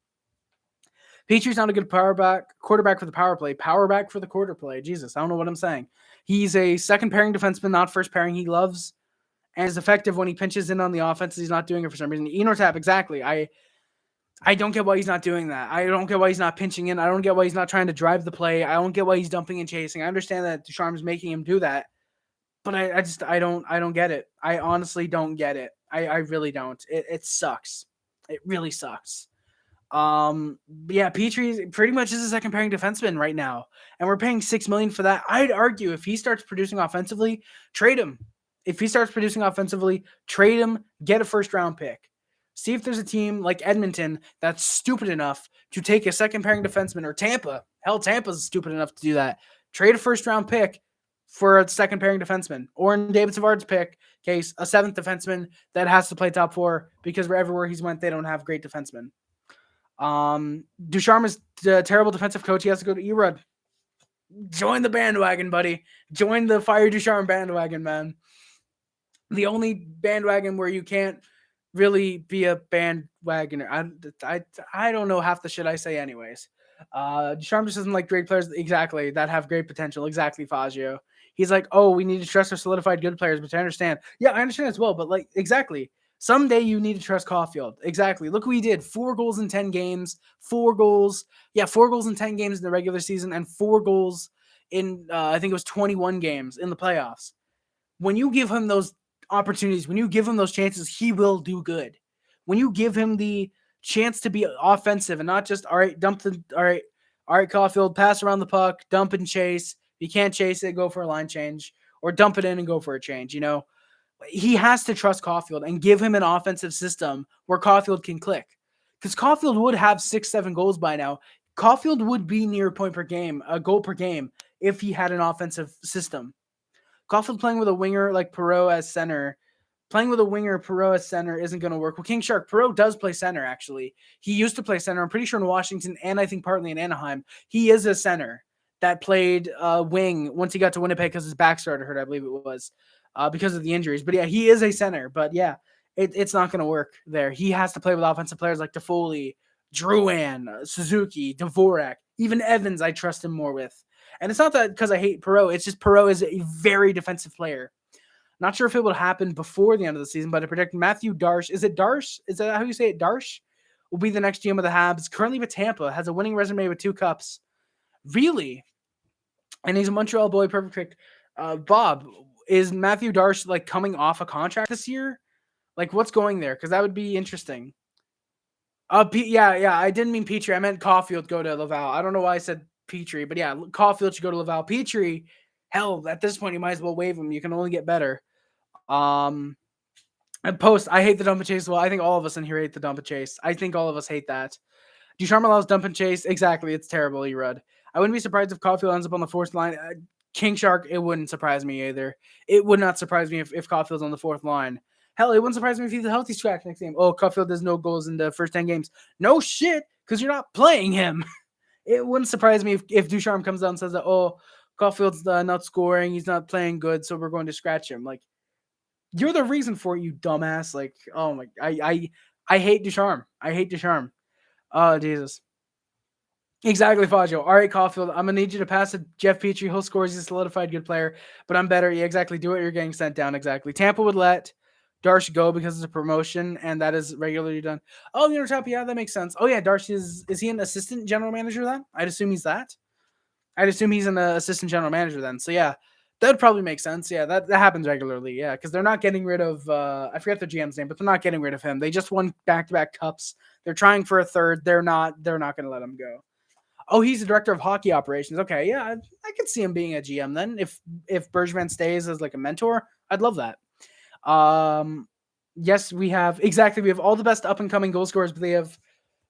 Petrie's not a good quarterback for the power play. Power back for the quarter play. Jesus, I don't know what I'm saying. He's a second pairing defenseman, not first pairing. He loves and is effective when he pinches in on the offense. He's not doing it for some reason. Enortap, exactly. I don't get why he's not doing that. I don't get why he's not pinching in. I don't get why he's not trying to drive the play. I don't get why he's dumping and chasing. I understand that Ducharme's making him do that, but I don't get it. I honestly don't get it. I really don't. It sucks. It really sucks. Yeah, Petrie pretty much is a second pairing defenseman right now, and we're paying $6 million for that. I'd argue if he starts producing offensively, trade him. If he starts producing offensively, trade him, get a first round pick. See if there's a team like Edmonton that's stupid enough to take a second pairing defenseman, or Tampa. Hell, Tampa's stupid enough to do that. Trade a first round pick for a second pairing defenseman, or in David Savard's pick case, a seventh defenseman that has to play top four because everywhere he's went, they don't have great defensemen. Ducharme is a terrible defensive coach. He has to go to Erod. Join the bandwagon, buddy. Join the Fire Ducharme bandwagon, man. The only bandwagon where you can't really be a bandwagoner. I don't know half the shit I say anyways. Ducharme just doesn't like great players exactly that have great potential. Exactly, Fazio. He's like, oh, we need to trust our solidified good players, which I understand. Yeah, I understand as well, but like exactly. Someday you need to trust Caulfield. Exactly. Look what he did. 4 goals in 10 games. 4 goals. Yeah, 4 goals in 10 games in the regular season and 4 goals in, I think it was 21 games in the playoffs. When you give him those opportunities, when you give him those chances, he will do good. When you give him the chance to be offensive and not just, all right, all right, Caulfield, pass around the puck, dump and chase. If you can't chase it, go for a line change, or dump it in and go for a change, you know? He has to trust Caulfield and give him an offensive system where Caulfield can click. Because Caulfield would have 6-7 goals by now. Caulfield would be near a goal per game, if he had an offensive system. Caulfield playing with a winger like Perreault as center. Playing with a winger, Perreault as center isn't going to work. Well, King Shark, Perreault does play center, actually. He used to play center. I'm pretty sure in Washington and I think partly in Anaheim. He is a center that played wing once he got to Winnipeg because his back started hurt, I believe it was. Because of the injuries. But yeah, he is a center. But yeah, it's not going to work there. He has to play with offensive players like Toffoli, Drouin, Suzuki, Dvorak, even Evans. I trust him more with. And it's not that because I hate Perreault. It's just Perreault is a very defensive player. Not sure if it will happen before the end of the season, but I predict Matthew Darche. Is it Darche? Is that how you say it? Darche will be the next GM of the Habs. Currently with Tampa. Has a winning resume with 2 cups. Really? And he's a Montreal boy. Perfect. Bob, is Matthew Darche like coming off a contract this year? Like what's going there? Because that would be interesting. Yeah. I didn't mean Petrie. I meant Caulfield go to Laval. I don't know why I said Petrie, but yeah, Caulfield should go to Laval. Petrie, hell, at this point you might as well waive him. You can only get better. And Post, I hate the dump and chase. Well, I think all of us in here hate the dump and chase. I think all of us hate that. Ducharme allows dump and chase. Exactly, it's terrible, Erod. I wouldn't be surprised if Caulfield ends up on the 4th line. King Shark, it wouldn't surprise me either. It would not surprise me if Caulfield's on the 4th line. Hell, it wouldn't surprise me if he's a healthy scratch next game. Oh, Caulfield has no goals in the first 10 games. No shit, because you're not playing him. It wouldn't surprise me if Ducharme comes out and says that, oh, Caulfield's not scoring, he's not playing good, so we're going to scratch him. Like, you're the reason for it, you dumbass. Like, oh my, I hate Ducharme. I hate Ducharme. Oh, Jesus. Exactly, Fazio. All right, Caulfield, I'm going to need you to pass to Jeff Petrie. He'll score. He's a solidified good player, but I'm better. Yeah, exactly. Do it. You're getting sent down. Exactly. Tampa would let Darche go because it's a promotion, and that is regularly done. Oh, you know, top. Yeah, that makes sense. Oh, yeah, Darche is he an assistant general manager then? I'd assume he's that. I'd assume he's an assistant general manager then. So, yeah, that would probably make sense. Yeah, that happens regularly. Yeah, because they're not getting rid of, I forget the GM's name, but they're not getting rid of him. They just won back-to-back cups. They're trying for a third. They're not going to let him go. Oh, he's the director of hockey operations. Okay, yeah, I could see him being a GM then. If Bergevin stays as like a mentor, I'd love that. Yes, we have all the best up and coming goal scorers, but they have.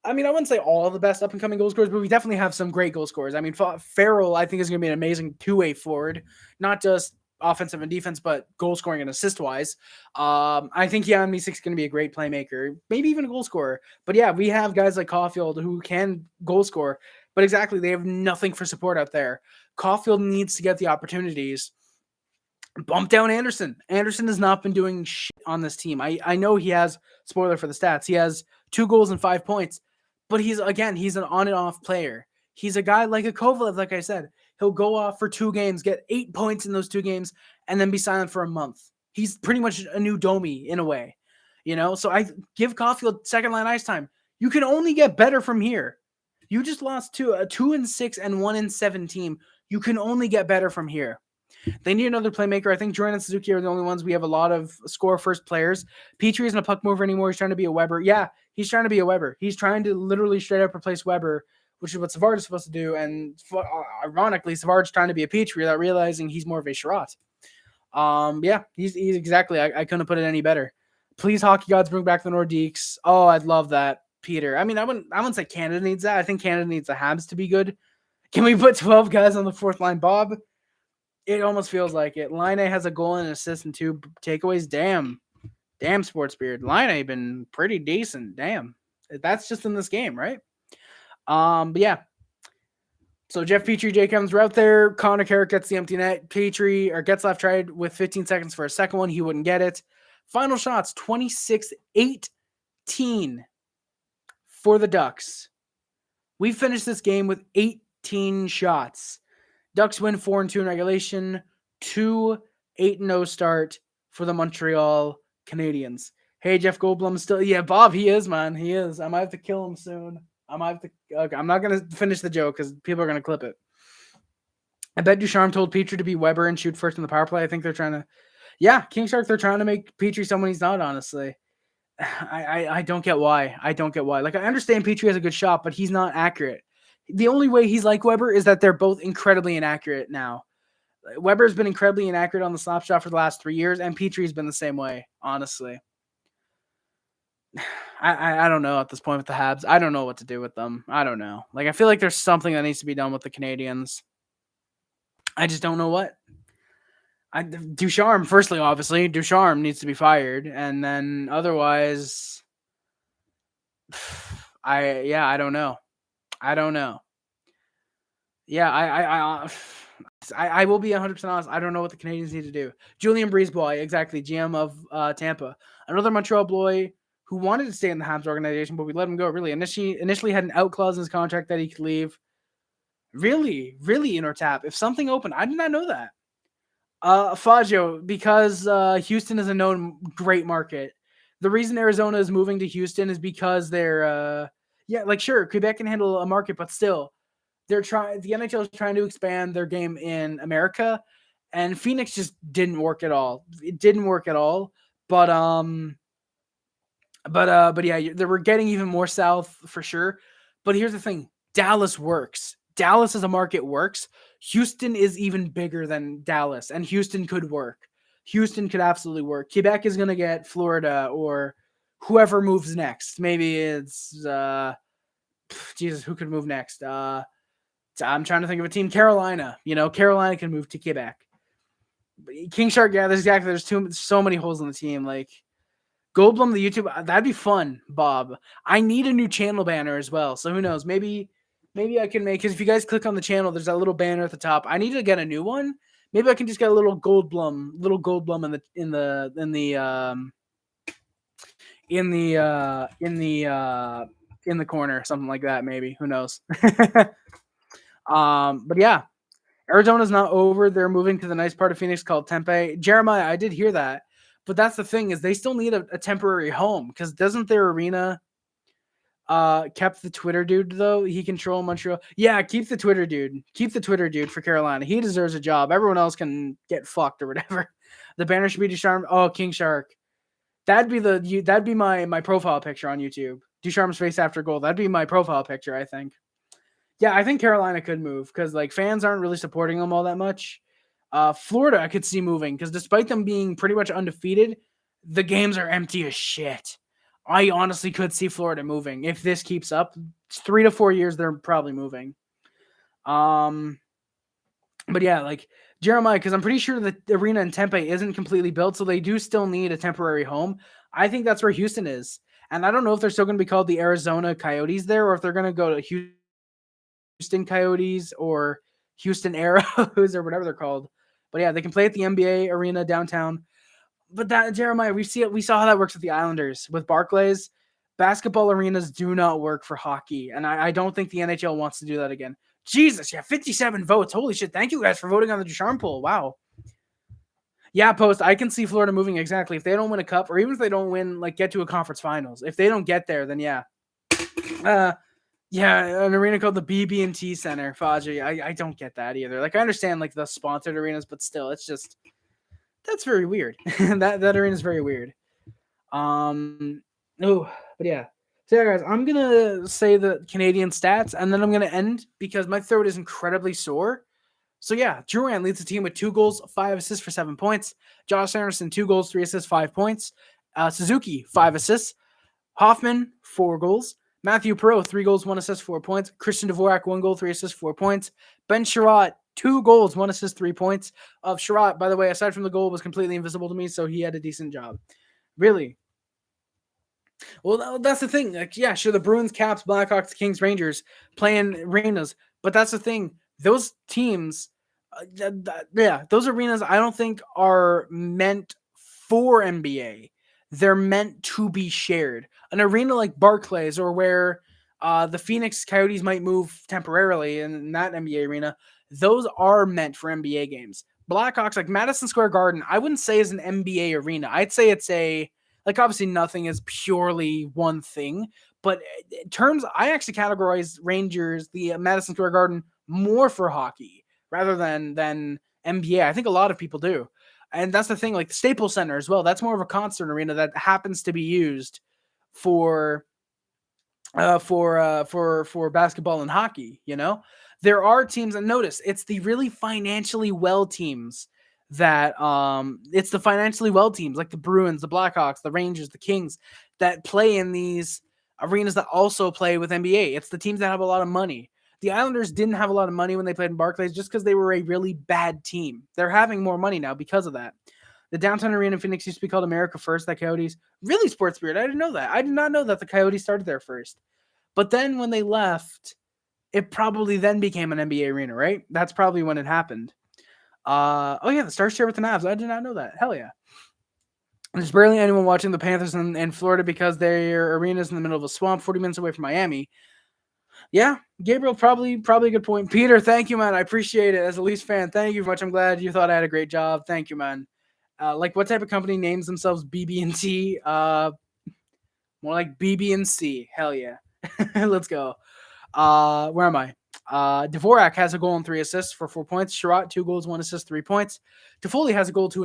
I mean, I wouldn't say all the best up and coming goal scorers, but we definitely have some great goal scorers. I mean, Farrell, I think, is going to be an amazing two-way forward, not just offensive and defense, but goal scoring and assist wise. I think Jan Misik's going to be a great playmaker, maybe even a goal scorer. But yeah, we have guys like Caulfield who can goal score, but exactly, they have nothing for support out there. Caulfield needs to get the opportunities. Bump down Anderson. Anderson has not been doing shit on this team. I know he has, spoiler for the stats, he has 2 goals and 5 points, but he's an on and off player. He's a guy like a Kovalev, like I said. He'll go off for 2 games, get 8 points in those 2 games, and then be silent for a month. He's pretty much a new Domi in a way, So I give Caulfield second line ice time. You can only get better from here. You just lost to a 2-6 and 1-7 team. You can only get better from here. They need another playmaker. I think Jordan and Suzuki are the only ones. We have a lot of score first players. Petrie isn't a puck mover anymore. He's trying to be a Weber. Yeah, he's trying to be a Weber. He's trying to literally straight up replace Weber, which is what Savard is supposed to do. And ironically, Savard's trying to be a Petrie without realizing he's more of a Sherratt. Yeah, he's exactly. I couldn't put it any better. Please, hockey gods, bring back the Nordiques. Oh, I'd love that, Peter. I mean, I wouldn't say Canada needs that. I think Canada needs the Habs to be good. Can we put 12 guys on the fourth line, Bob? It almost feels like it. Line A has a goal and an assist and 2 takeaways. Damn, Sports Beard. Line A been pretty decent. Damn. That's just in this game, right? But yeah. So Jeff Petrie, Jake Evans were out there. Connor Carrick gets the empty net. Getzlaf tried with 15 seconds for a second one. He wouldn't get it. Final shots, 26-18 for the Ducks. We finished this game with 18 shots. Ducks win 4-2 in regulation, 2-8-0 start for the Montreal Canadiens. Hey, Jeff Goldblum still, yeah, Bob, he is, man, he is. I might have to kill him soon. Okay, I'm not gonna finish the joke because people are gonna clip it. I bet Ducharme told Petrie to be Weber and shoot first in the power play. I think they're trying to, yeah, King Shark. They're trying to make Petrie someone he's not. Honestly, I don't get why. Like, I understand Petrie has a good shot, but he's not accurate. The only way he's like Weber is that they're both incredibly inaccurate now. Weber's been incredibly inaccurate on the slap shot for the last 3 years, and Petrie's been the same way, honestly. I don't know at this point with the Habs. I don't know what to do with them. I don't know. Like, I feel like there's something that needs to be done with the Canadiens. I just don't know what. Ducharme, firstly, obviously, Ducharme needs to be fired, and then otherwise, I don't know. Yeah, I will be 100% honest. I don't know what the Canadiens need to do. Julian Breezeboy, exactly, GM of Tampa. Another Montreal boy who wanted to stay in the Habs organization, but we let him go, really. Initially had an out clause in his contract that he could leave. Really, in our tap. If something opened, I did not know that. Faggio, because Houston is a known great market. The reason Arizona is moving to Houston is because they're sure, Quebec can handle a market, but still, the NHL is trying to expand their game in America, and Phoenix just didn't work at all. It didn't work at all. But yeah, they were getting even more south for sure. But here's the thing: Dallas works. Dallas as a market works. Houston is even bigger than Dallas, and Houston could work. Houston could absolutely work. Quebec is going to get Florida or whoever moves next. Maybe it's Jesus, who could move next? I'm trying to think of a team. Carolina. Carolina can move to Quebec. King Shark, yeah, there's so many holes in the team. Like, Goldblum, the YouTube, that'd be fun, Bob. I need a new channel banner as well. So who knows? Maybe I can make, because if you guys click on the channel, there's that little banner at the top. I need to get a new one. Maybe I can just get a little Goldblum in the corner, something like that. Maybe, who knows? But yeah, Arizona's not over. They're moving to the nice part of Phoenix called Tempe. Jeremiah, I did hear that, but that's the thing, is they still need a temporary home, because doesn't their arena kept the Twitter dude, though? He control Montreal. Yeah, keep the Twitter dude. Keep the Twitter dude for Carolina. He deserves a job. Everyone else can get fucked or whatever. The banner should be Ducharme. Oh, King Shark. That'd be my profile picture on YouTube. Ducharme's face after goal. That'd be my profile picture, I think. Yeah, I think Carolina could move, because like fans aren't really supporting them all that much. Florida, I could see moving, because despite them being pretty much undefeated, the games are empty as shit. I honestly could see Florida moving if this keeps up. 3 to 4 years, they're probably moving. But yeah, like Jeremiah, because I'm pretty sure the arena in Tempe isn't completely built, so they do still need a temporary home. I think that's where Houston is. And I don't know if they're still going to be called the Arizona Coyotes there, or if they're going to go to Houston Coyotes or Houston Arrows or whatever they're called. But yeah, they can play at the NBA arena downtown. But that, Jeremiah, we saw how that works with the Islanders with Barclays. Basketball arenas do not work for hockey, and I don't think the NHL wants to do that again. Jesus, yeah, 57 votes. Holy shit! Thank you guys for voting on the Ducharme poll. Wow. Yeah, Post. I can see Florida moving exactly if they don't win a cup, or even if they don't win, like get to a conference finals. If they don't get there, then yeah. Yeah, an arena called the BB&T Center, Faji. I don't get that either. Like I understand like the sponsored arenas, but still, it's just that's very weird. that arena is very weird. Oh, but yeah. So yeah, guys, I'm gonna say the Canadian stats, and then I'm gonna end because my throat is incredibly sore. So yeah, Drouin leads the team with 2 goals, 5 assists for 7 points. Josh Anderson, 2 goals, 3 assists, 5 points. Suzuki, 5 assists. Hoffman, 4 goals. Matthew Perreault, 3 goals, 1 assist, 4 points. Christian Dvorak, 1 goal, 3 assists, 4 points. Ben Sherratt, 2 goals, 1 assist, 3 points. Sherratt, by the way, aside from the goal, was completely invisible to me, so he had a decent job. Really. Well, that's the thing. Like, yeah, sure, the Bruins, Caps, Blackhawks, Kings, Rangers playing arenas, but that's the thing. Those teams, those arenas, I don't think are meant for NBA. They're meant to be shared. An arena like Barclays, or where the Phoenix Coyotes might move temporarily in that NBA arena, those are meant for NBA games. Blackhawks, like Madison Square Garden, I wouldn't say is an NBA arena. I'd say it's a like obviously nothing is purely one thing, but in terms, I actually categorize Rangers, the Madison Square Garden, more for hockey rather than NBA. I think a lot of people do, and that's the thing. Like the Staples Center as well. That's more of a concert arena that happens to be used for basketball and hockey. You know, there are teams, and notice it's the really financially well teams that it's the financially well teams like the Bruins, the Blackhawks, the Rangers, the Kings that play in these arenas that also play with NBA. It's the teams that have a lot of money. The Islanders didn't have a lot of money when they played in Barclays just because they were a really bad team. They're having more money now because of that. The downtown arena in Phoenix used to be called America First, the Coyotes. Really sports weird. I didn't know that. I did not know that the Coyotes started there first. But then when they left, it probably then became an NBA arena, right? That's probably when it happened. Oh yeah, the Stars share with the Mavs. I did not know that. Hell yeah. There's barely anyone watching the Panthers in Florida because their arena's in the middle of a swamp, 40 minutes away from Miami. Yeah, Gabriel, probably a good point. Peter, thank you, man. I appreciate it. As a Leafs fan, thank you very much. I'm glad you thought I had a great job. Thank you, man. Like, what type of company names themselves BB&T? More like BB&C. Hell yeah. Let's go. Where am I? Dvorak has a goal and 3 assists for 4 points. Sherratt, 2 goals, 1 assist, 3 points. Toffoli has a goal, 2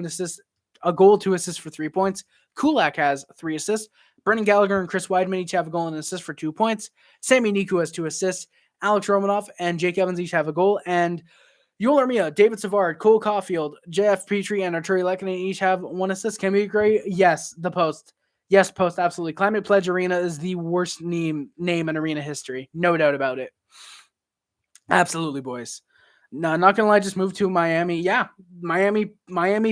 assists for 3 points. Kulak has 3 assists. Brendan Gallagher and Chris Weidman each have a goal and an assist for 2 points. Sami Niku has 2 assists. Alex Romanov and Jake Evans each have a goal. And Yoel Armia, David Savard, Cole Caulfield, JF Petrie, and Arturi Lehkonen each have 1 assist. Can we agree? Yes, the Post. Yes, Post, absolutely. Climate Pledge Arena is the worst name in arena history. No doubt about it. Absolutely, boys. No, not gonna lie, just move to Miami. Yeah, Miami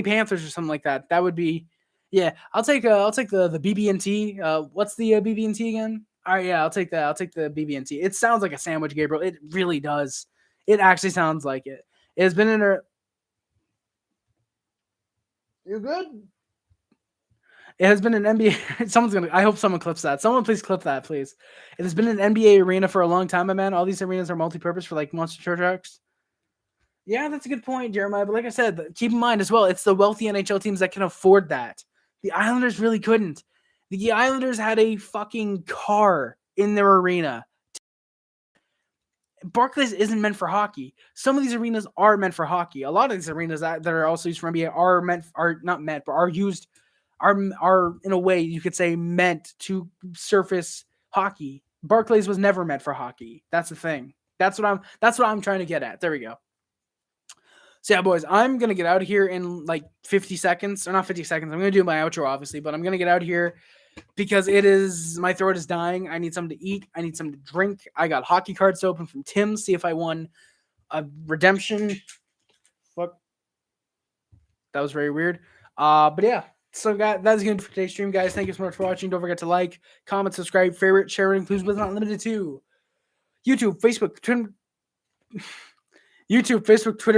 Panthers or something like that. That would be, yeah. I'll take the BB&T. What's the BB&T again? All right, yeah, I'll take that. I'll take the BB&T. It sounds like a sandwich, Gabriel. It really does. It actually sounds like it. It has been in a. You're good. It has been an NBA. I hope someone clips that. Someone please clip that, please. It has been an NBA arena for a long time, my man. All these arenas are multi-purpose for like monster trucks. Yeah, that's a good point, Jeremiah. But like I said, keep in mind as well, it's the wealthy NHL teams that can afford that. The Islanders really couldn't. The Islanders had a fucking car in their arena. Barclays isn't meant for hockey. Some of these arenas are meant for hockey. A lot of these arenas that are also used for NBA are in a way you could say meant to surface hockey. Barclays was never meant for hockey. That's the thing. That's what I'm trying to get at. There we go. So yeah, boys, I'm going to get out of here in like 50 seconds, or not 50 seconds. I'm going to do my outro, obviously, but I'm going to get out of here because my throat is dying. I need something to eat. I need something to drink. I got hockey cards to open from Tim, see if I won a redemption. Fuck. That was very weird. But yeah, so guys, that's going to do for today's stream, guys. Thank you so much for watching. Don't forget to like, comment, subscribe, favorite, share, includes but not limited to YouTube, Facebook, Twitter,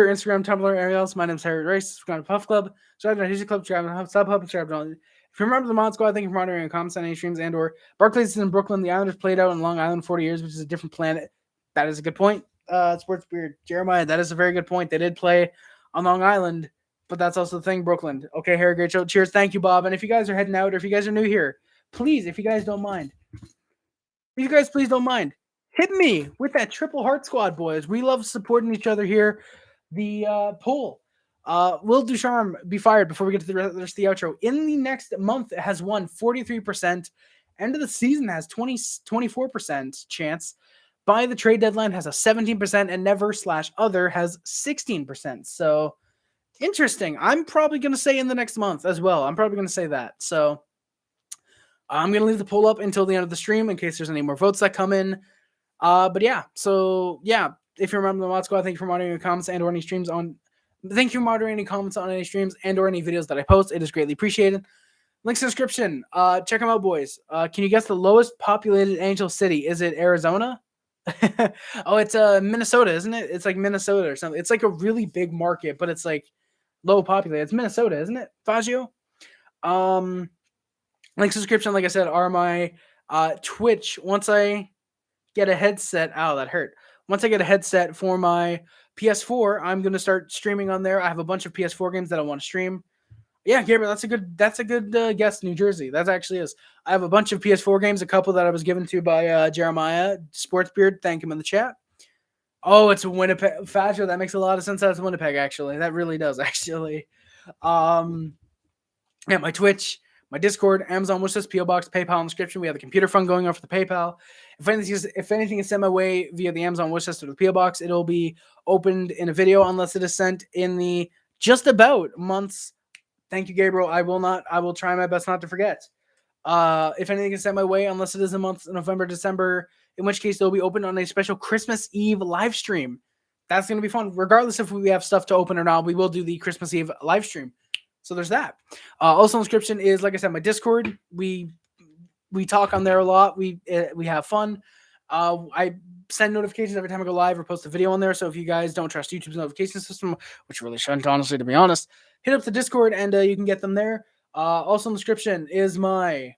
Instagram, Tumblr, everything else. My name's Harry Rice. Subscribe to Puff Club. Subscribe to Music Club. Subscribe to Subhub. Subscribe to. If you remember the Mod Squad, thank you for monitoring and comments on any streams and/or Barclays is in Brooklyn. The Islanders played out in Long Island 40 years, which is a different planet. That is a good point. Sports Beard Jeremiah. That is a very good point. They did play on Long Island, but that's also the thing, Brooklyn. Okay, Harry, great show. Cheers. Thank you, Bob. And if you guys are heading out, or if you guys are new here, please, if you guys don't mind, hit me with that triple heart squad, boys. We love supporting each other here. The poll. Will Ducharme be fired before we get to the rest of the outro? In the next month, it has won 43%. End of the season has 24% chance. By the trade deadline has a 17%, and never/other has 16%. So interesting. I'm probably going to say in the next month as well. I'm probably going to say that. So I'm going to leave the poll up until the end of the stream in case there's any more votes that come in. But yeah, so yeah, if you remember the Mod Squad, thank you for moderating any comments and or any streams on. Thank you for moderating any comments on any streams and or any videos that I post. It is greatly appreciated. Links in the description. Check them out, boys. Can you guess the lowest populated NHL city? Is it Arizona? Oh, it's Minnesota, isn't it? It's like Minnesota or something. It's like a really big market, but it's like low populated. It's Minnesota, isn't it, Fazio? Links in the description, like I said, are my Twitch. Once I get a headset, that hurt. Once I get a headset for my PS4, I'm gonna start streaming on there. I have a bunch of PS4 games that I want to stream. Yeah, Gabriel, that's a good guess. New Jersey, that actually is. I have a bunch of PS4 games, a couple that I was given to by Jeremiah Sportsbeard. Thank him in the chat. Oh, it's Winnipeg. Fascio, that makes a lot of sense. That's Winnipeg, actually. That really does, actually. Yeah, my Twitch, my Discord, Amazon wishlist, PO Box, PayPal inscription. We have the computer fund going on for the PayPal. If anything is sent my way via the Amazon wishlist or the PO Box, it'll be opened in a video unless it is sent in the just about months. Thank you, Gabriel. I will try my best not to forget. If anything is sent my way, unless it is a month, November, December, in which case they'll be opened on a special Christmas Eve live stream. That's going to be fun. Regardless if we have stuff to open or not, we will do the Christmas Eve live stream. So there's that. Also, inscription is, like I said, my Discord. We talk on there a lot. We have fun. I send notifications every time I go live or post a video on there. So if you guys don't trust YouTube's notification system, which you really shouldn't, honestly, to be honest, hit up the Discord and you can get them there. Also in the description is I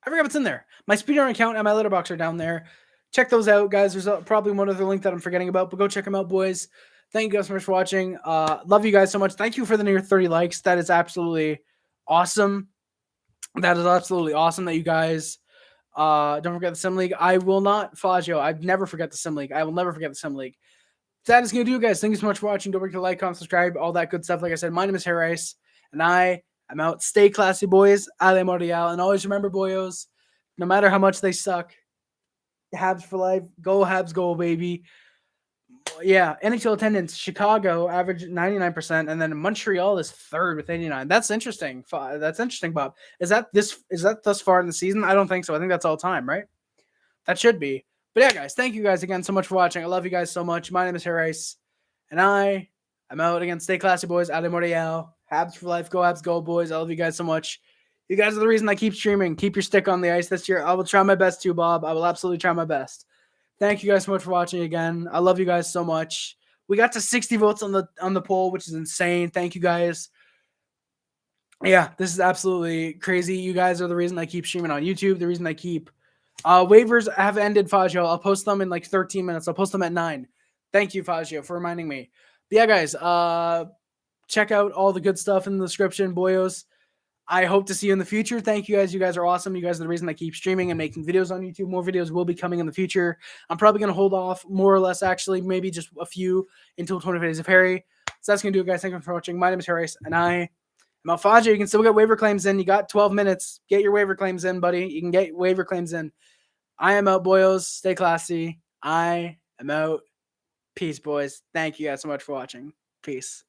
forgot what's in there. My speedrun account and my letterbox are down there. Check those out, guys. There's probably one other link that I'm forgetting about, but go check them out, boys. Thank you guys so much for watching. Love you guys so much. Thank you for the near 30 likes. That is absolutely awesome. That is absolutely awesome that you guys don't forget the Sim League. I will not, Fazio. I never forget the Sim League. I will never forget the Sim League. That is going to do it, guys. Thank you so much for watching. Don't forget to like, comment, subscribe, all that good stuff. Like I said, my name is Harry Rice, and I am out. Stay classy, boys. Ale Montreal. And always remember, boyos, no matter how much they suck, Habs for life. Go Habs, go, baby. Yeah, NHL attendance. Chicago average 99%, and then Montreal is third with 89. That's interesting. That's interesting, Bob. Is that thus far in the season? I don't think so. I think that's all time, right? That should be. But yeah, guys, thank you guys again so much for watching. I love you guys so much. My name is Harry Rice, and I am out again. Stay classy, boys. Ale Montreal. Habs for life. Go Habs, go, boys. I love you guys so much. You guys are the reason I keep streaming. Keep your stick on the ice this year. I will try my best too, Bob. I will absolutely try my best. Thank you guys so much for watching again. I love you guys so much. We got to 60 votes on the poll, which is insane. Thank you guys. Yeah, this is absolutely crazy. You guys are the reason I keep streaming on YouTube. The reason I keep waivers have ended, Fazio. I'll post them in like 13 minutes. I'll post them at 9. Thank you, Fazio, for reminding me. But yeah, guys, check out all the good stuff in the description, boyos. I hope to see you in the future. Thank you guys. You guys are awesome. You guys are the reason I keep streaming and making videos on YouTube. More videos will be coming in the future. I'm probably going to hold off more or less, actually, maybe just a few until 25 Days of Harry. So that's going to do it, guys. Thank you for watching. My name is Harry, and I am Alfaja. You can still get waiver claims in. You got 12 minutes. Get your waiver claims in, buddy. You can get waiver claims in. I am out, boyos. Stay classy. I am out. Peace, boys. Thank you guys so much for watching. Peace.